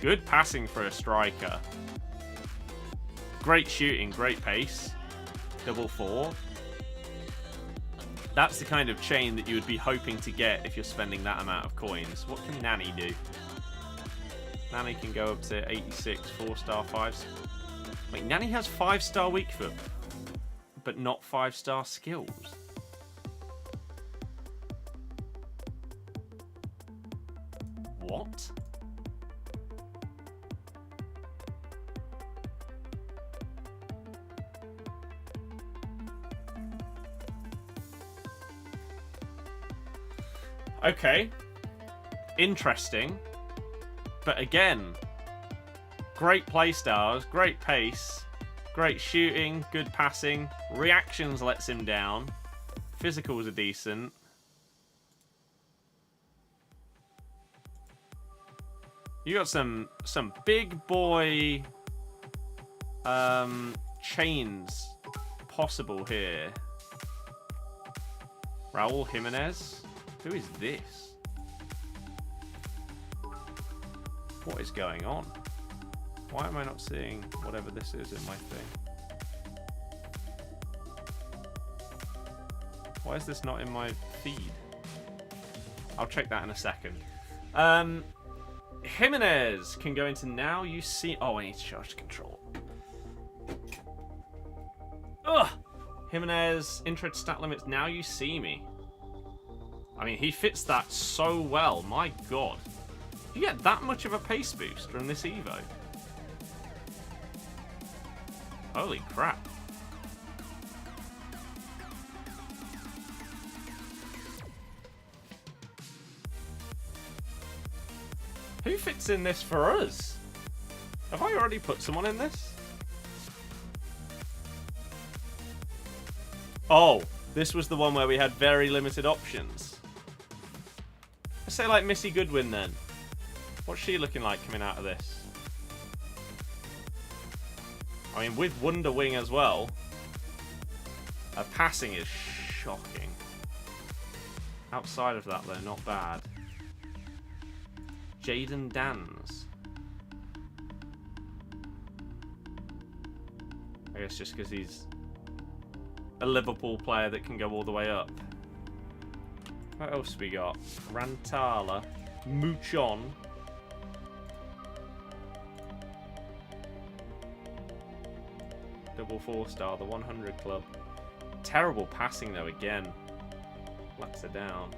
Good passing for a striker. Great shooting. Great pace. 4. That's the kind of chain that you would be hoping to get if you're spending that amount of coins. What can Nani do? Nani can go up to 86. 4-star, 5. Wait, Nani has 5-star weak foot, but not 5-star skills. What? Okay. Interesting. But again, great playstyles, great pace, great shooting, good passing. Reactions lets him down. Physicals are decent. You got some big boy chains possible here. Raul Jimenez? Who is this? What is going on? Why am I not seeing whatever this is in my thing? Why is this not in my feed? I'll check that in a second. Jimenez can go into now. You see... Oh, I need to charge the control. Ugh! Jimenez, intro to stat limits. Now you see me. I mean, he fits that so well. My God. You get that much of a pace boost from this Evo. Holy crap. Who fits in this for us? Have I already put someone in this? Oh, this was the one where we had very limited options. Let's say like Missy Goodwin then. What's she looking like coming out of this? I mean, with Wonder Wing as well, her passing is shocking. Outside of that, though, not bad. Jaden Dans. I guess just because he's a Liverpool player that can go all the way up. What else we got? Rantala. Muchon. Double 4-star, the 100 club. Terrible passing though again. Lets her down.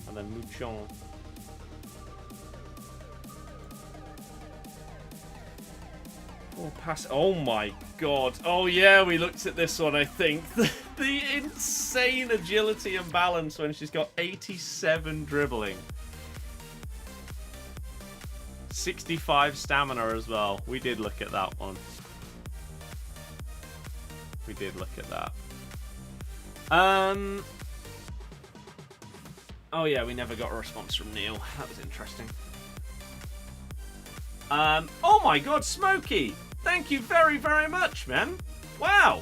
And then Muchon. Oh, pass. Oh my God. Oh yeah, we looked at this one, I think. The insane agility and balance when she's got 87 dribbling. 65 stamina as well. We did look at that one. We did look at that. Oh yeah, we never got a response from Neil. That was interesting. Oh my God, Smokey! Thank you very, very much, man. Wow.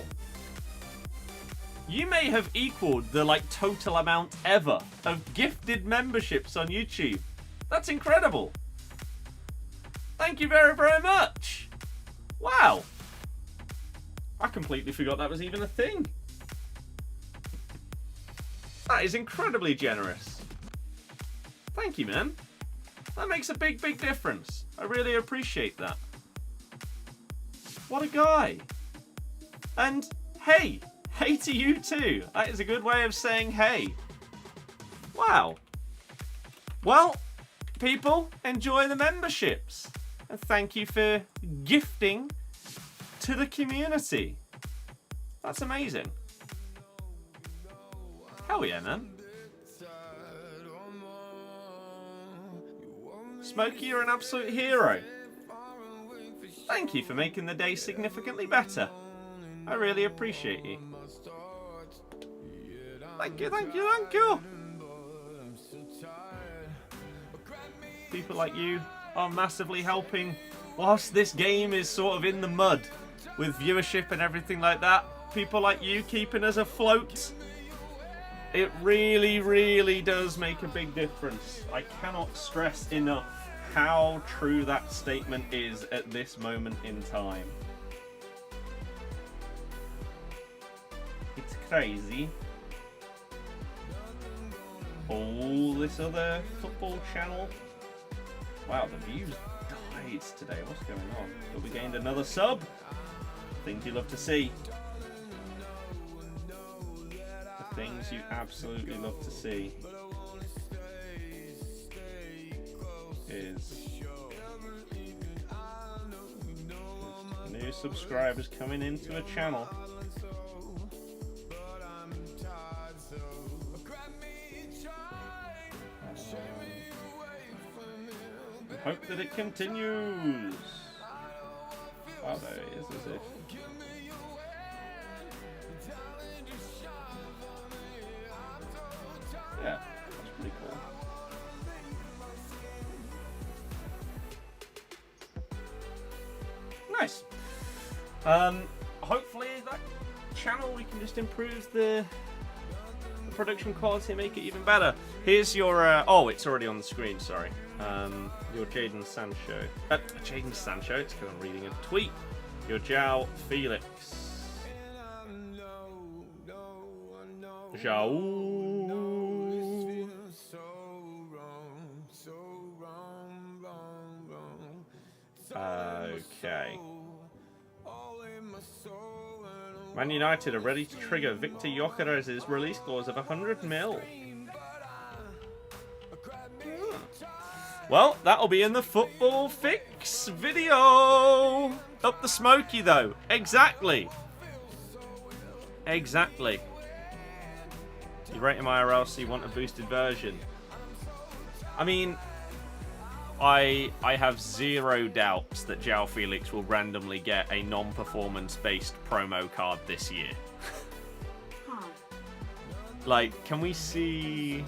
You may have equaled the total amount ever of gifted memberships on YouTube. That's incredible. Thank you very, very much. Wow. I completely forgot that was even a thing. That is incredibly generous. Thank you, man. That makes a big, big difference. I really appreciate that. What a guy. And hey, hey to you too. That is a good way of saying hey. Wow. Well, people, enjoy the memberships. And thank you for gifting to the community. That's amazing. Hell yeah, man. Smokey, you're an absolute hero. Thank you for making the day significantly better. I really appreciate you. Thank you, thank you, thank you. People like you are massively helping whilst this game is sort of in the mud with viewership and everything like that. People like you keeping us afloat. It really, really does make a big difference. I cannot stress enough how true that statement is at this moment in time. It's crazy. Oh, this other football channel. Wow, the views died. shades today. What's going on? But we gained another sub. Things you love to see. The things you absolutely love to see is new subscribers coming into a channel. Hope that it continues. Oh, there it is, as if. Yeah, that's pretty cool. Nice. Hopefully that channel we can just improve the production quality and make it even better. Here's your oh, it's already on the screen, sorry. Your Jadon Sancho. Jadon Sancho, it's because I'm reading a tweet. Your João Felix. João. Okay. Man United are ready to trigger Victor Gyökeres's release clause of 100 mil. Well, that'll be in the Football Fix video. Up the smoky, though. Exactly. Exactly. You rate him IRL, so you want a boosted version. I mean, I have zero doubts that João Felix will randomly get a non-performance-based promo card this year. Like, can we see...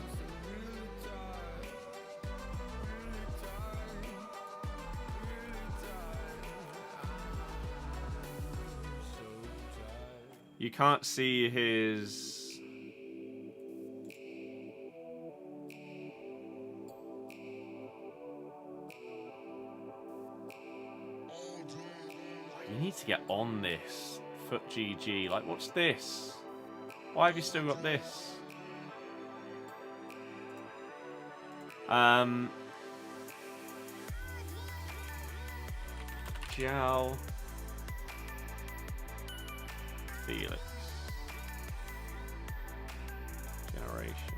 You can't see his... You need to get on this. FUTGG. Like, what's this? Why have you still got this? João Felix. Generation.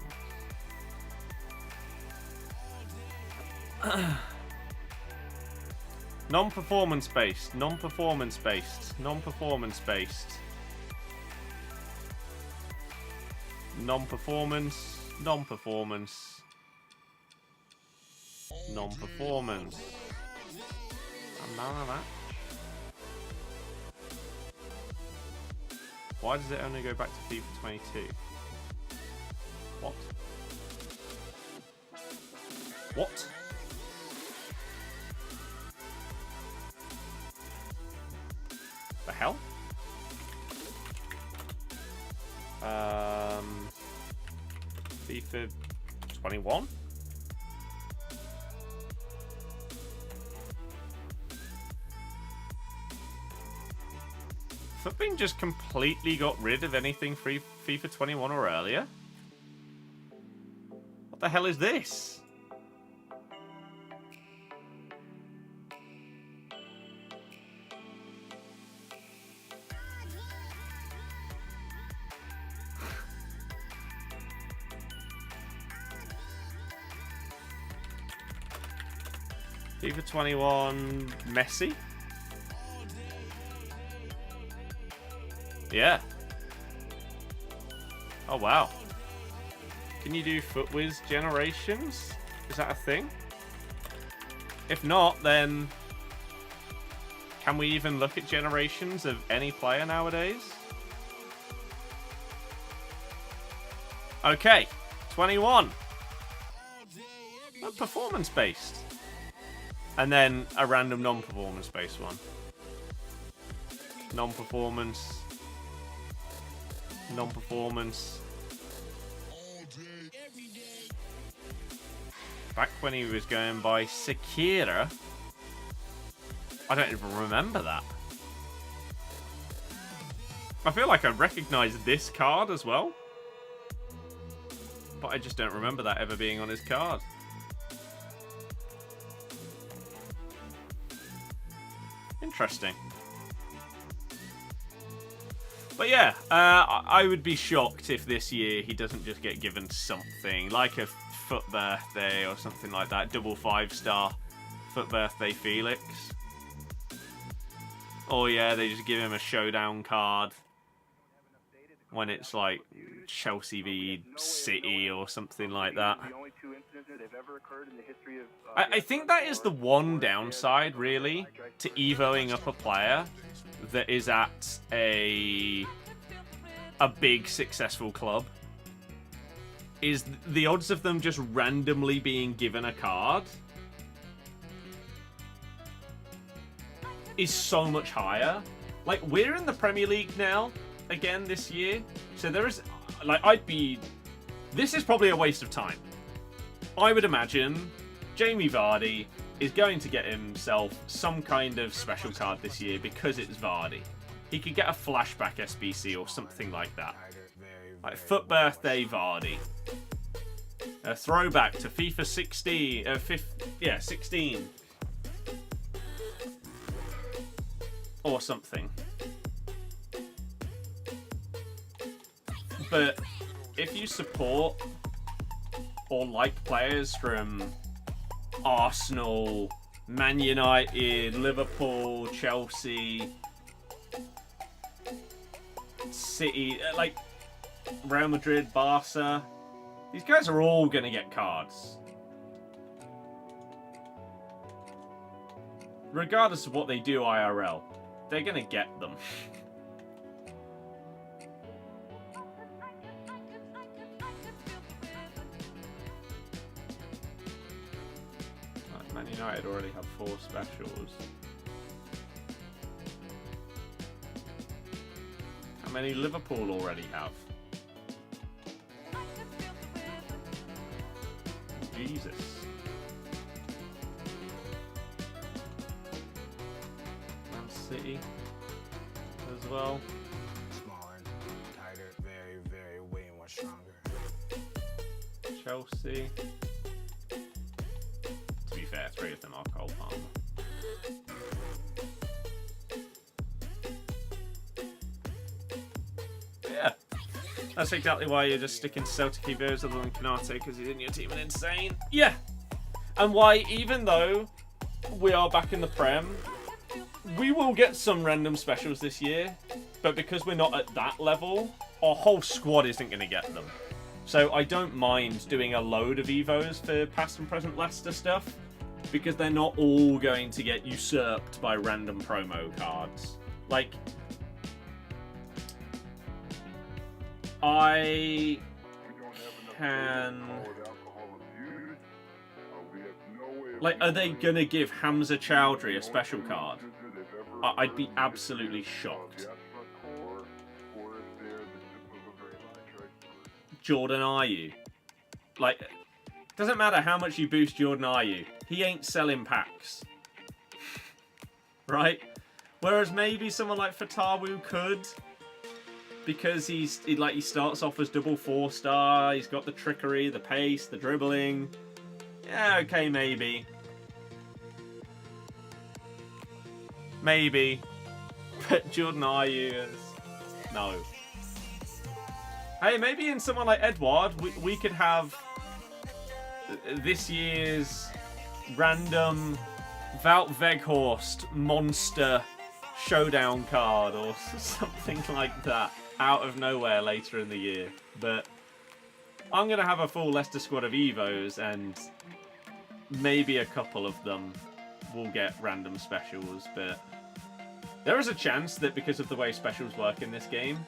Non-performance based. Non-performance based. Non-performance based. Non-performance. Non-performance. Non-performance. I'm down on that. Why does it only go back to FIFA 22? What? What? The hell? FIFA 21? Footbin just completely got rid of anything free FIFA 21 or earlier? What the hell is this? FIFA 21 Messi? Yeah. Oh, wow. Can you do FUTWIZ generations? Is that a thing? If not, then... Can we even look at generations of any player nowadays? Okay. 21. Not performance-based. And then a random non-performance-based one. Non-performance... Non-performance. Back when he was going by Sekira. I don't even remember that. I feel like I recognise this card as well. But I just don't remember that ever being on his card. interesting. But yeah, I would be shocked if this year he doesn't just get given something, like a FUT birthday or something like that. Double 5-star FUT birthday Felix. Or yeah, they just give him a showdown card when it's like Chelsea v City or something like that. I think that is the one downside, really, to evoing up a player that is at a big successful club, is the odds of them just randomly being given a card is so much higher. Like, we're in the Premier League now again this year, so there is, like, this is probably a waste of time. I would imagine Jamie Vardy is going to get himself some kind of special card this year because it's Vardy. He could get a flashback SBC or something like that. Like FUT birthday Vardy. A throwback to FIFA 16. 16. Or something. But if you support or like players from Arsenal, Man United, Liverpool, Chelsea, City, like Real Madrid, Barca, these guys are all going to get cards. Regardless of what they do IRL, they're going to get them. Man United already have 4 specials. How many Liverpool already have? Jesus. Man City as well. Smaller, tighter, very, very, way more stronger. Chelsea. To be fair, 3 of them are Cole Palmer. But yeah, that's exactly why you're just sticking to Celtic heroes other than Canate, because he's in your team and insane. Yeah, and why, even though we are back in the Prem, we will get some random specials this year, but because we're not at that level, our whole squad isn't going to get them. So I don't mind doing a load of Evos for past and present Leicester stuff, because they're not all going to get usurped by random promo cards. Like, I can... Like, are they going to give Hamza Chowdhury a special card? I'd be absolutely shocked. Jordan Ayew. Like, doesn't matter how much you boost Jordan Ayew, he ain't selling packs. Right? Whereas maybe someone like Fatawu could, because he starts off as double 4-star, he's got the trickery, the pace, the dribbling. Yeah, okay, maybe. Maybe. But Jordan Ayew is... No. Hey, maybe in someone like Edouard, we could have this year's random Wout Weghorst monster showdown card or something like that out of nowhere later in the year. But I'm going to have a full Leicester squad of Evos, and maybe a couple of them will get random specials, but there is a chance that because of the way specials work in this game,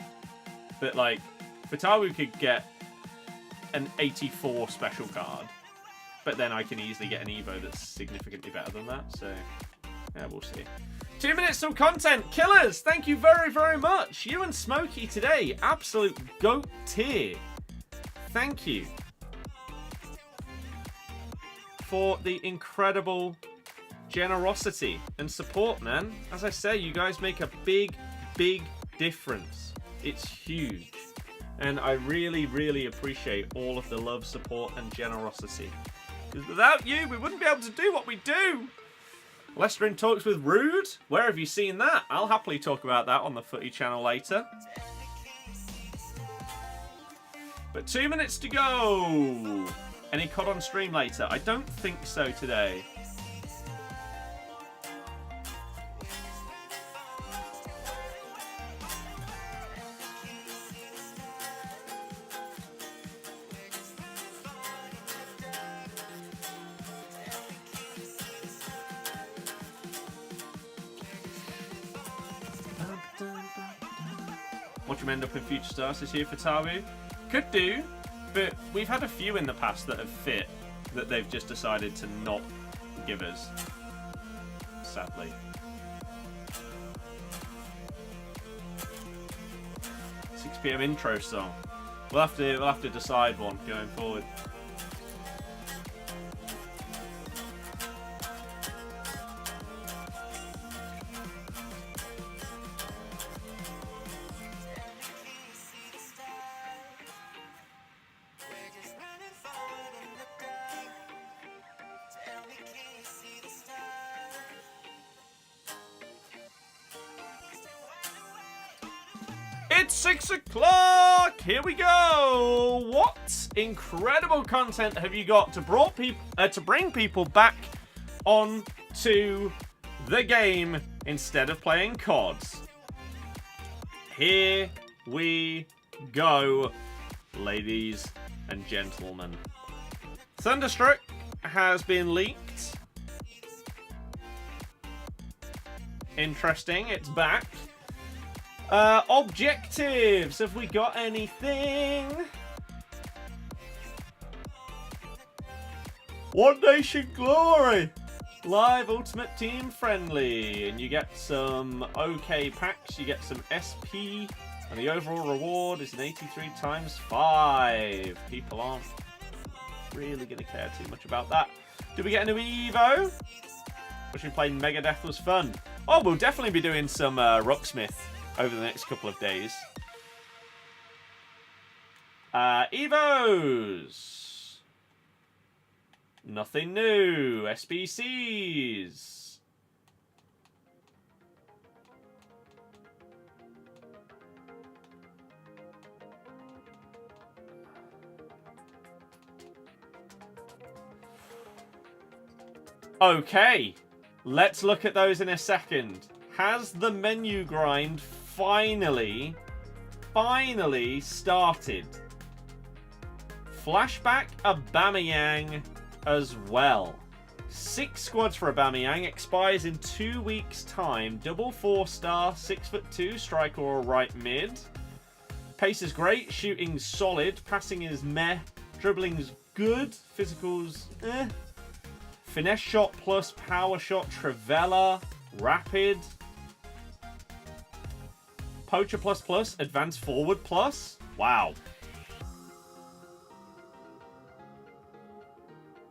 that like Fatawu could get an 84 special card, but then I can easily get an Evo that's significantly better than that, so yeah, we'll see. 2 minutes till content. Killers, thank you very, very much. You and Smokey today, absolute GOAT tier. Thank you for the incredible generosity and support, man. As I say, you guys make a big, big difference. It's huge. And I really, really appreciate all of the love, support, and generosity. Because without you, we wouldn't be able to do what we do. Leicester in talks with Rude? Where have you seen that? I'll happily talk about that on the Footy channel later. But 2 minutes to go. Any COD on stream later? I don't think so today. Watch him end up in future stars this year for Tabu. Could do, but we've had a few in the past that have fit that they've just decided to not give us. Sadly. 6 PM intro song. We'll have to decide one going forward. It's 6 o'clock! Here we go! What incredible content have you got to bring people back onto the game instead of playing CODs? Here we go, ladies and gentlemen. Thunderstruck has been leaked. Interesting, it's back. Objectives. Have we got anything? One Nation Glory. Live Ultimate Team Friendly. And you get some OK packs. You get some SP. And the overall reward is an 83 times 5. People aren't really going to care too much about that. Did we get a new Evo? Wishing playing Megadeth was fun. Oh, we'll definitely be doing some Rocksmith over the next couple of days. Evos. Nothing new. SBCs. Okay. Let's look at those in a second. Has the menu grind finally started? Flashback Aubameyang as well. 6 squads for Aubameyang. Expires in 2 weeks' time. Double 4-star, 6'2", striker or right mid. Pace is great. Shooting's solid. Passing is meh. Dribbling's good. Physical's eh. Finesse shot plus power shot. Trivela. Rapid. Poacher plus plus. Advanced forward plus. Wow.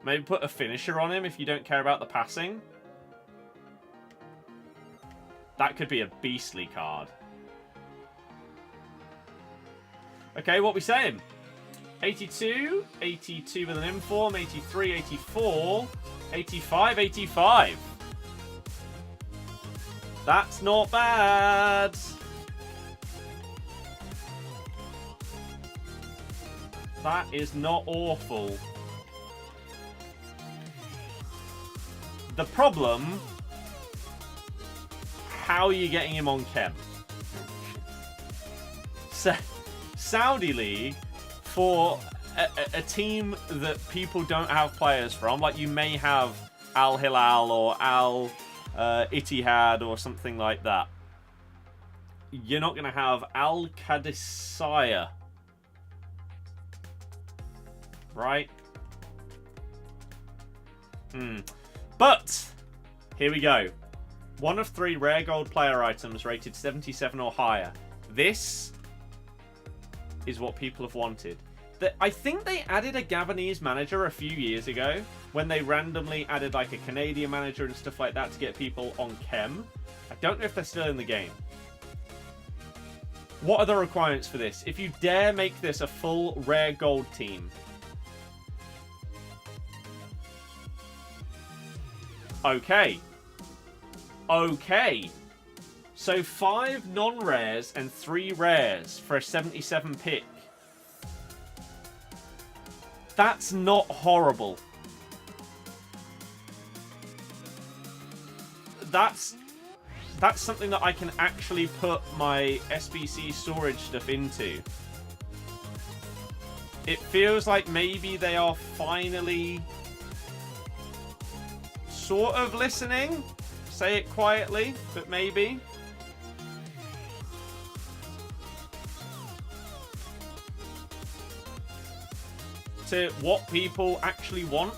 Maybe put a finisher on him if you don't care about the passing. That could be a beastly card. Okay, what we saying? 82, 82 with an inform, 83, 84, 85, 85. That's not bad. That is not awful. The problem, how are you getting him on chem? Saudi League, for a team that people don't have players from, like you may have Al Hilal or Al Ittihad or something like that. You're not going to have Al Qadisiyah, right? But, here we go. 1 of 3 rare gold player items rated 77 or higher. This is what people have wanted. I think they added a Gabonese manager a few years ago when they randomly added like a Canadian manager and stuff like that to get people on chem. I don't know if they're still in the game. What are the requirements for this? If you dare make this a full rare gold team. Okay. Okay. So 5 non-rares and 3 rares for a 77 pick. That's not horrible. That's something that I can actually put my SBC storage stuff into. It feels like maybe they are finally sort of listening. Say it quietly, but maybe. To what people actually want.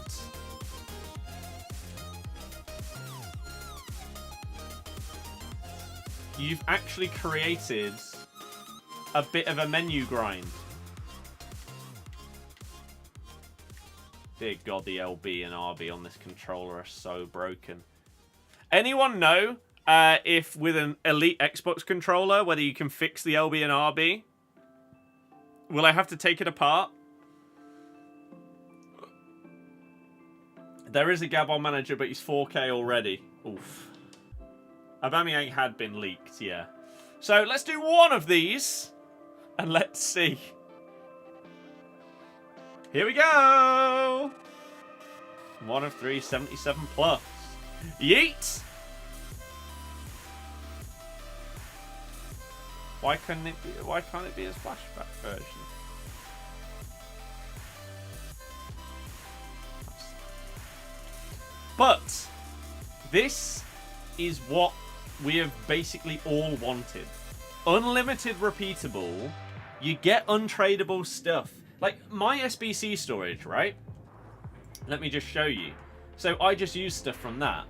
You've actually created a bit of a menu grind. Dear God, the LB and RB on this controller are so broken. Anyone know if with an Elite Xbox controller, whether you can fix the LB and RB? Will I have to take it apart? There is a Gabon manager, but he's 4K already. Oof. Aubameyang had been leaked, yeah. So let's do one of these, and let's see. Here we go! 1 of 3, 77 plus. Yeet! Why can't it be his flashback version? But this is what we have basically all wanted. Unlimited repeatable, you get untradeable stuff. Like my SBC storage, right? Let me just show you. So I just use stuff from that.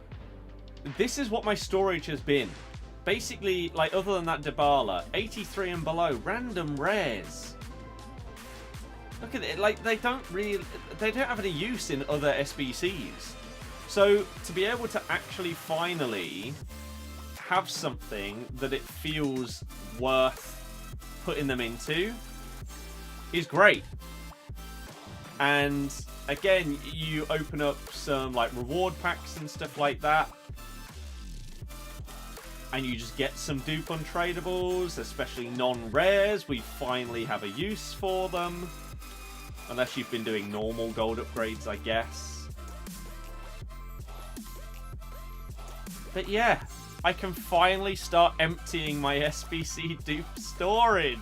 This is what my storage has been. Basically, like other than that Dybala, 83 and below, random rares. Look at it, like they don't have any use in other SBCs. So to be able to actually finally have something that it feels worth putting them into is great. And again, you open up some like reward packs and stuff like that, and you just get some dupe untradables, especially non-rares. We finally have a use for them, unless you've been doing normal gold upgrades, I guess. But yeah, I can finally start emptying my SBC dupe storage.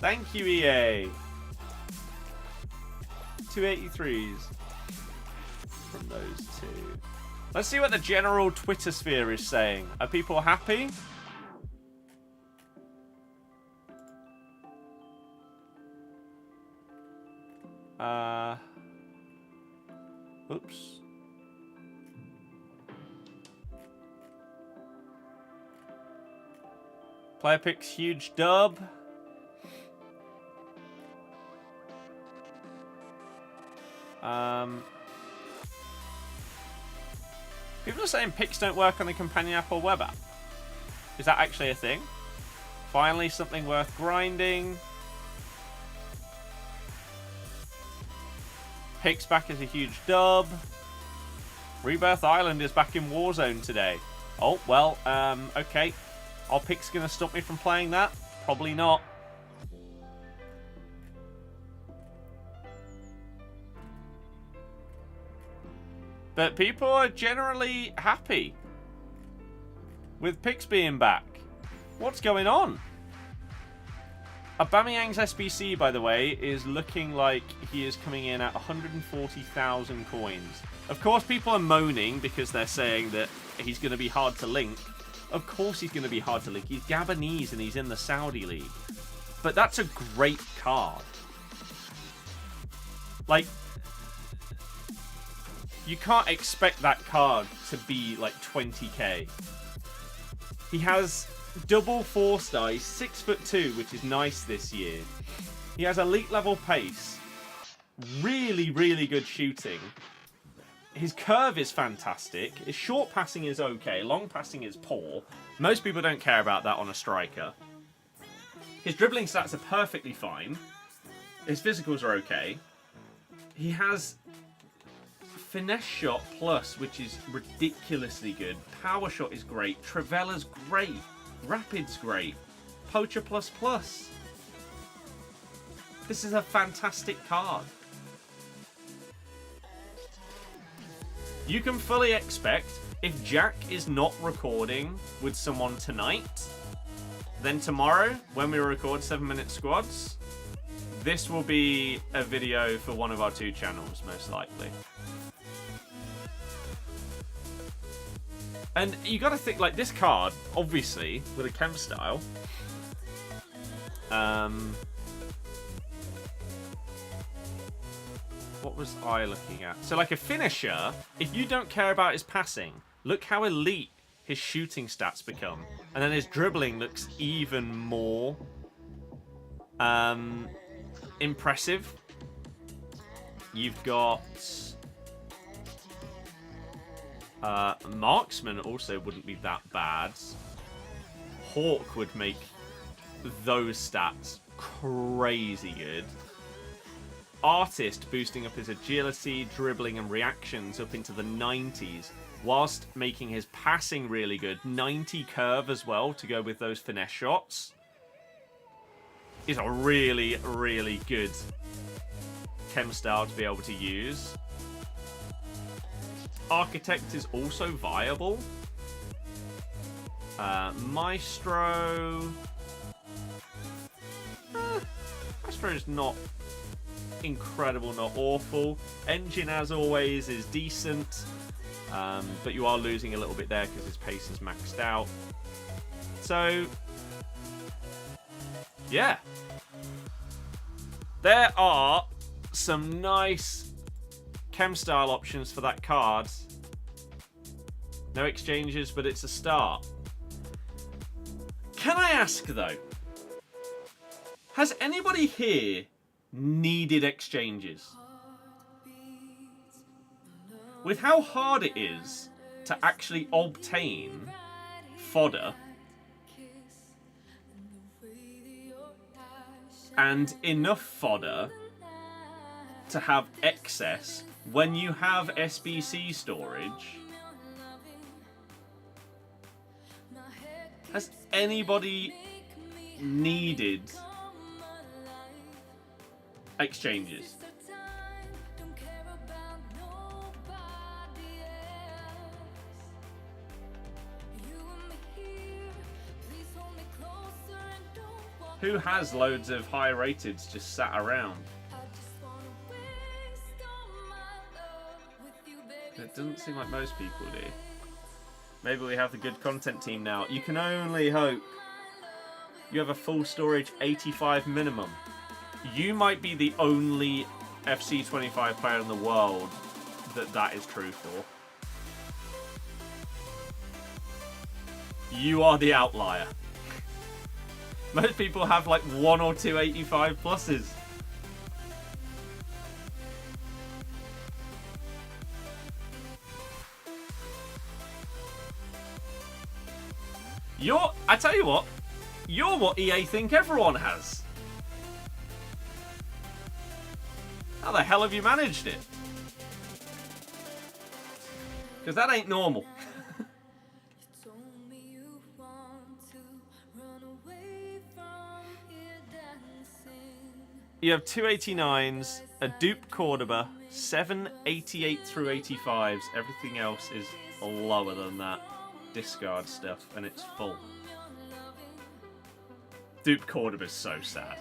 Thank you, EA. 283s from those two. Let's see what the general Twitter sphere is saying. Are people happy? Oops. Player picks huge dub. People are saying picks don't work on the companion app or web app. Is that actually a thing? Finally, something worth grinding. Picks back is a huge dub. Rebirth Island is back in Warzone today. Oh, well, okay. Are picks going to stop me from playing that? Probably not. But people are generally happy with picks being back. What's going on? Aubameyang's SBC, by the way, is looking like he is coming in at 140,000 coins. Of course, people are moaning because they're saying that he's going to be hard to link. Of course he's going to be hard to link. He's Gabonese and he's in the Saudi League. But that's a great card. Like, you can't expect that card to be like 20k. He has double 4-star, he's 6'2", which is nice this year. He has elite level pace. Really, really good shooting. His curve is fantastic. His short passing is okay. Long passing is poor. Most people don't care about that on a striker. His dribbling stats are perfectly fine. His physicals are okay. He has Finesse Shot Plus, which is ridiculously good. Power Shot is great. Trivella's great. Rapid's great. Poacher Plus Plus. This is a fantastic card. You can fully expect, if Jack is not recording with someone tonight, then tomorrow, when we record 7-minute squads, this will be a video for one of our 2 channels, most likely. And you got to think, like, this card, obviously, with a chem style. What was I looking at? So, like, a finisher, if you don't care about his passing, look how elite his shooting stats become. And then his dribbling looks even more impressive. You've got... Marksman also wouldn't be that bad. Hawk would make those stats crazy good. Artist boosting up his agility, dribbling and reactions up into the 90s, whilst making his passing really good. 90 curve as well to go with those finesse shots. Is a really, really good chem style to be able to use. Architect is also viable. Maestro... Maestro is not incredible, not awful. Engine, as always, is decent. But you are losing a little bit there because his pace is maxed out. So, yeah. There are some nice chem style options for that card. No exchanges, but it's a start. Can I ask, though, has anybody here needed exchanges? With how hard it is to actually obtain fodder and enough fodder to have excess when you have SBC storage, has anybody needed exchanges? Who has loads of high rateds just sat around? It doesn't seem like most people do. Maybe we have the good content team now. You can only hope. You have a full storage 85 minimum. You might be the only FC25 player in the world that is true for. You are the outlier. Most people have like 1 or 2 85 pluses. I tell you what, you're what EA think everyone has. How the hell have you managed it? Because that ain't normal. You have 289s, a dupe Cordoba, 7 88 through 85s. Everything else is lower than that. Discard stuff, and it's full. Dupe Cordoba is so sad.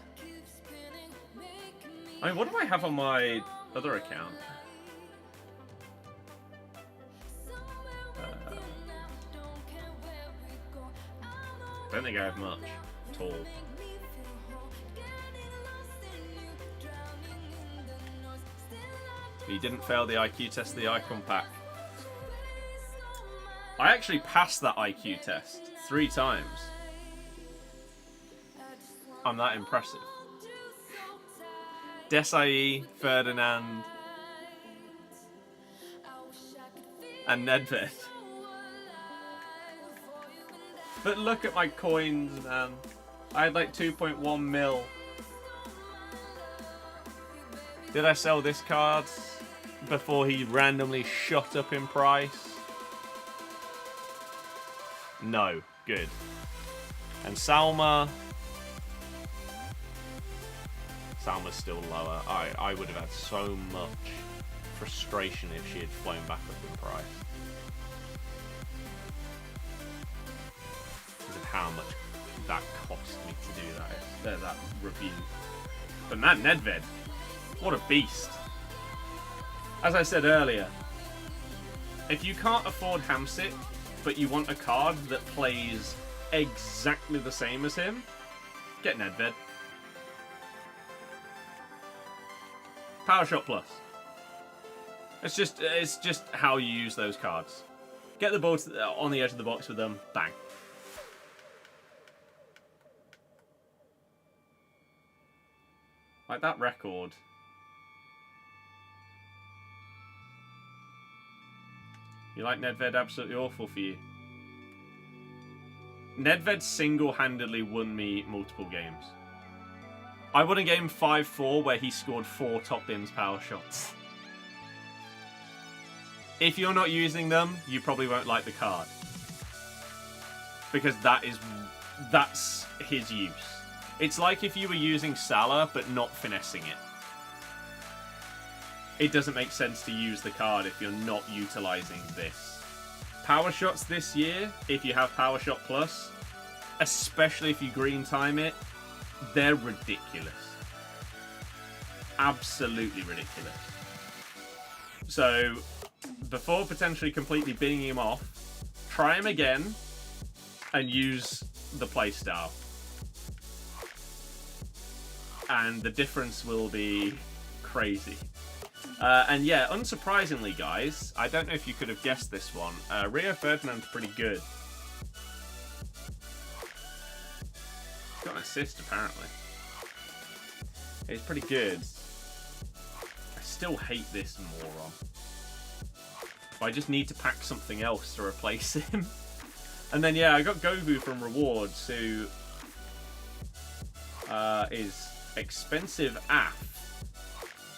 I mean, what do I have on my other account? Don't think I have much at all. You didn't fail the IQ test of the icon pack. I actually passed that IQ test 3 times. I'm that impressive. Desai, Ferdinand, and Nedved. But look at my coins, man. I had like 2.1 mil. Did I sell this card? before he randomly shot up in price? No. Good. And Salma's still lower. I would have had so much frustration if she had flown back up in price. Because of how much that cost me to do that review. But man, Nedved, what a beast. As I said earlier, if you can't afford Hamsik, but you want a card that plays exactly the same as him, get Nedved. Power Shot Plus. It's just how you use those cards. Get the ball on the edge of the box with them, bang. Like that record. You like Nedved absolutely awful for you. Nedved single-handedly won me multiple games. I won a game 5-4 where he scored 4 top bins power shots. If you're not using them, you probably won't like the card. Because that's his use. It's like if you were using Salah but not finessing it. It doesn't make sense to use the card if you're not utilising this. Power shots this year, if you have Power Shot Plus, especially if you green time it, they're ridiculous. Absolutely ridiculous. So, before potentially completely binning him off, try him again and use the playstyle. And the difference will be crazy. And yeah, unsurprisingly, guys, I don't know if you could have guessed this one. Rio Ferdinand's pretty good. Got an assist, apparently. He's pretty good. I still hate this moron. But I just need to pack something else to replace him. And then, yeah, I got Govu from Rewards, who is expensive AF.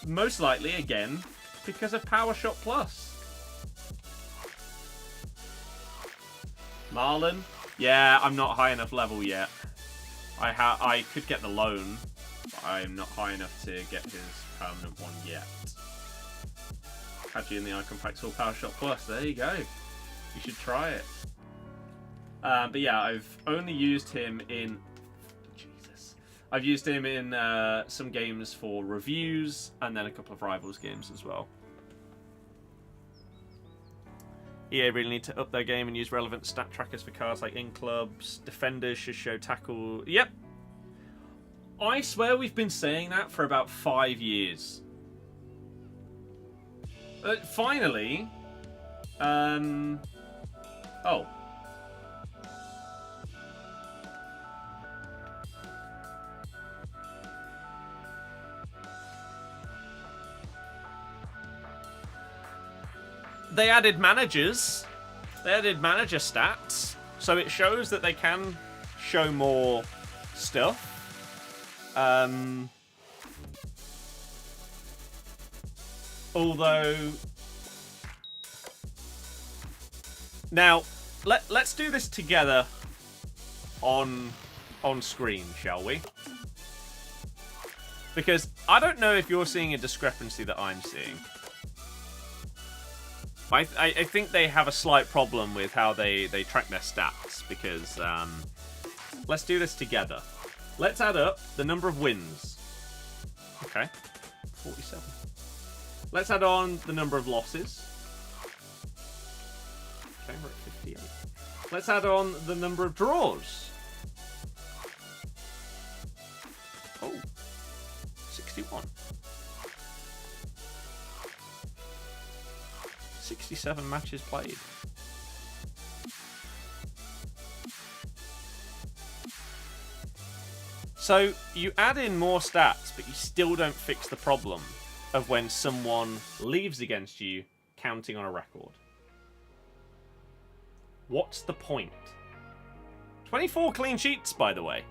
Most likely, again, because of Power Shot Plus. Marlon? Yeah, I'm not high enough level yet. I could get the loan, but I'm not high enough to get his permanent one yet. Had you in the Icon Packs or Power Shot Plus. There you go. You should try it. But yeah, I've only used him in... I've used him in some games for reviews, and then a couple of Rivals games as well. EA really need to up their game and use relevant stat trackers for cards like in-clubs. Defenders should show tackle... Yep. I swear we've been saying that for about 5 years. Finally... Oh. They added managers. They added manager stats. So it shows that they can show more stuff. Although... Now, let's do this together on screen, shall we? Because I don't know if you're seeing a discrepancy that I'm seeing. I think they have a slight problem with how they track their stats, because let's do this together. Let's add up the number of wins. Okay, 47. Let's add on the number of losses. Okay, we're at 58. Let's add on the number of draws. Oh, 61. 67 matches played. So you add in more stats, but you still don't fix the problem of when someone leaves against you counting on a record. What's the point? 24 clean sheets, by the way.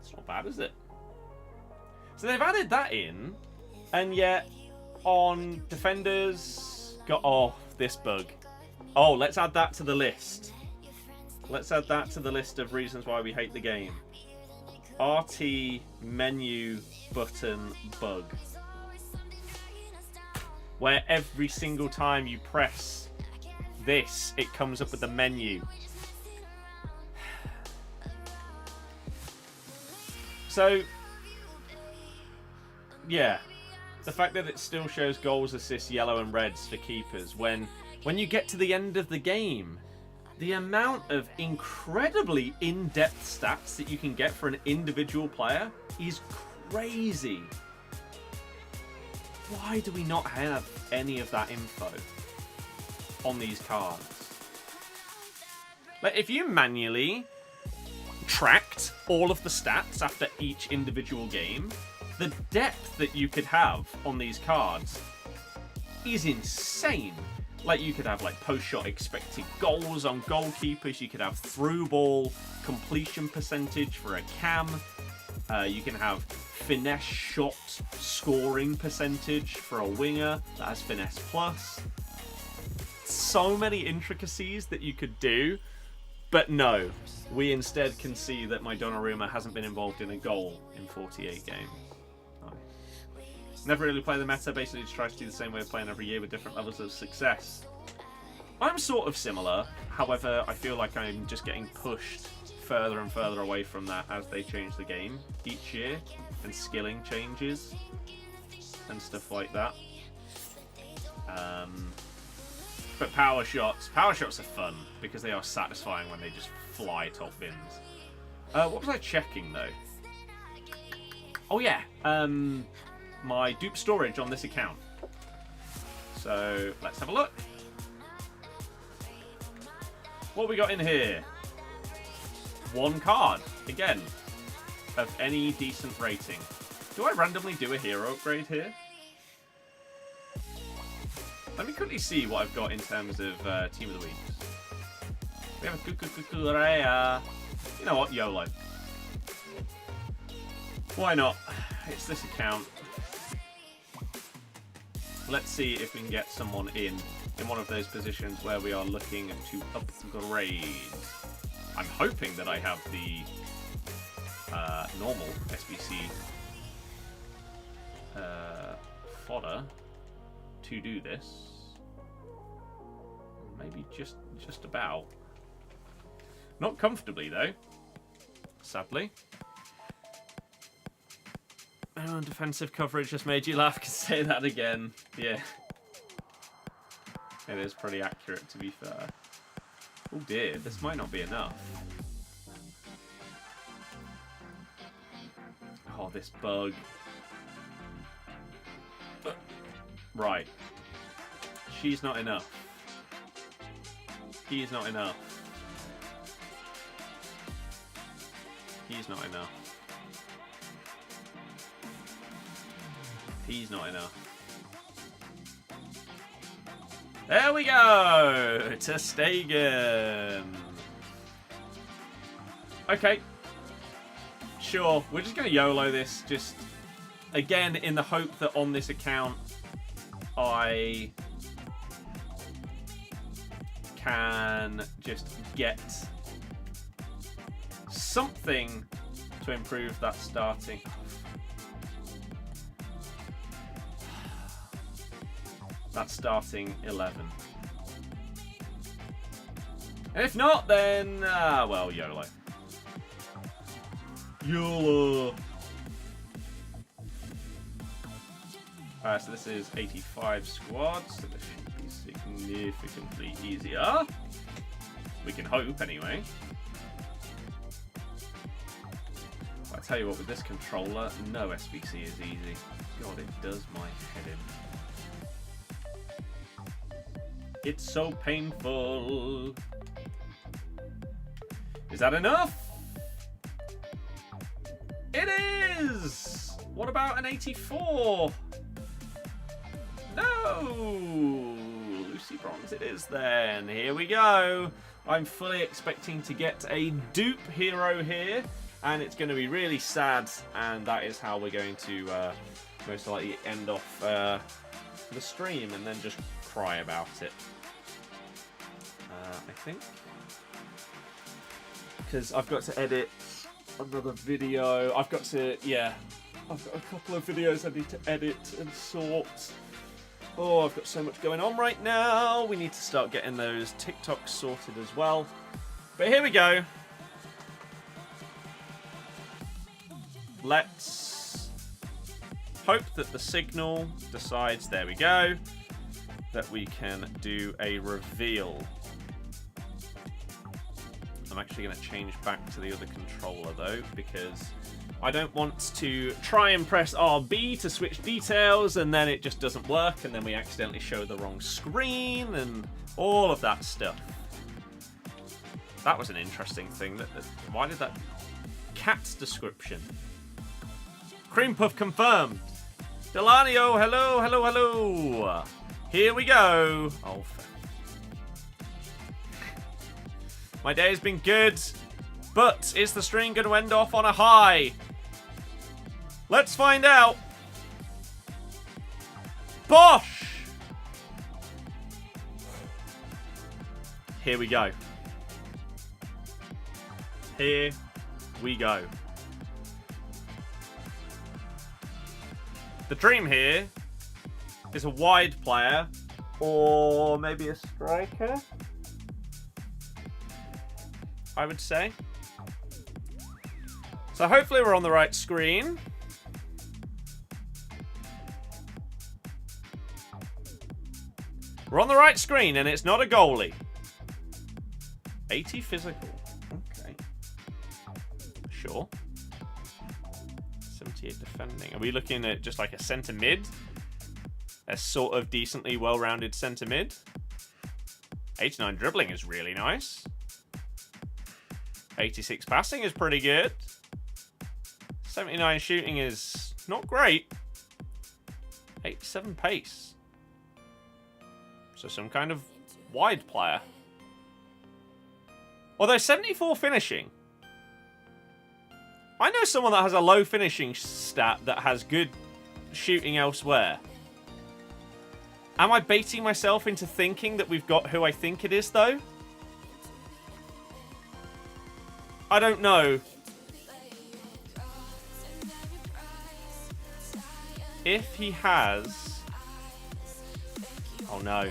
It's not bad, is it? So they've added that in, and yet on defenders. Oh, this bug. Oh, let's add that to the list. Let's add that to the list of reasons why we hate the game. RT menu button bug. Where every single time you press this, it comes up with the menu. So, yeah. The fact that it still shows goals, assists, yellow and reds for keepers when you get to the end of the game, the amount of incredibly in-depth stats that you can get for an individual player is crazy. Why do we not have any of that info on these cards? Like, if you manually tracked all of the stats after each individual game, the depth that you could have on these cards is insane. Like, you could have like post-shot expected goals on goalkeepers. You could have through ball completion percentage for a cam. You can have finesse shot scoring percentage for a winger that has finesse plus. So many intricacies that you could do, but no. We instead can see that my Donnarumma hasn't been involved in a goal in 48 games. Never really play the meta, basically just try to do the same way of playing every year with different levels of success. I'm sort of similar, however, I feel like I'm just getting pushed further and further away from that as they change the game each year, and skilling changes, and stuff like that. But power shots are fun, because they are satisfying when they just fly top bins. What was I checking, though? Oh yeah, my dupe storage on this account. So let's have a look. What we got in here? One card, again, of any decent rating. Do I randomly do a hero upgrade here? Let me quickly see what I've got in terms of Team of the Week. We have a Kukukukurea. You know what? YOLO. Why not? It's this account. Let's see if we can get someone in one of those positions where we are looking to upgrade. I'm hoping that I have the normal SBC fodder to do this. Maybe just about. Not comfortably though, sadly. Oh, defensive coverage just made you laugh. Can say that again. Yeah. It is pretty accurate, to be fair. Oh dear, this might not be enough. Oh, this bug. Right. She's not enough. He's not enough. He's not enough. He's not enough. There we go! To Stegen. Okay. Sure, we're just going to YOLO this. Just, again, in the hope that on this account, I can just get something to improve that starting. That starting 11. And if not, then well, YOLO. YOLO. So this is 85 squads, so this should be significantly easier. We can hope, anyway. I tell you what, with this controller, no SBC is easy. God, it does my head in. It's so painful. Is that enough? It is! What about an 84? No! Lucy Bronze it is then. Here we go. I'm fully expecting to get a dupe hero here, and it's going to be really sad, and that is how we're going to most likely end off the stream and then just cry about it. I think. Because I've got to edit another video. I've got to, yeah. I've got a couple of videos I need to edit and sort. Oh, I've got so much going on right now. We need to start getting those TikToks sorted as well. But here we go. Let's hope that the signal decides, there we go, that we can do a reveal. I'm actually going to change back to the other controller though, because I don't want to try and press RB to switch details and then it just doesn't work and then we accidentally show the wrong screen and all of that stuff. That was an interesting thing. Why did that... Cat's description. Cream Puff confirmed. Delanio, hello, hello, hello. Here we go. Oh, my day has been good, but is the stream going to end off on a high? Let's find out. Bosh! Here we go. Here we go. The dream here is a wide player or maybe a striker, I would say. So hopefully we're on the right screen. We're on the right screen and it's not a goalie. 80 physical. Okay. Sure. 78 defending. Are we looking at just like a centre mid? A sort of decently well-rounded centre mid? 89 dribbling is really nice. 86 passing is pretty good. 79 shooting is not great. 87 pace. So some kind of wide player. Although 74 finishing. I know someone that has a low finishing stat that has good shooting elsewhere. Am I baiting myself into thinking that we've got who I think it is, though? I don't know. If he has... Oh, no.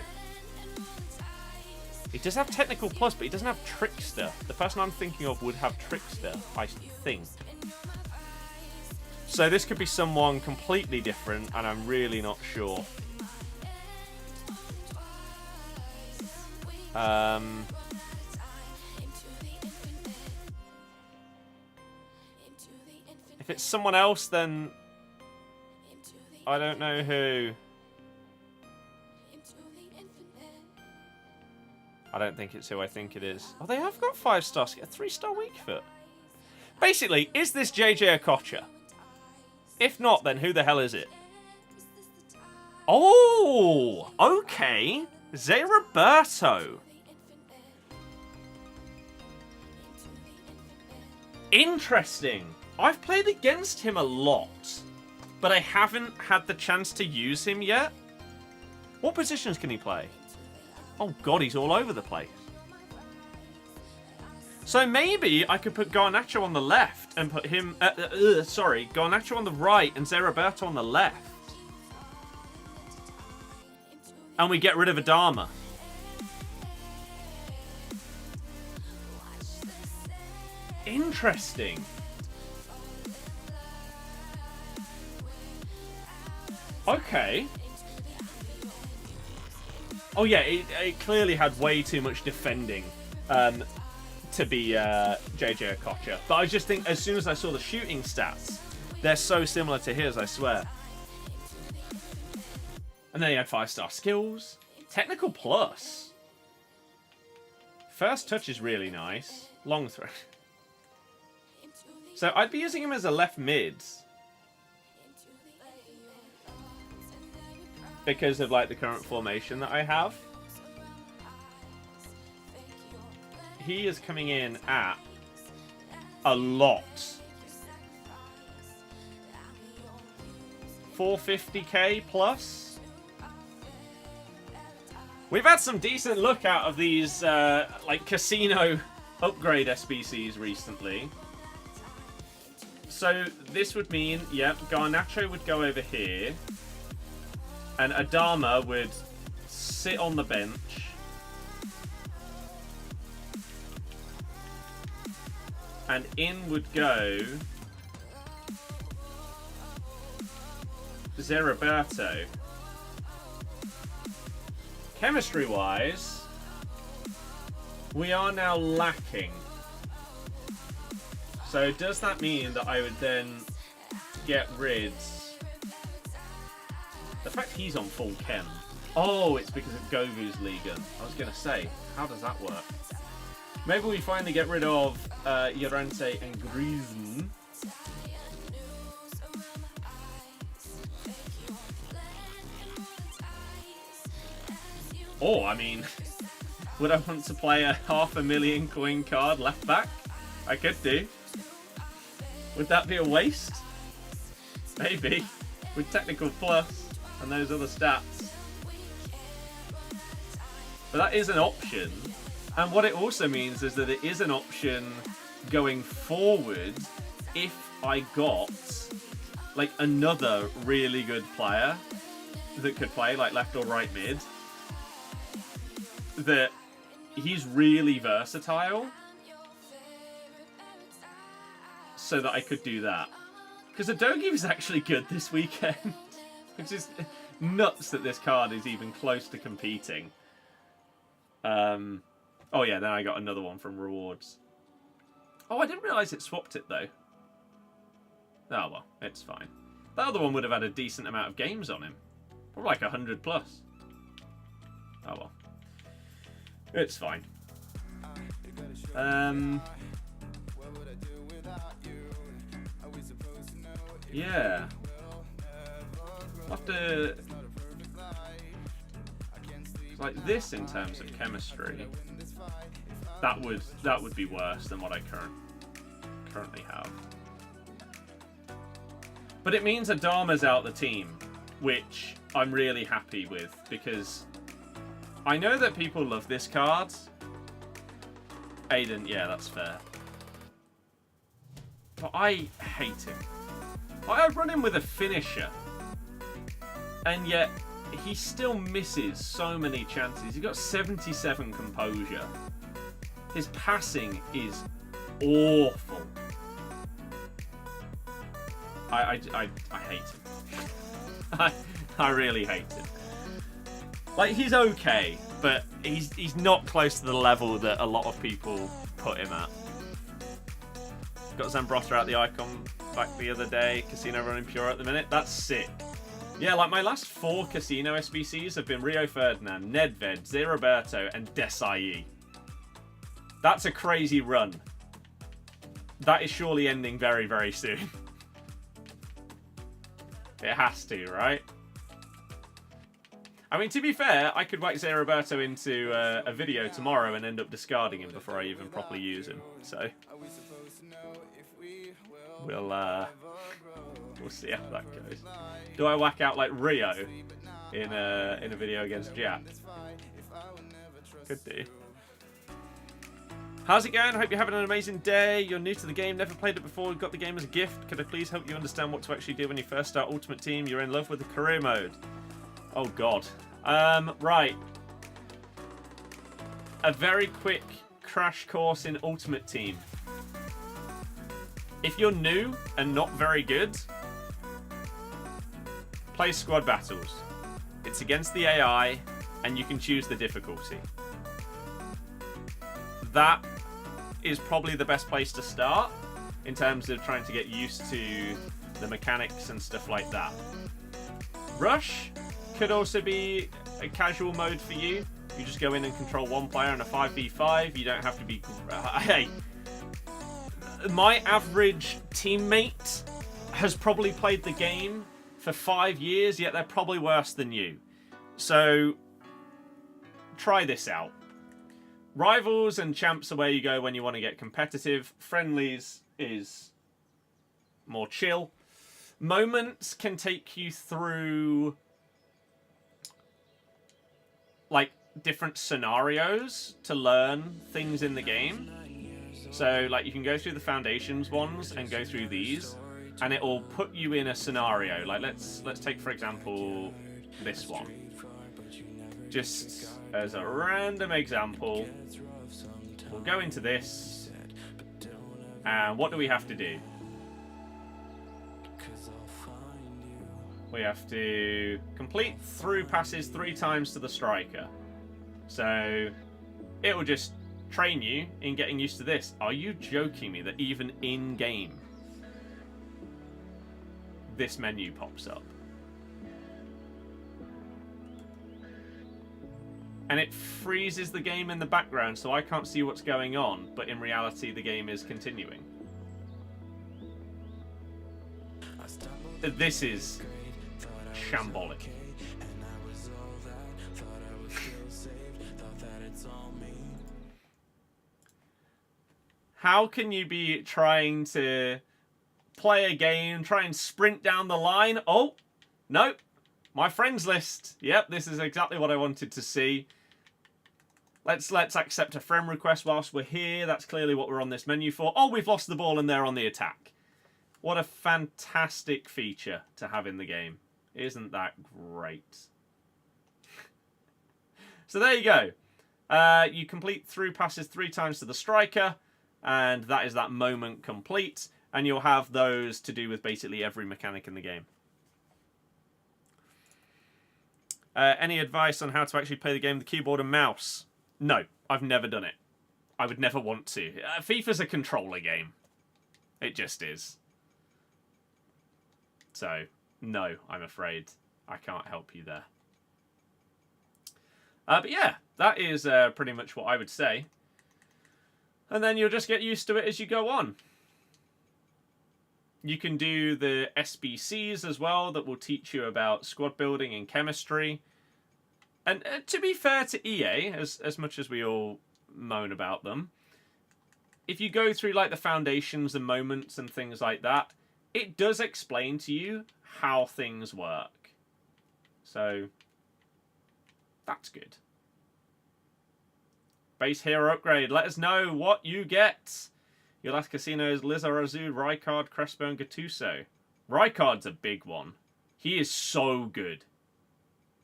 He does have Technical Plus, but he doesn't have Trickster. The person I'm thinking of would have Trickster, I think. So this could be someone completely different, and I'm really not sure. If it's someone else, then I don't know who. I don't think it's who I think it is. Oh, they have got 5-star, a 3-star weak foot. Basically, is this JJ Okocha? If not, then who the hell is it? Oh, okay. Zé Roberto. Interesting. I've played against him a lot, but I haven't had the chance to use him yet. What positions can he play? Oh god, he's all over the place. So maybe I could put Garnacho on the left and put him... Garnacho on the right and Zé Roberto on the left. And we get rid of Adama. Interesting. Okay. Oh yeah, it clearly had way too much defending to be JJ Okocha. But I just think as soon as I saw the shooting stats, they're so similar to his, I swear. And then he had 5-star skills. Technical Plus. First touch is really nice. Long throw. So I'd be using him as a left mid. Because of like the current formation that I have. He is coming in at a lot. 450k plus. We've had some decent look out of these, like, casino upgrade SBCs recently. So this would mean, yep, Garnacho would go over here. And Adama would sit on the bench. And in would go Zeriberto. Chemistry-wise, we are now lacking. So does that mean that I would then get rid... The fact he's on full chem. Oh, it's because of Gogu's Liga. I was going to say, how does that work? Maybe we finally get rid of Llorente and Griezmann. Oh, I mean, would I want to play a $500,000 coin card left back? I could do. Would that be a waste? Maybe. With technical plus and those other stats. But that is an option. And what it also means is that it is an option going forward if I got like another really good player that could play like left or right mid. That he's really versatile. So that I could do that. Because Adogi was actually good this weekend. Which is nuts that this card is even close to competing. Oh yeah, then I got another one from rewards. Oh, I didn't realise it swapped it though. Oh well, it's fine. The other one would have had a decent amount of games on him. Probably like 100 plus. Oh well. It's fine. Yeah. I'll have to... Like this in terms of chemistry, that would be worse than what I currently have. But it means Adama's out the team, which I'm really happy with because I know that people love this card. Aiden, yeah, that's fair. But I hate him. I run him with a finisher, and yet he still misses so many chances. He's got 77 composure. His passing is awful. I hate him. I really hate him. Like, he's okay, but he's not close to the level that a lot of people put him at. Got Zambrotta out the icon back the other day. Casino running pure at the minute. That's sick. Yeah, like my last 4 casino SBCs have been Rio Ferdinand, Nedved, Zeriberto, and Desai. That's a crazy run. That is surely ending very, very soon. It has to, right? I mean, to be fair, I could whack Zeriberto into a video tomorrow and end up discarding him before I even properly use him. So, we'll see how that goes. Do I whack out like Rio in a video against Jack? Could do. How's it going? I hope you're having an amazing day. You're new to the game, never played it before, got the game as a gift. Could I please help you understand what to actually do when you first start Ultimate Team? You're in love with the career mode. Oh god. Right. A very quick crash course in Ultimate Team. If you're new and not very good, play squad battles. It's against the AI, and you can choose the difficulty. That is probably the best place to start in terms of trying to get used to the mechanics and stuff like that. Rush could also be a casual mode for you. You just go in and control one player in a 5v5. You don't have to be... Hey, my average teammate has probably played the game for 5 years, yet they're probably worse than you. So, try this out. Rivals and champs are where you go when you want to get competitive. Friendlies is more chill. Moments can take you through like different scenarios to learn things in the game. So, like, you can go through the foundations ones and go through these, and it will put you in a scenario. Like, let's take, for example, this one. Just as a random example, we'll go into this, and what do we have to do? We have to complete through passes 3 times to the striker. So it will just train you in getting used to this. Are you joking me that even in-game this menu pops up? And it freezes the game in the background so I can't see what's going on, but in reality the game is continuing. This is shambolic. How can you be trying to play a game, try and sprint down the line? Oh, no. My friends list. Yep, this is exactly what I wanted to see. Let's accept a friend request whilst we're here. That's clearly what we're on this menu for. Oh, we've lost the ball and they're on the attack. What a fantastic feature to have in the game. Isn't that great? So there you go. You complete through passes 3 times to the striker, and that is that moment complete. And you'll have those to do with basically every mechanic in the game. Any advice on how to actually play the game with the keyboard and mouse? No, I've never done it. I would never want to. FIFA's a controller game. It just is. So, no, I'm afraid. I can't help you there. But yeah, that is pretty much what I would say. And then you'll just get used to it as you go on. You can do the SBCs as well that will teach you about squad building and chemistry. And to be fair to EA, as much as we all moan about them, if you go through like the foundations and moments and things like that, it does explain to you how things work. So, that's good. Base hero upgrade. Let us know what you get. Your last casino is Lizarazu, Rijkaard, Crespo, and Gattuso. Rijkaard's a big one. He is so good.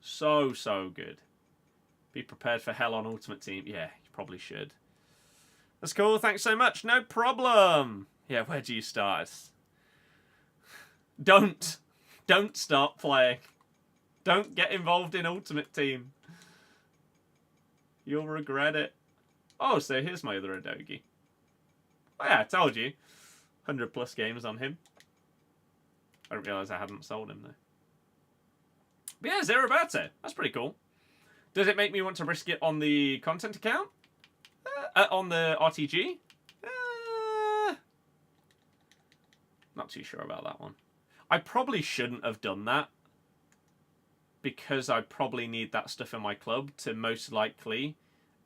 So good. Be prepared for hell on Ultimate Team. Yeah, you probably should. That's cool. Thanks so much. No problem. Yeah, where do you start? Don't start playing. Don't get involved in Ultimate Team. You'll regret it. Oh, so here's my other Adogi. Oh yeah, I told you. 100+ games on him. I didn't realise I hadn't sold him though. But yeah, Zeraberto. That's pretty cool. Does it make me want to risk it on the content account? On the RTG? Not too sure about that one. I probably shouldn't have done that, because I probably need that stuff in my club to most likely,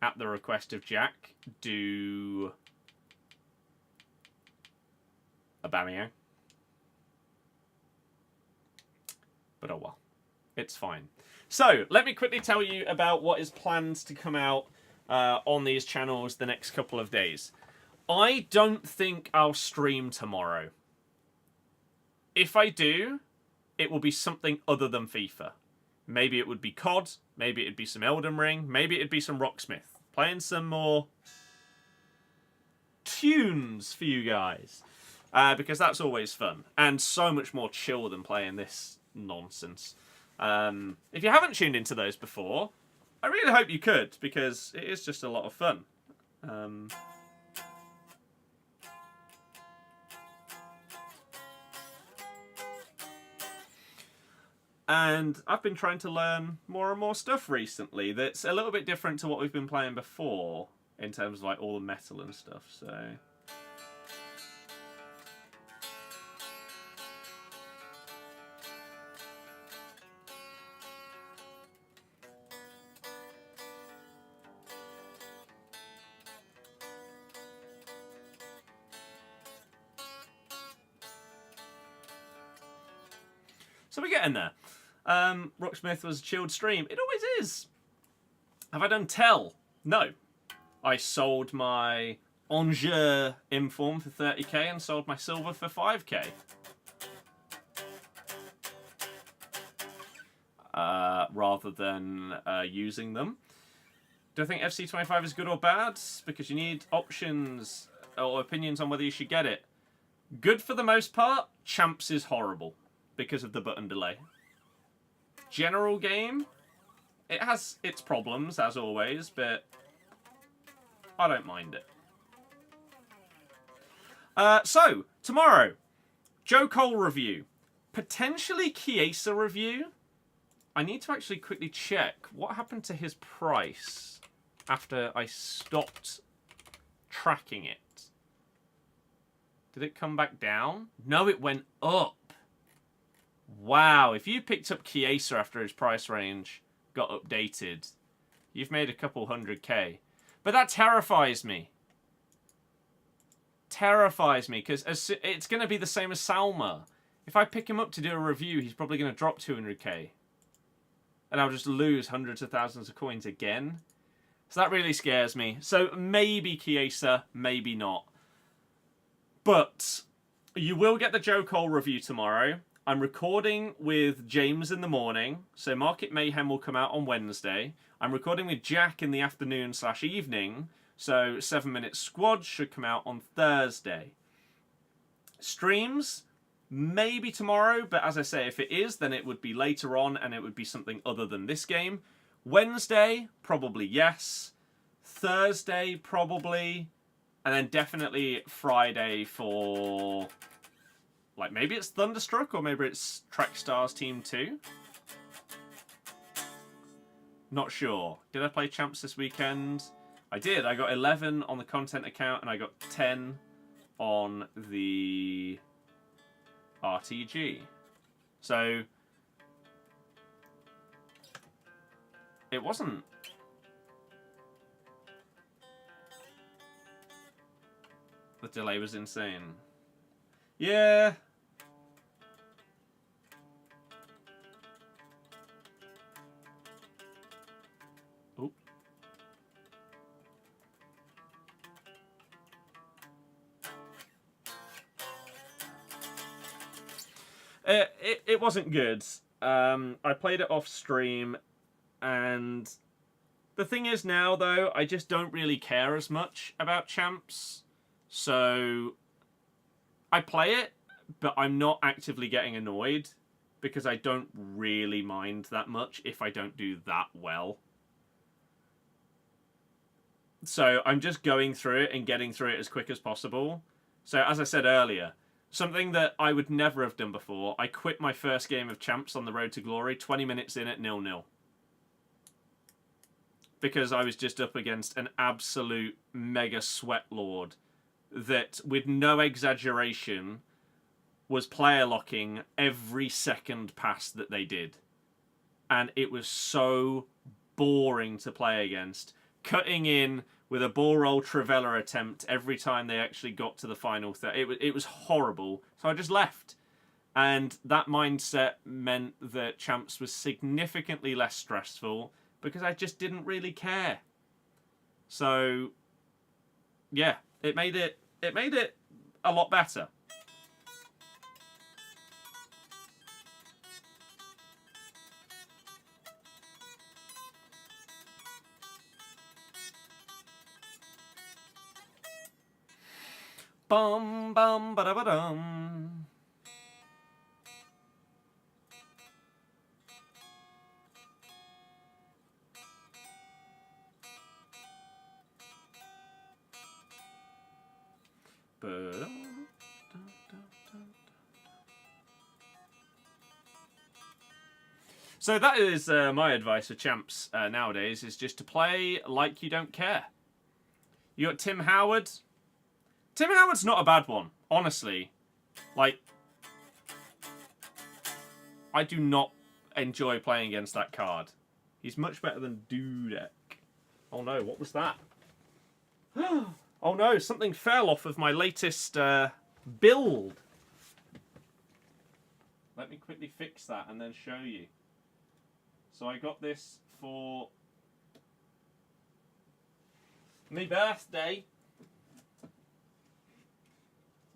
at the request of Jack, do Aubameyang. But oh well. It's fine. So, let me quickly tell you about what is planned to come out on these channels the next couple of days. I don't think I'll stream tomorrow. If I do, it will be something other than FIFA. Maybe it would be COD, maybe it'd be some Elden Ring, maybe it'd be some Rocksmith. Playing some more tunes for you guys. Because that's always fun. And so much more chill than playing this nonsense. If you haven't tuned into those before, I really hope you could, because it is just a lot of fun. And I've been trying to learn more and more stuff recently that's a little bit different to what we've been playing before, in terms of like all the metal and stuff, so... So we're getting there. Rocksmith was a chilled stream. It always is. Have I done Tell? No. I sold my Angers Inform for 30k and sold my Silver for 5k. Rather than using them. Do I think FC25 is good or bad? Because you need options or opinions on whether you should get it. Good for the most part. Champs is horrible because of the button delay. General game, it has its problems as always, but I don't mind it. So, tomorrow, Joe Cole review. Potentially Chiesa review. I need to actually quickly check what happened to his price after I stopped tracking it. Did it come back down? No, it went up. Wow, if you picked up Chiesa after his price range got updated, you've made a couple 100k. But that terrifies me. Terrifies me, because it's going to be the same as Salma. If I pick him up to do a review, he's probably going to drop 200k. And I'll just lose hundreds of thousands of coins again. So that really scares me. So maybe Chiesa, maybe not. But you will get the Joe Cole review tomorrow. I'm recording with James in the morning. So Market Mayhem will come out on Wednesday. I'm recording with Jack in the afternoon/evening. So 7-Minute Squad should come out on Thursday. Streams, maybe tomorrow, but as I say, if it is, then it would be later on and it would be something other than this game. Wednesday, probably yes. Thursday, probably. And then definitely Friday for... like, maybe it's Thunderstruck or maybe it's Trackstars Team 2. Not sure. Did I play Champs this weekend? I did. I got 11 on the content account and I got 10 on the RTG. So it wasn't... the delay was insane. Yeah. Oh. It wasn't good. I played it off stream, and the thing is now, though, I just don't really care as much about Champs. So I play it, but I'm not actively getting annoyed because I don't really mind that much if I don't do that well. So I'm just going through it and getting through it as quick as possible. So as I said earlier, something that I would never have done before, I quit my first game of Champs on the Road to Glory 20 minutes in at 0-0. Because I was just up against an absolute mega sweat lord that, with no exaggeration, was player locking every second pass that they did. And it was so boring to play against. Cutting in with a ball roll Trivella attempt every time they actually got to the final third. It was horrible. So I just left. And that mindset meant that Champs was significantly less stressful because I just didn't really care. So, yeah, it made it a lot better. Bum bum ba da ba dum. So that is my advice for Champs nowadays, is just to play like you don't care. You got Tim Howard. Tim Howard's not a bad one, honestly. Like, I do not enjoy playing against that card. He's much better than Dudek. Oh no, what was that? Oh no, something fell off of my latest build. Let me quickly fix that and then show you. So I got this for my birthday.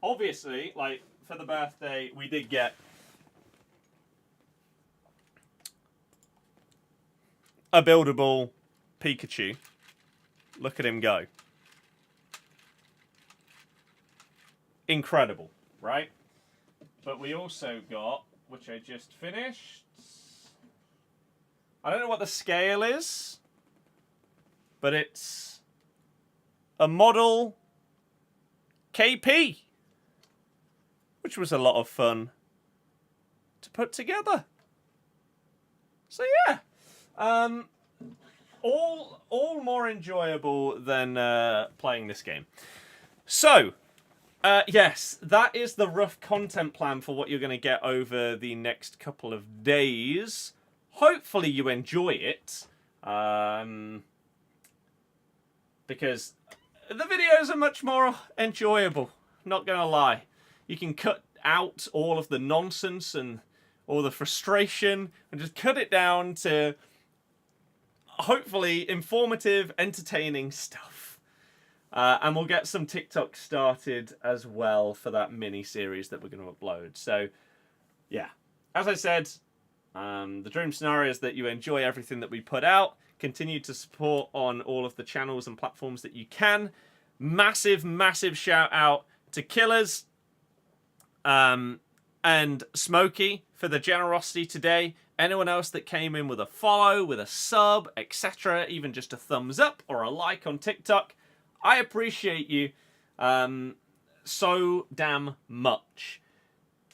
Obviously, like, for the birthday, we did get a buildable Pikachu. Look at him go. Incredible, right? But we also got, which I just finished, I don't know what the scale is, but it's a model KP, which was a lot of fun to put together. So yeah, all more enjoyable than playing this game. So, yes, that is the rough content plan for what you're going to get over the next couple of days. Hopefully you enjoy it, because the videos are much more enjoyable, not going to lie. You can cut out all of the nonsense and all the frustration and just cut it down to hopefully informative, entertaining stuff. And we'll get some TikTok started as well for that mini-series that we're going to upload. So, yeah. As I said, the dream scenario is that you enjoy everything that we put out. Continue to support on all of the channels and platforms that you can. Massive, massive shout out to Killers and Smokey for the generosity today. Anyone else that came in with a follow, with a sub, etc., even just a thumbs up or a like on TikTok, I appreciate you so damn much.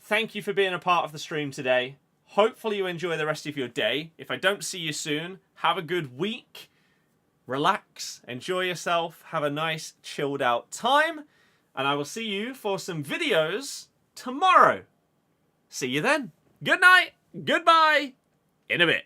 Thank you for being a part of the stream today. Hopefully you enjoy the rest of your day. If I don't see you soon, have a good week. Relax, enjoy yourself, have a nice chilled out time. And I will see you for some videos tomorrow. See you then. Good night, goodbye, in a bit.